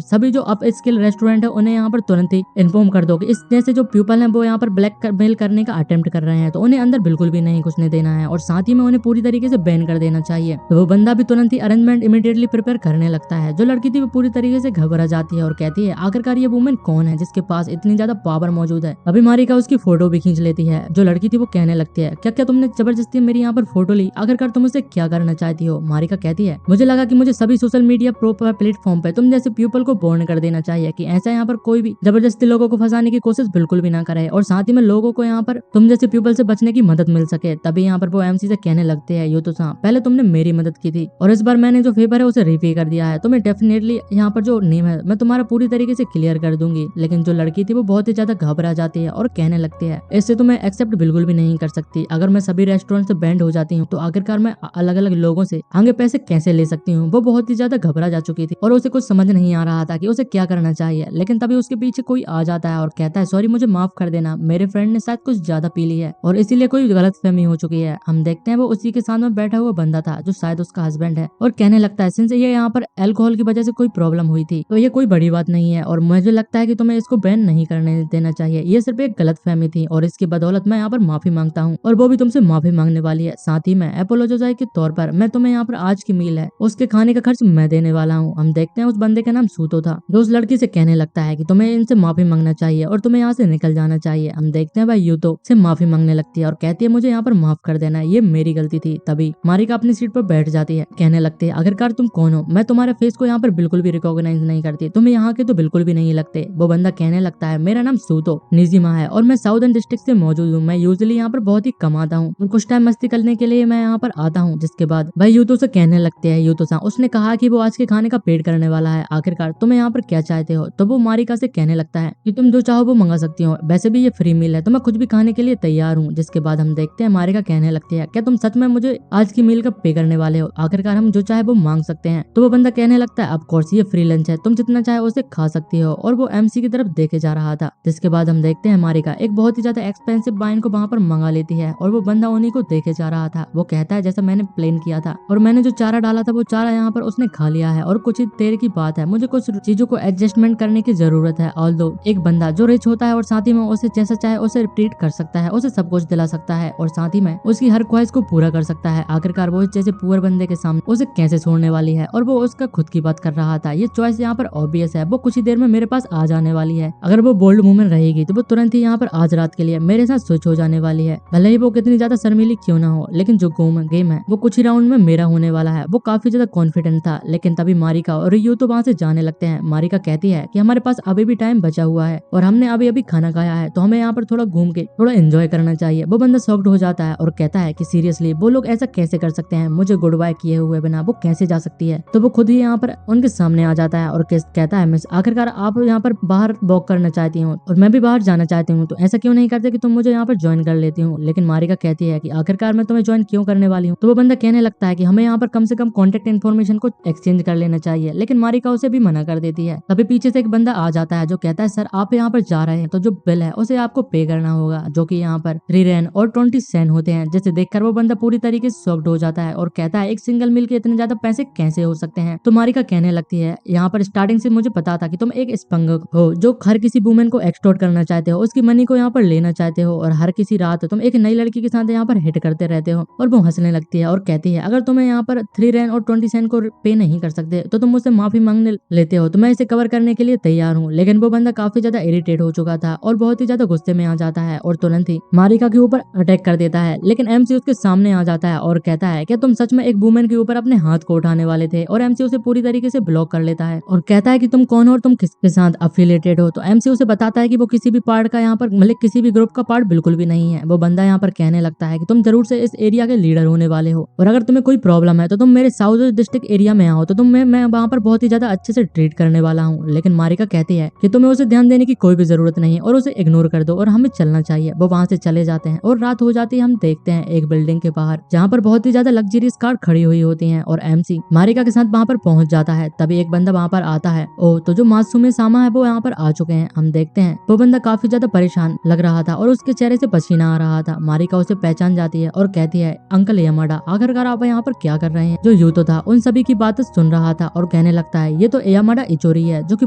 सभी जो अप स्किल रेस्टोरेंट है उन्हें यहाँ पर तुरंत ही इन्फॉर्म कर दो कि इस जैसे जो पीपल है वो यहाँ पर ब्लैकमेल करने का अटेम्प्ट कर रहे हैं तो उन्हें अंदर बिल्कुल भी नहीं घुसने देना है और साथ ही में उन्हें पूरी तरीके से बैन कर देना चाहिए। तो वो बंदा भी तुरंत ही अरेंजमेंट इमीडिएटली प्रिपेयर करने लगता है। जो लड़की थी वो पूरी तरीके से घबरा जाती है और कहती है आखिरकार ये वुमेन कौन है जिसके पास इतनी ज्यादा पावर मौजूद है। अभी मारिका उसकी फोटो भी खींच लेती है। जो लड़की थी वो कहने लगती है क्या क्या तुमने जबरदस्ती मेरी यहाँ पर फोटो ली, आखिरकार तुम मुझसे क्या करना चाहती हो? मारिका कहती है मुझे लगा कि मुझे सभी सोशल मीडिया प्लेटफॉर्म पे तुम जैसे पीपल को बोर्न कर देना चाहिए कि ऐसा यहाँ पर कोई भी जबरदस्ती लोगों को फंसाने की कोशिश बिल्कुल भी ना करे और साथ ही में लोगों को यहाँ पर तुम जैसे पीपल से बचने की मदद मिल सके। तभी यहाँ पर वो एमसी से कहने लगते हैं यूतो-सान पहले तुमने मेरी मदद की थी और इस बार मैंने जो फेवर है उसे रिपे कर दिया है, तो मैं डेफिनेटली यहाँ पर जो नेम है मैं तुम्हारा पूरी तरीके से क्लियर कर दूंगी। लेकिन जो लड़की थी वो बहुत ही ज्यादा घबरा जाती है और कहने लगती है इससे तो मैं एक्सेप्ट बिल्कुल भी नहीं कर सकती, अगर मैं सभी रेस्टोरेंट से बैंड हो जाती हूँ तो आखिरकार मैं अलग अलग लोगों से आगे पैसे कैसे ले सकती हूँ। वो बहुत ही ज्यादा घबरा जा चुकी थी और उसे कुछ समझ नहीं आ रहा था कि उसे क्या करना चाहिए। लेकिन तभी उसके पीछे कोई आ जाता है और कहता है सॉरी मुझे माफ कर देना, मेरे फ्रेंड ने शायद कुछ ज्यादा पी ली है और इसीलिए कोई गलतफहमी हो चुकी है। हम देखते हैं वो उसी के साथ में बैठा हुआ बंदा था जो शायद उसका हस्बैंड है और कहने लगता है सिंस ये यहाँ पर अल्कोहल की वजह से कोई प्रॉब्लम हुई थी तो ये कोई बड़ी बात नहीं है और मुझे लगता है कि तुम्हें इसको बैन नहीं करने देना चाहिए, ये सिर्फ एक गलतफहमी थी और इसकी बदौलत मैं यहाँ पर माफी मांगता हूँ और वो भी तुमसे माफी मांगने वाली है। साथ ही मैं एपोलोजाइज के तौर पर मैं तुम्हें यहाँ पर आज की मील है उसके खाने का खर्च मैं देने वाला हूँ। हम देखते हैं उस बंदे का नाम सूतो था जो उस लड़की से कहने लगता है कि तुम्हें इनसे माफी मांगना चाहिए और तुम्हें यहाँ से निकल जाना चाहिए। हम देखते हैं भाई यूतो से माफी मांगने लगती है और कहती है मुझे यहाँ पर माफ कर देना, ये मेरी गलती थी। तभी मारिका अपनी सीट पर बैठ जाती है, कहने लगती है आखिरकार तुम कौन हो? मैं तुम्हारे फेस को यहाँ पर बिल्कुल भी रिकॉग्नाइज नहीं करती, तुम्हें यहाँ के तो बिल्कुल भी नहीं लगते। वो बंदा कहने लगता है मेरा नाम सूतो निजिमा है और मैं साउदर्न डिस्ट्रिक्ट से मौजूद हूँ, मैं यूजुअली यहाँ पर बहुत ही कम आता हूँ और कुछ टाइम मस्ती करने के लिए मैं यहाँ पर आता हूँ। जिसके बाद भाई यूतो से कहने लगते हैं यूतो-सान, उसने कहा कि वो आज के खाने का पेट करने वाला है। आखिरकार तुम्हें यहाँ पर क्या चाहते हो? तो वो मारिका से कहने लगता है कि तुम जो चाहो वो मंगा सकती हो, वैसे भी ये फ्री मील है तो मैं कुछ भी खाने के लिए तैयार हूँ। जिसके बाद हम देखते हैं मारिका कहने लगती है, क्या तुम सच में मुझे आज की मील का पे करने वाले हो? आखिरकार हम जो चाहे वो मांग सकते हैं। तो वो बंदा कहने लगता है, ऑफ कोर्स ये फ्री लंच है, तुम जितना चाहे उसे खा सकती हो। और वो एमसी की तरफ देखे जा रहा था। जिसके बाद हम देखते हैं मारिका एक बहुत ही ज्यादा एक्सपेंसिव वाइन को वहाँ पर मंगा लेती है और वो बंदा उन्हीं को देखे जा रहा था। वो कहता है जैसा मैंने प्लान किया था और मैंने जो चारा डाला था वो चारा यहाँ पर उसने खा लिया है और कुछ ही देर की बात है, मुझे कुछ चीजों को एडजस्टमेंट करने की जरूरत है। ऑल्दो एक बंदा जो रिच होता है और साथ ही में उसे जैसा चाहे उसे ट्रीट कर सकता है, उसे सब कुछ दिला सकता है और साथ ही में उसकी हर ख्वाहिश को पूरा कर सकता है। आखिरकार वो जैसे पुअर बंदे के सामने उसे कैसे छोड़ने वाली है और वो उसका खुद की बात कर रहा था। ये चॉइस यहाँ पर ऑब्वियस है, वो कुछ ही देर में मेरे पास आ जाने वाली है। अगर वो बोल्ड वुमन रहेगी तो वो तुरंत ही यहाँ पर आज रात के लिए मेरे साथ स्विच हो जाने वाली है। भले ही वो कितनी ज्यादा शर्मीली क्यों ना हो, लेकिन जो गेम है वो कुछ ही राउंड में मेरा होने वाला है। वो काफी ज्यादा कॉन्फिडेंट था। लेकिन तभी मारिका और रियो तो वहाँ से जाने लगते हैं। मारिका कहती है कि हमारे पास अभी भी टाइम बचा हुआ है और हमने अभी अभी खाना खाया है तो हमें यहाँ पर थोड़ा घूम के थोड़ा एंजॉय करना चाहिए। वो बंदा शॉक्ड हो जाता है और कहता है कि सीरियसली वो लोग ऐसा कैसे कर सकते हैं, मुझे गुड बाय किए हुए बिना वो कैसे जा सकती है? तो वो खुद ही यहाँ पर उनके सामने आ जाता है और कहता है मिस, आखिरकार आप यहाँ पर बाहर वॉक करना चाहती हूँ और मैं भी बाहर जाना चाहती हूँ, तो ऐसा क्यों नहीं करते कि तुम मुझे यहाँ पर ज्वाइन कर लेती हूँ? लेकिन मारिका कहती है कि आखिरकार मैं तुम्हें ज्वाइन क्यों करने वाली हूँ? तो वो बंदा कहने लगता है कि हमें यहाँ पर कम से कम कॉन्टेक्ट इन्फॉर्मेशन को एक्सचेंज कर लेना चाहिए, लेकिन मारिका उसे भी मना कर देती है। तभी पीछे से एक बंदा आ जाता है जो कहता है सर आप यहाँ पर जा रहे हैं तो जो बिल है उसे आपको पे करना होगा, जो कि यहाँ पर 3 रैन और 20 सेंट होते हैं। जिसे देखकर वो बंदा पूरी तरीके से शॉक्ड हो जाता है और कहता है एक सिंगल मील के इतने ज्यादा पैसे कैसे हो सकते हैं? तो मारिका कहने लगती है यहाँ पर स्टार्टिंग से मुझे पता था कि तुम एक स्पंग हो जो हर किसी वुमेन को एक्सटॉर्ट करना चाहते हो, उसकी मनी को यहाँ पर लेना चाहते हो और हर किसी रात तुम एक नई लड़की के साथ यहाँ पर हिट करते रहते हो। और वो हंसने लगती है और कहती है अगर तुम्हें यहाँ पर 3 रैन और 20 सेंट को पे नहीं कर सकते तो तुम मुझसे माफी मांगने लेते हो, तो मैं इसे कवर करने के लिए तैयार हूँ। लेकिन वो बंदा काफी ज्यादा इरिटेट हो चुका था और बहुत ही ज्यादा गुस्से में आ जाता है और तुरंत ही मारिका के ऊपर अटैक कर देता है। लेकिन एमसी उसके सामने आ जाता है और कहता है कि तुम सच में एक वुमेन के ऊपर अपने हाथ को उठाने वाले थे? और एमसी उसे पूरी तरीके से ब्लॉक कर लेता है और कहता है कि तुम कौन हो और तुम किसके साथ अफिलिएटेड हो? तो एमसी उसे बताता है कि वो किसी भी पार्ट का यहाँ पर मतलब किसी भी ग्रुप का पार्ट बिल्कुल भी नहीं है। वो बंदा यहाँ पर कहने लगता है कि तुम जरूर से इस एरिया के लीडर होने वाले हो और अगर तुम्हें कोई प्रॉब्लम है तो तुम मेरे साउथ डिस्ट्रिक्ट एरिया में आओ, तो तुम मैं वहाँ पर बहुत ही ज्यादा अच्छे से ट्रीट करने वाला हूँ। लेकिन मारिका कहती है कि तुम्हें उसे ध्यान देने की कोई भी जरूरत नहीं है और उसे इग्नोर कर दो और हमें चलना चाहिए। वो वहाँ से चले जाते हैं और रात हो जाती है। हम देखते हैं एक बिल्डिंग के बाहर जहाँ पर बहुत ही ज्यादा लग्जरियस कार खड़ी हुई होती है और एमसी मारिका के साथ वहाँ पर पहुंच जाता है। तभी एक बंदा वहाँ पर आता है। ओ तो जो मासूम सामा है वो यहाँ पर आ चुके हैं। हम देखते हैं वो बंदा काफी ज्यादा परेशान लग रहा था और उसके चेहरे से पसीना आ रहा था। मारिका उसे पहचान जाती है और कहती है अंकल यामाडा, आखिरकार आप यहाँ पर क्या कर रहे हैं? जो यूतो था उन सभी की बातें सुन रहा था और कहने लगता है ये तो यामाडा इचोरी है जो कि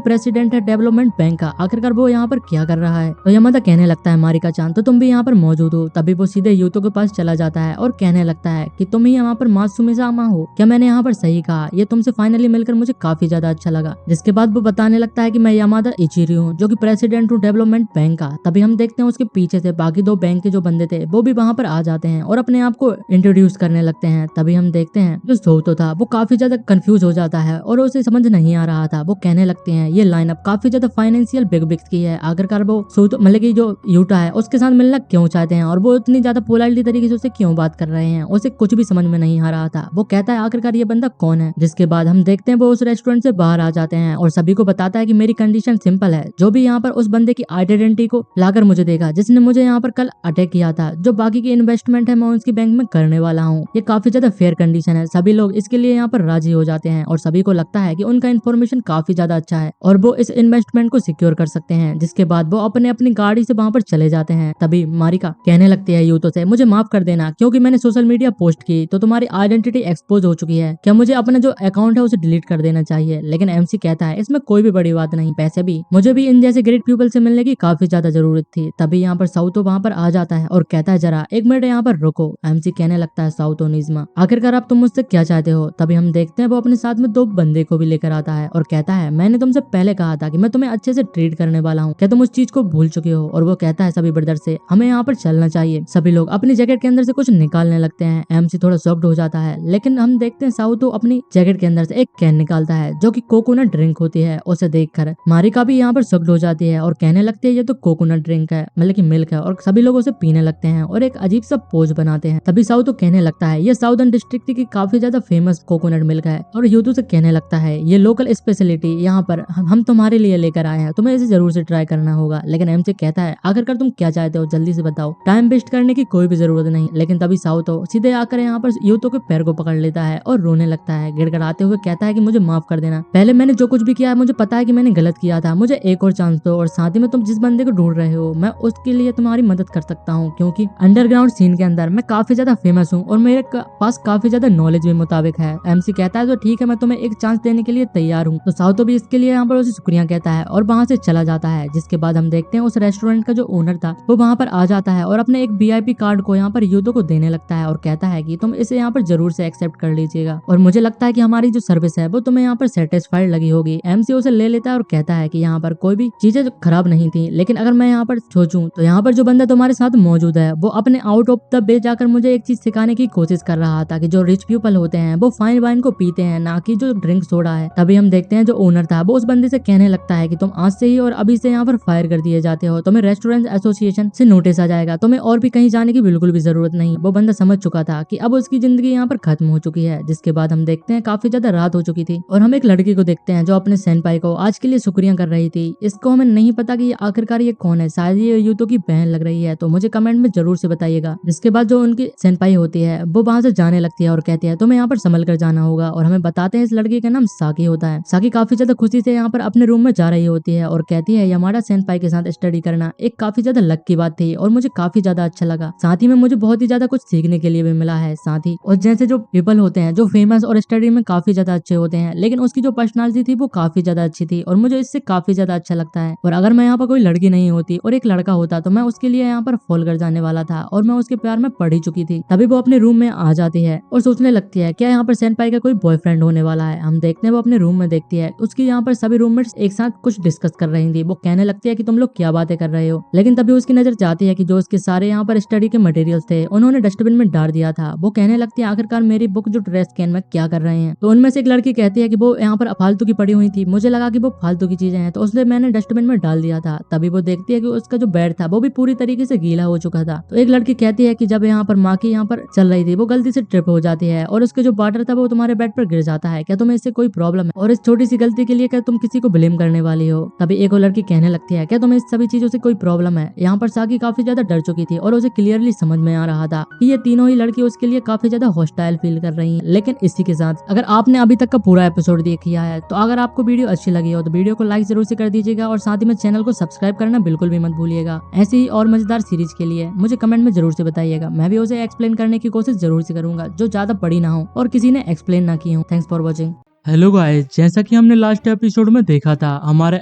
प्रेसिडेंट है डेवलपमेंट बैंक का, आखिरकार वो यहाँ पर क्या कर रहा है? तो यामाडा कहने लगता है मारिका चान तो तुम भी यहाँ पर मौजूद हो। तभी वो सीधे यूतो के पास चला जाता है और कहने लगता है कि तुम ही यहाँ पर मासूम सामा हो, क्या मैंने यहाँ पर सही कहा? ये तुमसे फाइनली मिलकर मुझे काफी ज्यादा अच्छा लगा। जिसके बाद वो बताने लगता है कि मैं यामाडा इचिरी हूँ जो कि प्रेसिडेंट हूँ डेवलपमेंट बैंक का। तभी हम देखते हैं उसके पीछे से बाकी 2 बैंक के जो बंदे थे वो भी वहाँ पर आ जाते हैं और अपने आप को इंट्रोड्यूस करने लगते हैं। तभी हम देखते हैं जो सोतो था वो काफी ज्यादा कंफ्यूज हो जाता है और उसे समझ नहीं आ रहा था। वो कहने लगते हैं ये लाइनअप काफी ज्यादा फाइनेंशियल बिग बिग्स की है, आखिरकार वो सोतो मतलब की जो यूटा है उसके साथ मिलना क्यों चाहते हैं और वो इतनी ज्यादा पोलाइटली तरीके से उसे क्यों बात कर रहे हैं? उसे कुछ भी समझ में नहीं आ रहा था। वो कहता है आखिरकार ये बंदा कौन है? जिसके बाद हम देखते हैं वो उस रेस्टोरेंट से बाहर आ जाते हैं और सभी को बताता है कि मेरी कंडीशन सिंपल है, जो भी यहाँ पर उस बंदे की आइडेंटिटी को लाकर मुझे देगा जिसने मुझे यहाँ पर कल अटैक किया था, जो बाकी की इन्वेस्टमेंट है मैं उसकी बैंक में करने वाला हूँ। ये काफी ज्यादा फेयर कंडीशन है। सभी लोग इसके लिए यहाँ पर राजी हो जाते हैं और सभी को लगता है कि उनका इन्फॉर्मेशन काफी ज्यादा अच्छा है और वो इस इन्वेस्टमेंट को सिक्योर कर सकते हैं। जिसके बाद वो अपने अपनी गाड़ी से वहाँ पर चले जाते हैं। तभी मारिका कहने लगती है यूतो से मुझे माफ कर देना क्योंकि मैंने सोशल मीडिया पोस्ट की तो तुम्हारी आइडेंटिटी एक्सपोज हो चुकी है, क्या मुझे अपना जो अकाउंट है उसे डिलीट कर देना चाहिए? लेकिन एमसी कहता है इसमें कोई भी बड़ी बात नहीं, पैसे भी मुझे भी इन जैसे ग्रेट पीपल से मिलने की काफी ज्यादा जरूरत थी। तभी यहाँ पर साउतो वहाँ पर आ जाता है और कहता है जरा 1 मिनट यहाँ पर रुको। एमसी कहने लगता है साउतो निज्मा, आखिरकार आप तुम मुझसे क्या चाहते हो? तभी हम देखते हैं वो अपने साथ में 2 बंदे को भी लेकर आता है और कहता है मैंने तुमसे पहले कहा था कि मैं तुम्हें अच्छे से ट्रीट करने वाला हूँ, क्या तुम उस चीज को भूल चुके हो? और वो कहता है सभी ब्रदर से हमें यहाँ पर चलना चाहिए। सभी लोग अपनी जैकेट के अंदर से कुछ निकालने लगते हैं। एमसी थोड़ा शॉक्ड हो जाता है लेकिन हम देखते हैं साउतो अपनी जैकेट के अंदर से एक कैन निकालता है जो कि कोकोनट ड्रिंक होती है। उसे देखकर मारिका भी यहाँ पर शॉक्ड हो जाती है और कहने लगती है ये तो कोकोनट ड्रिंक है मतलब की मिल्क है, और सभी लोग उसे पीने लगते हैं और एक अजीब सा पोज बनाते हैं। तभी साउतो कहने लगता है ये साउदर्न डिस्ट्रिक्ट की काफी ज्यादा फेमस कोकोनट मिल्क है और यूतो से कहने लगता है ये लोकल स्पेशलिटी यहाँ पर हम तुम्हारे लिए लेकर आए हैं, तुम्हें इसे जरूर से ट्राई करना होगा। लेकिन एमसी कहता है आखिरकार तुम क्या चाहते हो, जल्दी से बताओ, टाइम वेस्ट करने की कोई भी जरूरत नहीं। लेकिन तभी साउतो सीधे आकर यहाँ पर यूतो के पैर को पकड़ लेता है और रोने लगता है, गिड़गिड़ाते हुए कहता है कि मुझे माफ कर देना, पहले मैंने जो कुछ भी किया है मुझे पता है कि मैंने गलत किया था, मुझे एक और चांस दो। और साथ ही में तुम जिस बंदे को ढूंढ रहे हो मैं उसके लिए तुम्हारी मदद कर सकता हूँ, क्योंकि अंडरग्राउंड सीन के अंदर मैं काफी ज्यादा फेमस हूँ और मेरे पास काफी ज्यादा नॉलेज भी मुताबिक है। एमसी कहता है तो ठीक है, मैं तुम्हें एक चांस देने के लिए तैयार हूँ। तो साउतो भी इसके लिए यहाँ पर उसे शुक्रिया कहता है और वहाँ से चला जाता है। जिसके बाद हम देखते हैं उस रेस्टोरेंट का जो ओनर था वो वहाँ पर आ जाता है और अपने एक वीआईपी कार्ड को यहाँ पर यूतो को देने लगता है और कहता है कि तुम इसे यहाँ पर जरूर से एक्सेप्ट कर लीजिएगा और मुझे लगता है कि हमारी जो सर्विस है वो तुम्हें यहाँ पर सेटिस्फाइड लगी होगी। एमसी उसे ले लेता है और कहता है कि यहाँ पर कोई भी चीजें खराब नहीं थी, लेकिन अगर मैं यहाँ पर सोचूं तो यहाँ पर जो बंदा तुम्हारे साथ मौजूद है वो अपने आउट ऑफ द वे जाकर मुझे एक चीज सिखाने की कोशिश कर रहा था कि जो रिच पीपल होते हैं वो फाइन वाइन को पीते हैं, ना कि जो ड्रिंक सोडा है। तभी हम देखते हैं जो ओनर था वो उस बंदे से कहने लगता है कि तुम आज से ही और अभी से यहाँ पर फायर कर दिए जाते हो, तुम्हें रेस्टोरेंट एसोसिएशन से नोटिस आ जाएगा, तुम्हें और भी कहीं जाने की बिल्कुल भी जरूरत नहीं। वो बंदा समझ चुका था कि अब उसकी जिंदगी यहाँ पर खत्म हो चुकी है। जिसके बाद हम देखते हैं काफी ज्यादा रात हो चुकी थी और हम एक लड़की को देखते हैं जो अपने सेनपाई को आज के लिए शुक्रिया कर रही थी। इसको हमें नहीं पता कि आखिरकार ये कौन है, शायद ये यूतो की बहन लग रही है, तो मुझे कमेंट में जरूर से बताइएगा। जिसके बाद जो उनकी सेनपाई होती है वो वहां से जाने लगती है और कहती है तुम्हें यहाँ पर संभल कर जाना होगा और हमें बताते हैं इस लड़की का नाम साकी होता है। साकी काफी ज्यादा खुशी से यहाँ पर अपने रूम में जा रही होती है और कहती है हमारा सेनपाई के साथ स्टडी करना एक काफी ज्यादा लक की बात थी और मुझे काफी ज्यादा अच्छा लगा, साथ ही में मुझे बहुत ही ज्यादा कुछ सीखने के लिए भी मिला है। साथ ही और जैसे जो पीपल होते हैं जो फेमस और स्टडी में काफी ज्यादा अच्छे होते हैं, लेकिन उसकी जो पर्सनालिटी थी वो काफी ज्यादा अच्छी थी और मुझे इससे काफी ज्यादा अच्छा लगता है। और अगर मैं यहाँ पर कोई लड़की नहीं होती और एक लड़का होता तो मैं उसके लिए यहाँ पर फॉल कर जाने वाला था और मैं उसके प्यार में पड़ ही चुकी थी। तभी वो अपने रूम में आ जाती है और सोचने लगती है क्या यहाँ पर सेनपाई का कोई बॉयफ्रेंड होने वाला है। हम देखते हैं वो अपने रूम में देखती है उसकी यहाँ पर सभी रूममेट्स एक साथ कुछ डिस्कस कर रही थी। वो कहने लगती है कि तुम लोग क्या बातें कर रहे हो, लेकिन तभी उसकी नजर जाती है कि जो उसके सारे यहाँ पर स्टडी के मटेरियल्स थे उन्होंने डस्टबिन में डाल दिया था। वो कहने लगती है आखिरकार मेरी बुक जो ट्रैश कैन में क्या कर रहे हैं। तो उनमें से एक लड़की कहती है कि वो यहाँ पर फालतू की पड़ी हुई थी, मुझे लगा कि वो फालतू की चीजें हैं तो उसने मैंने डस्टबिन में डाल दिया था। तभी वो देखती है कि उसका जो बेड था वो भी पूरी तरीके से गीला हो चुका था। तो एक लड़की कहती है कि जब यहाँ पर माँ की यहाँ पर चल रही थी वो गलती से ट्रिप हो जाती है और उसके जो वाटर था वो तुम्हारे बेड पर गिर जाता है, क्या तुम्हें इससे कोई प्रॉब्लम है और इस छोटी सी गलती के लिए क्या तुम किसी को ब्लेम करने वाली हो। तभी एक और लड़की कहने लगती है क्या तुम्हें इस सभी चीजों से कोई प्रॉब्लम है। यहाँ पर साकी काफी ज्यादा डर चुकी थी और उसे क्लियरली समझ में आ रहा था कि ये तीनों ही लड़की उसके लिए काफी ज्यादा हॉस्टाइल फील कर रही हैं। लेकिन इसी के साथ अगर आपने अभी तक का पूरा एपिसोड देख लिया है तो अगर आपको वीडियो अच्छी लगी हो तो वीडियो को लाइक जरूर से कर दीजिएगा और साथ ही में चैनल को सब्सक्राइब करना बिल्कुल भी मत भूलिएगा। ऐसे ही और मजेदार सीरीज के लिए मुझे कमेंट में जरूर से बताइएगा, मैं भी उसे एक्सप्लेन करने की कोशिश जरूर से करूंगा जो ज्यादा बड़ी ना हो और किसी ने एक्सप्लेन ना की हो। Thanks for watching. Hello guys, जैसा कि हमने लास्ट एपिसोड में देखा था हमारे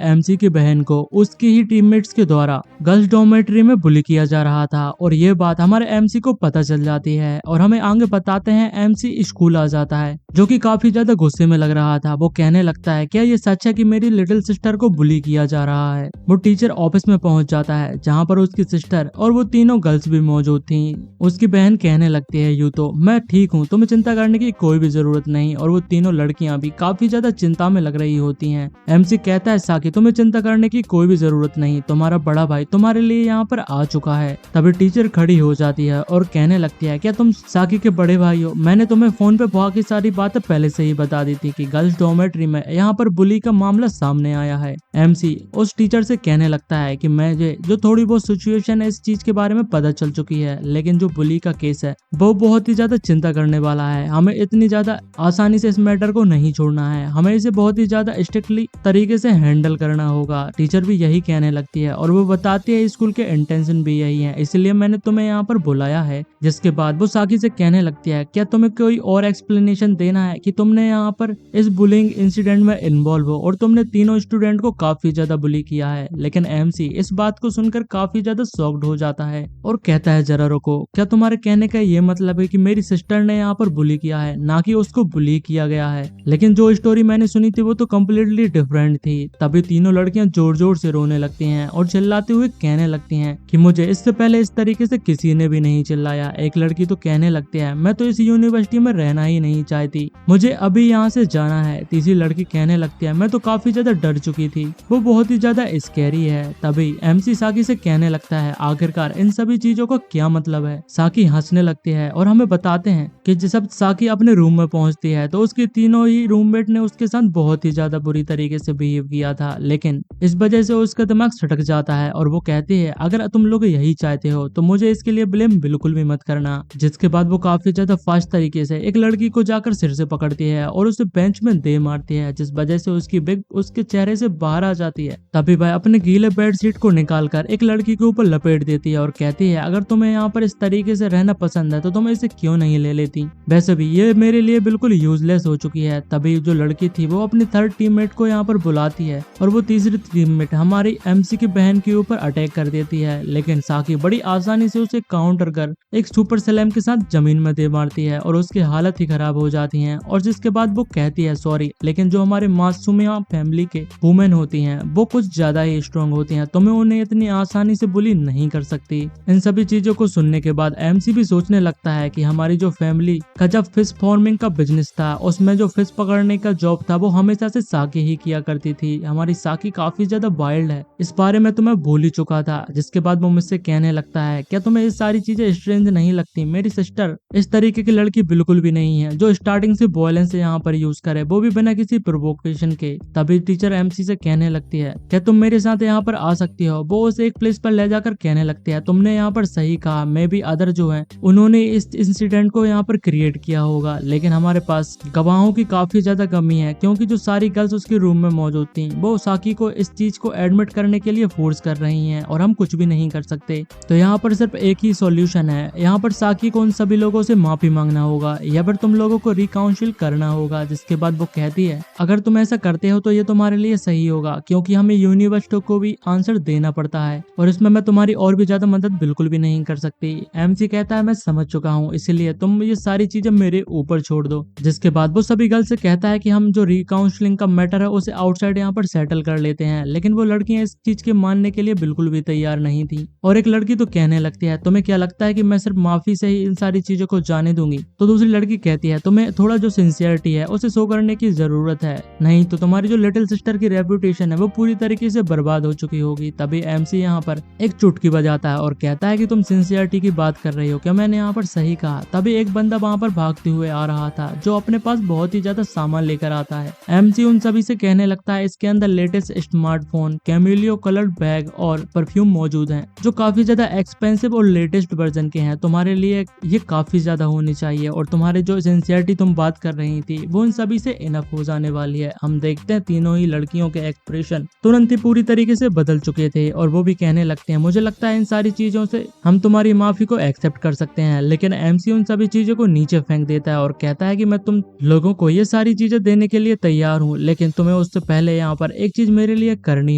एमसी की बहन को उसकी ही टीममेट्स के द्वारा गर्ल्स डॉर्मेट्री में बुली किया जा रहा था और ये बात हमारे एमसी को पता चल जाती है और हमें आगे बताते हैं एमसी स्कूल आ जाता है जो कि काफी ज्यादा गुस्से में लग रहा था। वो कहने लगता है क्या ये सच है कि मेरी लिटिल सिस्टर को बुली किया जा रहा है। वो टीचर ऑफिस में पहुंच जाता है जहाँ पर उसकी सिस्टर और वो तीनों गर्ल्स भी मौजूद थी। उसकी बहन कहने लगती है यू तो मैं ठीक हूँ, तुम्हें चिंता करने की कोई भी जरूरत नहीं। और वो तीनों लड़कियां भी काफी ज्यादा चिंता में लग रही होती हैं। एमसी कहता है साकी तुम्हें चिंता करने की कोई भी जरूरत नहीं, तुम्हारा बड़ा भाई तुम्हारे लिए यहाँ पर आ चुका है। तभी टीचर खड़ी हो जाती है और कहने लगती है क्या तुम साकी के बड़े भाई हो, मैंने तुम्हें फोन पे बहुत सारी बातें पहले से ही बता दी थी कि गर्ल्स डॉर्मेट्री में यहाँ पर बुली का मामला सामने आया है। एमसी उस टीचर से कहने लगता है कि मुझे जो थोड़ी बहुत सिचुएशन है इस चीज के बारे में पता चल चुकी है, लेकिन जो बुली का केस है वो बहुत ही ज्यादा चिंता करने वाला है। हमें इतनी ज्यादा आसानी से इस मैटर को नहीं छोड़ना है, हमें इसे बहुत ही ज्यादा स्ट्रिक्टली तरीके से हैंडल करना होगा। टीचर भी यही कहने लगती है और वो बताती है स्कूल के इंटेंशन भी यही है, इसलिए मैंने तुम्हें यहाँ पर बुलाया है। जिसके बाद वो साकी से कहने लगती है क्या तुम्हें कोई और एक्सप्लेनेशन देना है कि तुमने यहाँ पर इस बुलिंग इंसिडेंट में इन्वॉल्व हो और तुमने तीनों स्टूडेंट को काफी ज्यादा बुली किया है। लेकिन एमसी इस बात को सुनकर काफी ज्यादा शॉक्ड हो जाता है और कहता है जरा रुको, क्या तुम्हारे कहने का ये मतलब है कि मेरी सिस्टर ने यहाँ पर बुली किया है, ना कि उसको बुली किया गया है। लेकिन जो स्टोरी मैंने सुनी थी वो तो कम्प्लीटली डिफरेंट थी। तभी तीनों लड़कियां जोर जोर से रोने लगती हैं और चिल्लाते हुए कहने लगती हैं कि मुझे इससे पहले इस तरीके से किसी ने भी नहीं चिल्लाया। एक लड़की तो कहने लगती है मैं तो इस यूनिवर्सिटी में रहना ही नहीं चाहती, मुझे अभी यहाँ से जाना है। तीसरी लड़की कहने लगती है मैं तो काफी ज्यादा डर चुकी थी, वो बहुत ही ज्यादा स्कैरी है। तभी एमसी साकी से कहने लगता है आखिरकार इन सभी चीजों का क्या मतलब है। साकी हंसने लगती है और हमें बताते हैं कि जब साकी अपने रूम में पहुंचती है तो उसके तीनों ही रूममेट ने उसके साथ बहुत ही ज्यादा बुरी तरीके से बिहेव किया था, लेकिन इस वजह से उसका दिमाग सटक जाता है और वो कहती है अगर तुम लोग यही चाहते हो तो मुझे इसके लिए ब्लेम बिल्कुल भी मत करना। जिसके बाद वो काफी ज्यादा फास्ट तरीके से एक लड़की को जाकर सिर से पकड़ती है और उसे बेंच में दे मारती है, जिस वजह से उसकी बिग उसके चेहरे से बाहर आ जाती है। तभी वह अपने गीले बेडशीट को निकालकर एक लड़की के ऊपर लपेट देती है और कहती है अगर तुम्हें यहाँ पर इस तरीके से रहना पसंद है तो तुम इसे क्यों नहीं ले लेती, वैसे भी ये मेरे लिए बिल्कुल यूजलेस हो चुकी है। तभी जो लड़की थी वो अपनी थर्ड टीममेट को यहाँ पर बुलाती है और वो तीसरी टीममेट हमारी एमसी की बहन के ऊपर अटैक कर देती है, लेकिन साकी बड़ी आसानी से उसे काउंटर कर एक सुपर स्लैम के साथ जमीन में दे मारती है और उसकी हालत ही खराब हो जाती है। और जिसके बाद वो कहती है सॉरी, लेकिन जो हमारे मासूमिया फैमिली के वुमेन होती हैं वो कुछ ज्यादा ही स्ट्रांग होती हैं, तो मैं उन्हें इतनी आसानी से बुली नहीं कर सकती। इन सभी चीजों को सुनने के बाद एमसी भी सोचने लगता है कि हमारी जो फैमिली का जब फिश फार्मिंग का बिजनेस था उसमें जो फिश पकड़ने का जॉब था वो हमेशा से साकी ही किया करती थी। हमारी साकी काफी ज्यादा वाइल्ड है, इस बारे में तो मैं भूल ही चुका था। जिसके बाद वो मुझसे कहने लगता है क्या तुम्हें ये सारी चीजें स्ट्रेंज नहीं लगती, मेरी सिस्टर इस तरीके की लड़की बिल्कुल भी नहीं है जो स्टार्टिंग से वॉयलेंस यहाँ पर यूज करे, वो भी बिना किसी प्रोवोकेशन के। तभी टीचर एमसी से कहने लगती है क्या तुम मेरे साथ यहाँ पर आ सकती हो। वो उसे एक प्लेस पर ले जाकर कहने लगती है तुमने यहाँ पर सही कहा, मे भी अदर जो है उन्होंने इस इंसिडेंट को यहाँ पर क्रिएट किया होगा, लेकिन हमारे पास गवाहों की काफी ज्यादा कमी है क्योंकि जो सारी गर्ल्स उसके रूम में मौजूद थी वो साकी को इस चीज को एडमिट करने के लिए फोर्स कर रही हैं और हम कुछ भी नहीं कर सकते। तो यहाँ पर सिर्फ एक ही सॉल्यूशन है, यहाँ पर साकी को उन सभी लोगों से माफी मांगना होगा या फिर तुम लोगों को रिकाउंसिल करना होगा। जिसके बाद वो कहती है अगर तुम ऐसा करते हो तो ये तुम्हारे लिए सही होगा क्योंकि हमें यूनिवर्सिटी को भी आंसर देना पड़ता है और इसमें मैं तुम्हारी और भी ज्यादा मदद बिल्कुल भी नहीं कर सकती। एमसी कहता है मैं समझ चुका हूँ, इसलिए तुम ये सारी चीजें मेरे ऊपर छोड़ दो। जिसके बाद वो सभी गर्ल से कहता है कि हम जो रिकाउंसलिंग का मैटर है उसे आउटसाइड यहाँ पर सेटल कर लेते हैं, लेकिन वो लड़कियां इस चीज के मानने के लिए बिल्कुल भी तैयार नहीं थी। और एक लड़की तो कहने लगती है तुम्हें क्या लगता है कि मैं सिर्फ माफी से ही इन सारी चीजों को जाने दूंगी। तो दूसरी लड़की कहती है तुम्हें थोड़ा जो सिंसियरिटी है उसे शो करने की जरूरत है, नहीं तो तुम्हारी जो लिटिल सिस्टर की रेपुटेशन है वो पूरी तरीके से बर्बाद हो चुकी होगी। तभी एमसी यहाँ पर एक चुटकी बजाता है और कहता है कि तुम सिंसियरिटी की बात कर रही हो क्या, मैंने यहाँ पर सही कहा। तभी एक बंदा वहाँ पर भागते हुए आ रहा था जो अपने पास बहुत ही ज्यादा सामान लेकर आता है। एमसी उन सभी से कहने लगता है इसके अंदर latest smartphone, Camillo coloured bag और परफ्यूम मौजूद हैं जो काफी ज्यादा एक्सपेंसिव और लेटेस्ट वर्जन के हैं, तुम्हारे लिए ये काफी ज्यादा होनी चाहिए और तुम्हारे जो सिंसियरिटी तुम बात कर रही थी वो इन सभी से इनफ हो जाने वाली है। हम देखते हैं तीनों ही लड़कियों के एक्सप्रेशन तुरंत ही पूरी तरीके से बदल चुके थे और वो भी कहने लगते हैं मुझे लगता है इन सारी चीजों से हम तुम्हारी माफी को एक्सेप्ट कर सकते हैं, लेकिन एमसी उन सभी चीजों को नीचे फेंक देता है और कहता है कि मैं तुम लोगों को ये सारी चीजें देने के लिए तैयार हूँ, लेकिन तुम्हें उससे पहले यहाँ पर एक चीज मेरे लिए करनी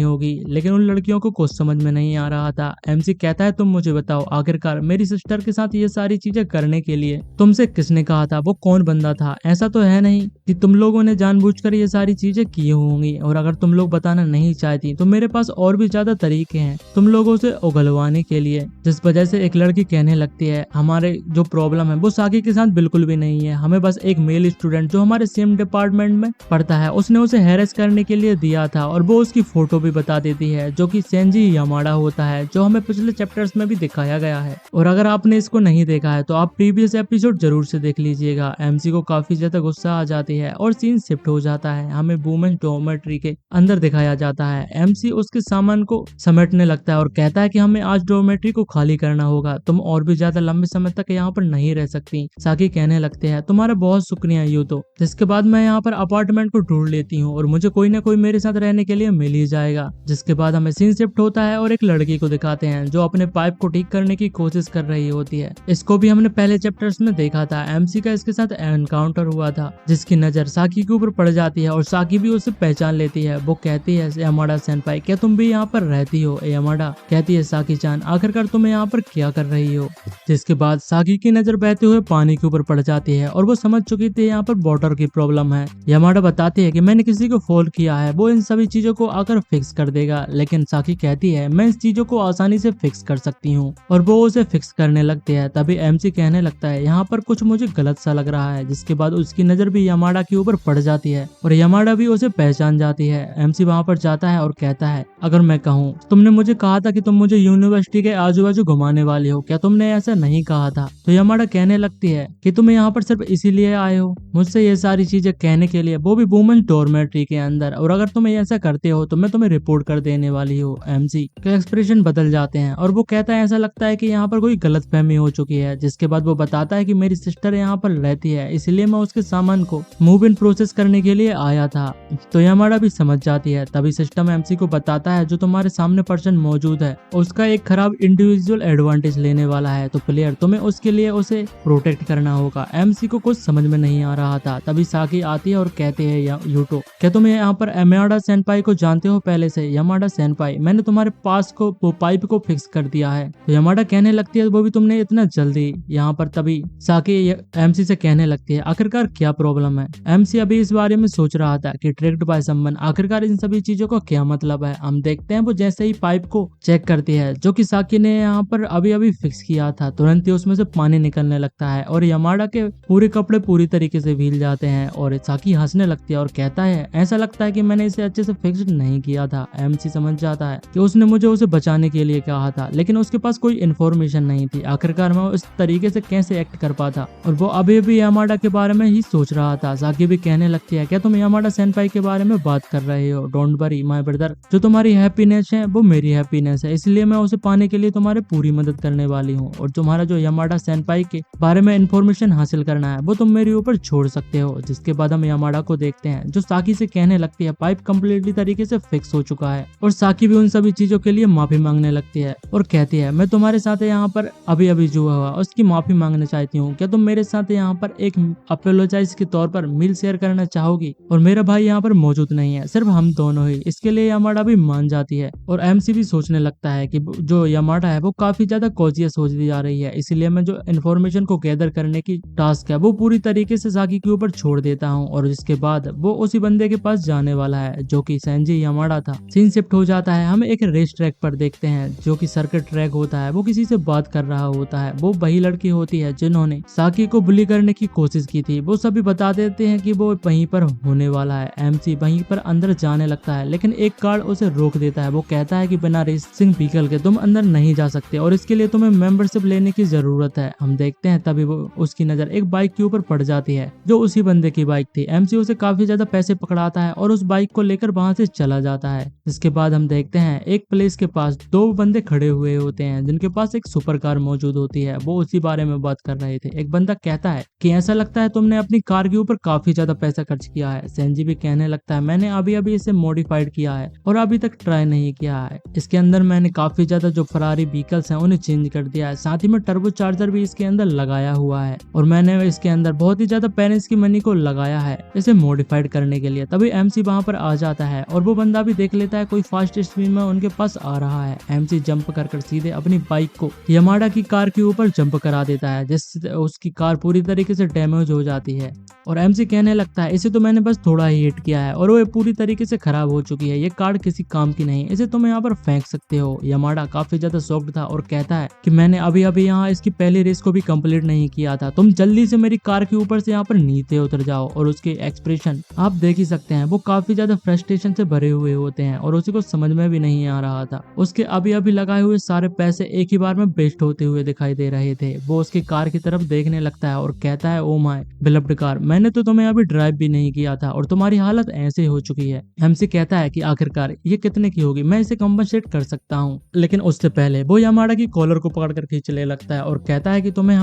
होगी। लेकिन उन लड़कियों को कुछ समझ में नहीं आ रहा था। एमसी कहता है तुम मुझे बताओ आखिरकार मेरी सिस्टर के साथ ये सारी चीजें करने के लिए तुमसे किसने कहा था, वो कौन बंदा था। ऐसा तो है नहीं कि तुम लोगों ने जानबूझकर ये सारी चीजें की होंगी, और अगर तुम लोग बताना नहीं चाहती तो मेरे पास और भी ज्यादा तरीके हैं तुम लोगों से उगलवाने के लिए। जिस वजह से एक लड़की कहने लगती है हमारे जो प्रॉब्लम है वो साकी के साथ बिल्कुल भी नहीं है, हमें बस एक मेल स्टूडेंट जो हमारे सेम डिपार्टमेंट में पढ़ता है उसने उसे हैरेस करने के लिए दिया था, और वो उसकी फोटो भी बता देती है जो कि सेंजी यामाडा होता है जो हमें पिछले चैप्टर्स में भी दिखाया गया है। और अगर आपने इसको नहीं देखा है तो आप प्रीवियस एपिसोड जरूर से देख लीजिएगा। एमसी को काफी ज्यादा गुस्सा आ जाती है और सीन शिफ्ट हो जाता है, हमें वुमेन्स डॉर्मेट्री के अंदर दिखाया जाता है। एमसी उसके सामान को समेटने लगता है और कहता है कि हमें आज डॉर्मेट्री को खाली करना होगा, तुम और भी ज्यादा लंबे समय तक यहाँ पर नहीं रह सकती। साकी कहने लगते हैं तुम्हारा बहुत शुक्रिया यूं तो। जिसके बाद मैं यहाँ पर अपार्टमेंट को ढूंढ लेती हूँ और मुझे कोई ना कोई मेरे साथ रहने के लिए मिल ही जाएगा। जिसके बाद हमें सीन शिफ्ट होता है और एक लड़की को दिखाते हैं जो अपने पाइप को ठीक करने की कोशिश कर रही होती है। इसको भी हमने पहले चैप्टर्स में देखा था, एमसी का इसके साथ एनकाउंटर हुआ था जिसकी नजर साकी के ऊपर पड़ जाती है और साकी भी उसे पहचान लेती है। वो कहती है यामाडा सेनपाई क्या तुम भी यहाँ पर रहती हो। यामाडा कहती है साकी चान आखिरकार तुम यहाँ पर क्या कर रही हो। जिसके बाद साकी की नजर बहते हुए पानी के ऊपर पड़ जाती है और वो समझ चुकी थी यहाँ पर वाटर की प्रॉब्लम प्रॉब्लम है। यामाडा बताती है कि मैंने किसी को फोन किया है, वो इन सभी चीजों को आकर फिक्स कर देगा। लेकिन साकी कहती है मैं इस चीजों को आसानी से फिक्स कर सकती हूँ, और वो उसे फिक्स करने लगती है। तभी एमसी कहने लगता है यहाँ पर कुछ मुझे गलत सा लग रहा है, जिसके बाद उसकी नजर भी यामाडा के ऊपर पड़ जाती है और यामाडा भी उसे पहचान जाती है। एमसी वहाँ पर जाता है और कहता है अगर मैं कहूँ, तुमने मुझे कहा था कि तुम मुझे यूनिवर्सिटी के आजू बाजू घुमाने वाली हो, क्या तुमने ऐसा नहीं कहा था? तो यामाडा कहने लगती है कि तुम यहाँ पर सिर्फ इसीलिए आए हो मुझसे ये सारी चीजें कहने के लिए, वो भी वुमेन्स डॉर्मेट्री के अंदर, और अगर तुम ऐसा करते हो तो मैं तुम्हें रिपोर्ट कर देने वाली हूँ। एमसी के एक्सप्रेशन बदल जाते हैं और वो कहता है ऐसा लगता है कि यहाँ पर कोई गलतफहमी हो चुकी है। जिसके बाद वो बताता है कि मेरी सिस्टर यहाँ पर रहती है, इसलिए मैं उसके सामान को मूव इन प्रोसेस करने के लिए आया था। तो यामाडा भी समझ जाती है। तभी सिस्टम एमसी को बताता है जो तुम्हारे सामने पर्सन मौजूद है उसका एक खराब इंडिविजुअल एडवांटेज लेने वाला है, तो प्लेयर तुम्हें उसके लिए उसे प्रोटेक्ट करना होगा। एमसी को कुछ समझ में नहीं आ रहा था। तभी साकी आती है और कहते हैं यूटो, क्या तुम यहाँ पर यामाडा सेनपाई को जानते हो पहले से? यामाडा सेनपाई, मैंने तुम्हारे पास को वो पाइप को फिक्स कर दिया है। तो यामाडा कहने लगती है वो भी तुमने इतना जल्दी यहाँ पर? तभी साकी एमसी से कहने लगती है आखिरकार क्या प्रॉब्लम है? एमसी अभी इस बारे में सोच रहा था कि ट्रिक्ड बाय समवन, आखिरकार इन सभी चीजों का क्या मतलब है। हम देखते हैं वो जैसे ही पाइप को चेक करती है जो कि साकी ने यहाँ पर अभी अभी फिक्स किया था, तुरंत ही उसमें से पानी निकलने लगता है और यामाडा के पूरे कपड़े पूरी तरीके से भीग जाते हैं। और साकी हंसने लगती है और कहता है ऐसा लगता है कि मैंने इसे अच्छे से फिक्स नहीं किया था। एमसी समझ जाता है कि उसने मुझे उसे बचाने के लिए कहा था, लेकिन उसके पास कोई इन्फॉर्मेशन नहीं थी। आखिरकार मैं उस तरीके से कैसे एक्ट कर पाता? और वो अभी भी यामाडा के बारे में ही सोच रहा था। साकी भी कहने लगती है क्या तुम यामाडा सेनपाई के बारे में बात कर रहे हो? डोंट वरी माय ब्रदर, जो तुम्हारी हैप्पीनेस है वो मेरी हैप्पीनेस है, इसलिए मैं उसे पाने के लिए तुम्हारी पूरी मदद करने वाली हूँ। और तुम्हारा जो यामाडा सेनपाई के बारे में इन्फॉर्मेशन हासिल करना है वो तुम मेरे ऊपर छोड़ सकते हो। जिसके बाद हम यामाडा को देखते हैं जो साकी से कहने लगती है पाइप कम्प्लीटली तरीके से फिक्स हो चुका है। और साकी भी उन सभी चीजों के लिए माफी मांगने लगती है और कहती है मैं तुम्हारे साथ यहाँ पर अभी अभी जो हुआ उसकी माफी मांगना चाहती हूँ, क्या तुम मेरे साथ यहाँ पर एक अपोलोजाइज के तौर पर मील शेयर करना चाहोगी? और मेरा भाई यहाँ पर मौजूद नहीं है, सिर्फ हम दोनों ही। इसके लिए यामाडा भी मान जाती है और एमसी भी सोचने लगता है कि जो यामाडा है वो काफी ज्यादा कॉजियस होती जा रही है, इसलिए मैं जो इन्फॉर्मेशन को गैदर करने की टास्क है वो पूरी तरीके से साकी के ऊपर छोड़ देता हूँ। और इसके बाद वो उसी बंदे के पास जाने वाला है जो कि सेंजी यामाडा था। सीन शिफ्ट हो जाता है, हम एक रेस ट्रैक पर देखते हैं जो कि सर्किट ट्रैक होता है। वो किसी से बात कर रहा होता है, वो वही लड़की होती है जिन्होंने साकी को बुली करने की कोशिश की थी। वो सभी बता देते हैं कि वो वहीं पर होने वाला है। एमसी वहीं पर अंदर जाने लगता है, लेकिन एक गार्ड उसे रोक देता है। वो कहता है कि बिना रेसिंग व्हीकल के तुम अंदर नहीं जा सकते और इसके लिए तुम्हें मेंबरशिप लेने की जरूरत है। हम देखते हैं तभी वो उसकी नजर एक बाइक के ऊपर पड़ जाती है जो उसी बंदे की बाइक थी। एमसी उसे काफी ज्यादा पैसे पकड़ाता है और उस बाइक को लेकर वहां से चला जाता है। इसके बाद हम देखते हैं एक प्लेस के पास दो बंदे खड़े हुए होते हैं जिनके पास एक सुपर कार मौजूद होती है। वो उसी बारे में बात कर रहे थे। एक बंदा कहता है कि ऐसा लगता है तुमने अपनी कार के ऊपर काफी ज्यादा पैसा खर्च किया है। सेंजी भी कहने लगता है मैंने अभी अभी इसे मॉडिफाइड किया है और अभी तक ट्राई नहीं किया है। इसके अंदर मैंने काफी ज्यादा जो फरारी व्हीकल्स हैं उन्हें चेंज कर दिया है, साथ ही में टर्बो चार्जर भी इसके अंदर लगाया हुआ है और मैंने इसके अंदर बहुत ही ज्यादा पेरेंट्स की मनी को लगाया है इसे मॉडिफाइड करने के लिए। तभी एमसी वहां पर आ जाता है और वो बंदा भी देख लेता है कोई फास्ट स्पीड में उनके पास आ रहा है। एमसी जंप कर सीधे अपनी बाइक को यामाडा की कार के ऊपर जंप करा देता है जिससे उसकी कार पूरी तरीके से डैमेज हो जाती है। और एमसी कहने लगता है इसे तो मैंने बस थोड़ा ही हिट किया है और वो पूरी तरीके से खराब हो चुकी है, ये कार किसी काम की नहीं, इसे तुम यहाँ पर फेंक सकते हो। यामाडा काफी ज्यादा शॉक्ड था और कहता है कि मैंने अभी अभी यहाँ इसकी पहली रेस को भी कंप्लीट नहीं किया था, तुम जल्दी से मेरी कार के ऊपर से यहाँ पर नीचे उतर जाओ। और उसके एक्सप्रेशन आप देख ही सकते हैं, वो काफी ज्यादा फ्रस्ट्रेशन से भरे हुए होते हैं और उसी को समझ में भी नहीं आ रहा था। उसके अभी अभी लगाए हुए सारे पैसे एक ही बार में वेस्ट होते हुए दिखाई दे रहे थे। वो उसकी कार की तरफ देखने लगता है और कहता है ओ माय बिलव्ड कार, मैंने तो तुम्हें अभी ड्राइव भी नहीं किया था और तुम्हारी हालत ऐसे हो चुकी है। एमसी कहता है कि आखिरकार ये कितने की होगी, मैं इसे कंपनसेट कर सकता हूँ। लेकिन उससे पहले वो यामाडा की कॉलर को पकड़ कर खींचने लगता है और कहता है कि तुम्हें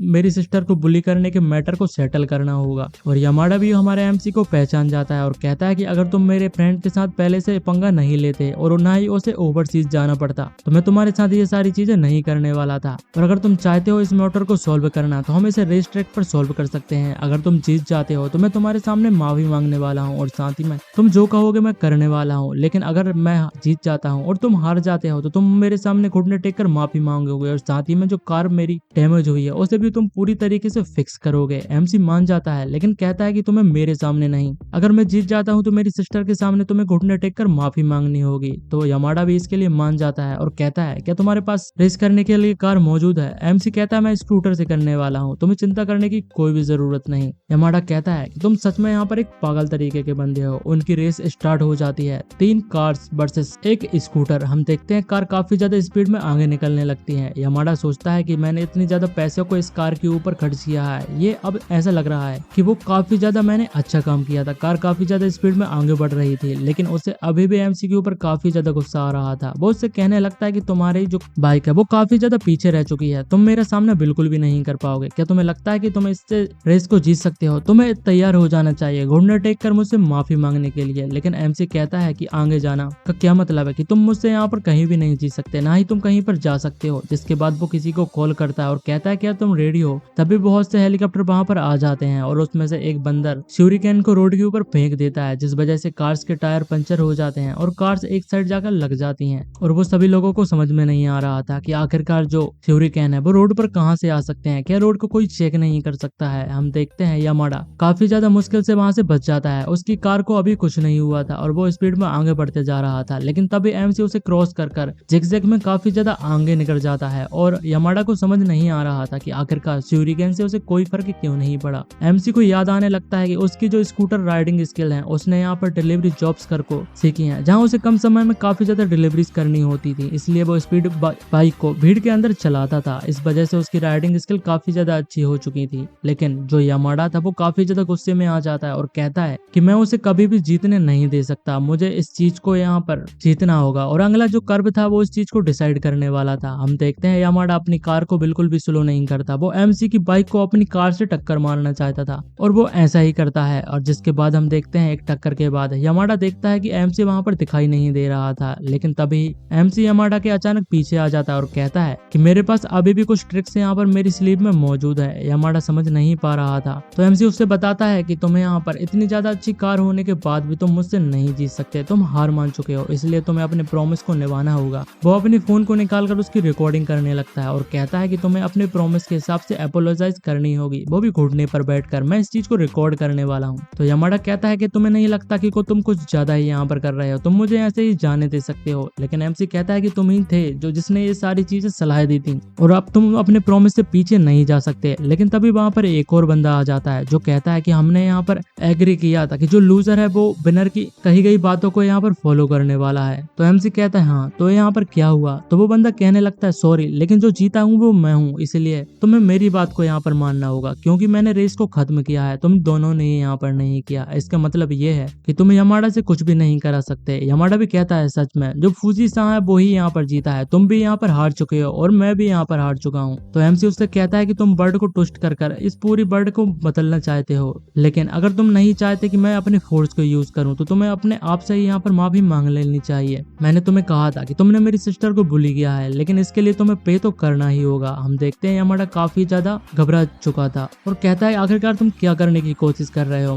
मेरी सिस्टर को बुली करने के मैटर को सेटल करना होगा। और यामाडा भी हमारे एमसी को पहचान जाता है और कहता है कि अगर तुम मेरे फ्रेंड के साथ पहले से पंगा नहीं लेते और ना ही उसे ओवरसीज जाना पड़ता तो मैं तुम्हारे साथ ये सारी चीजें नहीं करने वाला था। और अगर तुम चाहते हो इस मैटर को सॉल्व करना तो हम इसे रेस ट्रैक पर सॉल्व कर सकते हैं। अगर तुम जीत जाते हो तो मैं तुम्हारे सामने माफी मांगने वाला हूँ और साथ ही में तुम जो कहोगे मैं करने वाला हूँ। लेकिन अगर मैं जीत जाता हूँ और तुम हार जाते हो तो तुम मेरे सामने घुटने टेक कर माफी मांगोगे और साथ ही में जो कार मेरी डैमेज हुई है उसे भी तुम पूरी तरीके से फिक्स करोगे। एमसी मान जाता है लेकिन कहता है कि तुम्हें मेरे सामने नहीं, अगर मैं जीत जाता हूँ तो मेरी सिस्टर के सामने तुम्हें घुटने टेक कर माफी मांगनी होगी। तो यमाडा भी इसके लिए मान जाता है और कहता है क्या तुम्हारे पास रेस करने के लिए कार मौजूद है। एमसी कहता है मैं स्कूटर से करने वाला हूँ, तुम्हें चिंता करने की कोई भी जरूरत नहीं। यमाडा कहता है कि तुम सच में यहाँ पर एक पागल तरीके के बंदे हो। उनकी रेस स्टार्ट हो जाती है, 3 कार्स वर्सेस एक स्कूटर। हम देखते हैं कार काफी ज्यादा स्पीड में आगे निकलने लगती है। यमाडा सोचता है कि मैंने इतनी ज्यादा पैसे को इस कार के ऊपर खर्च किया है, ये अब ऐसा लग रहा है कि वो काफी ज्यादा मैंने अच्छा काम किया था। कार काफी ज्यादा स्पीड में आगे बढ़ रही थी, लेकिन उसे अभी भी एमसी के ऊपर काफी ज्यादा गुस्सा आ रहा था। वो उससे कहने लगता है कि तुम्हारी जो बाइक है वो काफी ज्यादा पीछे रह चुकी है, तुम मेरा सामना बिल्कुल भी नहीं कर पाओगे। क्या तुम्हें लगता है कि तुम इससे रेस को जीत सकते हो? तुम्हें तैयार हो जाना चाहिए घुटने टेक कर मुझसे माफी मांगने के लिए। लेकिन एमसी कहता है कि आगे जाना का क्या मतलब है कि तुम मुझसे यहाँ पर कहीं भी नहीं जीत सकते, ना ही तुम कहीं पर जा सकते हो। जिसके बाद वो किसी को कॉल करता है और कहता है क्या तुम रेडी हो? तभी बहुत से हेलीकॉप्टर वहां पर आ जाते हैं और उसमें से एक बंदर श्यूरिकेन को रोड के ऊपर फेंक देता है, जिस वजह से कार्स के टायर पंचर हो जाते हैं और कार्स एक साइड जाकर लग जाती हैं। और वो सभी लोगों को समझ में नहीं आ रहा था कि आखिरकार जो श्यूरिकेन है वो रोड पर कहां से आ सकते हैं, क्या रोड को कोई चेक नहीं कर सकता है। हम देखते हैं यमाडा काफी ज्यादा मुश्किल से वहां से बच जाता है, उसकी कार को अभी कुछ नहीं हुआ था और वो स्पीड में आगे बढ़ते जा रहा था। लेकिन तभी एमसी उसे क्रॉस कर जिगजैग में काफी ज्यादा आगे निकल जाता है और यमाडा को समझ नहीं आ रहा था कि आखिरकार श्यूरिकेन से उसे कोई फर्क क्यों नहीं पड़ा। एमसी को याद आने लगता है कि उसकी जो स्कूटर राइडिंग स्किल है उसने यहाँ पर डिलीवरी जॉब्स कर को सीखी है, जहाँ उसे कम समय में काफी ज्यादा डिलीवरीज करनी होती थी, इसलिए वो स्पीड बाइक को भीड़ के अंदर चलाता था। इस वजह से उसकी राइडिंग स्किल काफी ज्यादा अच्छी हो चुकी थी। लेकिन जो यमाडा था वो काफी ज्यादा गुस्से में आ जाता है और कहता है कि मैं उसे कभी भी जीतने नहीं दे सकता, मुझे इस चीज को यहाँ पर जीतना होगा। और अगला जो कर्व था वो इस चीज को डिसाइड करने वाला था। हम देखते हैं यमाडा अपनी कार को बिल्कुल भी स्लो नहीं करता, वो एमसी की बाइक को अपनी कार से टक्कर मारना चाहता था और वो ऐसा ही करता है। और जिसके बाद हम देखते हैं एक टक्कर के बाद यमाडा देखता है कि एमसी वहां पर दिखाई नहीं दे रहा था। लेकिन तभी एमसी यमाडा के अचानक पीछे आ जाता है और कहता है कि मेरे पास अभी भी कुछ ट्रिक्स यहाँ पर मेरी स्लीव में मौजूद है। यमाडा समझ नहीं पा रहा था तो एमसी उससे बताता है कि तुम्हें यहाँ पर इतनी ज्यादा अच्छी कार होने के बाद भी तुम मुझसे नहीं जीत सकते, तुम हार मान चुके हो, इसलिए तुम्हें अपने प्रॉमिस को निभाना होगा। वो अपनी फोन को निकालकर उसकी रिकॉर्डिंग करने लगता है और कहता है कि तुम्हें अपने प्रॉमिस के हिसाब से अपोलोजाइज करनी होगी, वो भी घुटने पर बैठकर। मैं इस चीज को रिकॉर्ड करने वाला हूँ। तो यमाडा कहता है कि तुम्हें नहीं लगता कि तुम कुछ ज्यादा ही यहाँ पर कर रहे हो, तुम मुझे ऐसे ही जाने दे सकते हो। लेकिन एमसी कहता है कि तुम ही थे जिसने ये सारी चीजें सलाह दी थी और अब तुम अपने प्रॉमिस से पीछे नहीं जा सकते। लेकिन तभी वहां पर एक और बंदा आ जाता है जो कहता है कि हमने यहाँ पर एग्री किया था कि जो लूजर है वो विनर की कही गई बातों को यहाँ पर फॉलो करने वाला है। तो एमसी कहता है हाँ, तो यहाँ पर क्या हुआ? तो वो बंदा कहने लगता है सॉरी, लेकिन जो जीता हूँ वो मैं हूँ, इसलिए तुम्हें मेरी बात को यहाँ पर मानना होगा क्योंकि मैंने रेस को खत्म किया है, तुम दोनों ने यहाँ पर नहीं किया। इसका मतलब ये है कि तुम यमाडा से कुछ भी नहीं करा सकते। यमाडा भी कहता है सच में जो फूजी सा है वो ही यहाँ पर जीता है, तुम भी यहाँ पर हार चुके हो और मैं भी यहाँ पर हार चुका हूँ। तो एमसी उससे कहता है कि तुम वर्ड को ट्विस्ट कर इस पूरी वर्ड को बदलना चाहते हो, लेकिन अगर तुम नहीं चाहते कि मैं अपने फोर्स को यूज करूँ तो तुम्हें अपने आप से ही यहाँ पर माफी मांग लेनी चाहिए। मैंने तुम्हें कहा था कि तुमने मेरी सिस्टर को भूल किया है, लेकिन इसके लिए तुम्हें पे तो करना ही होगा। हम देखते हैं यमाडा काफी ज्यादा घबरा चुका था और कहता है आखिरकार तुम क्या करने की कोशिश कर रहे हो?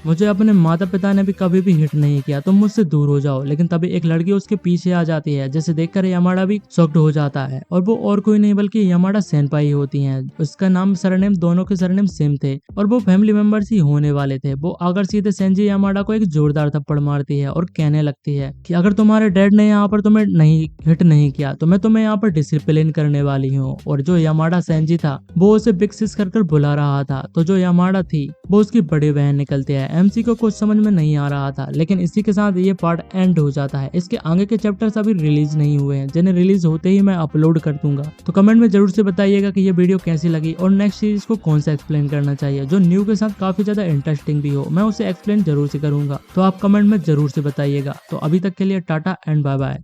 मुझे अपने माता पिता ने भी कभी भी हिट नहीं किया, तुम मुझसे दूर हो जाओ। लेकिन तभी एक लड़की उसके पीछे आ जाती है, जिसे देखकर यमाडा भी शॉक्ड हो जाता है और वो और कोई नहीं बल्कि यमाडा सेनपाई होती है। उसका नाम सरनेम दोनों के सरनेम सेम थे और वो फैमिली मेंबर्स ही होने वाले थे। वो आकर सीधे सेंजी यमाडा को एक जोरदार थप्पड़ मारती है और कहने लगती है कि अगर तुम्हारे डैड ने यहाँ पर तुम्हें नहीं हिट नहीं किया तो मैं तुम्हें यहाँ पर डिसिप्लिन करने वाली हूँ। और जो यमाडा सेंजी था वो उसे बिग सिस कर बुला रहा था, तो जो यमाडा थी वो उसकी बड़ी बहन निकलती है। एमसी को कुछ समझ में नहीं आ रहा था, लेकिन इसी के साथ ये पार्ट एंड हो जाता है। इसके आगे के चैप्टर्स अभी रिलीज नहीं हुए हैं, जिन्हें रिलीज होते ही मैं अपलोड कर दूंगा। तो कमेंट में जरूर से बताइएगा कि ये वीडियो कैसी लगी और नेक्स्ट सीरीज को कौन सा एक्सप्लेन करना चाहिए जो न्यू के साथ काफी ज्यादा इंटरेस्टिंग भी हो, मैं उसे एक्सप्लेन जरूर से करूंगा। तो आप कमेंट में जरूर से बताइएगा। तो अभी तक के लिए टाटा एंड बाय बाय।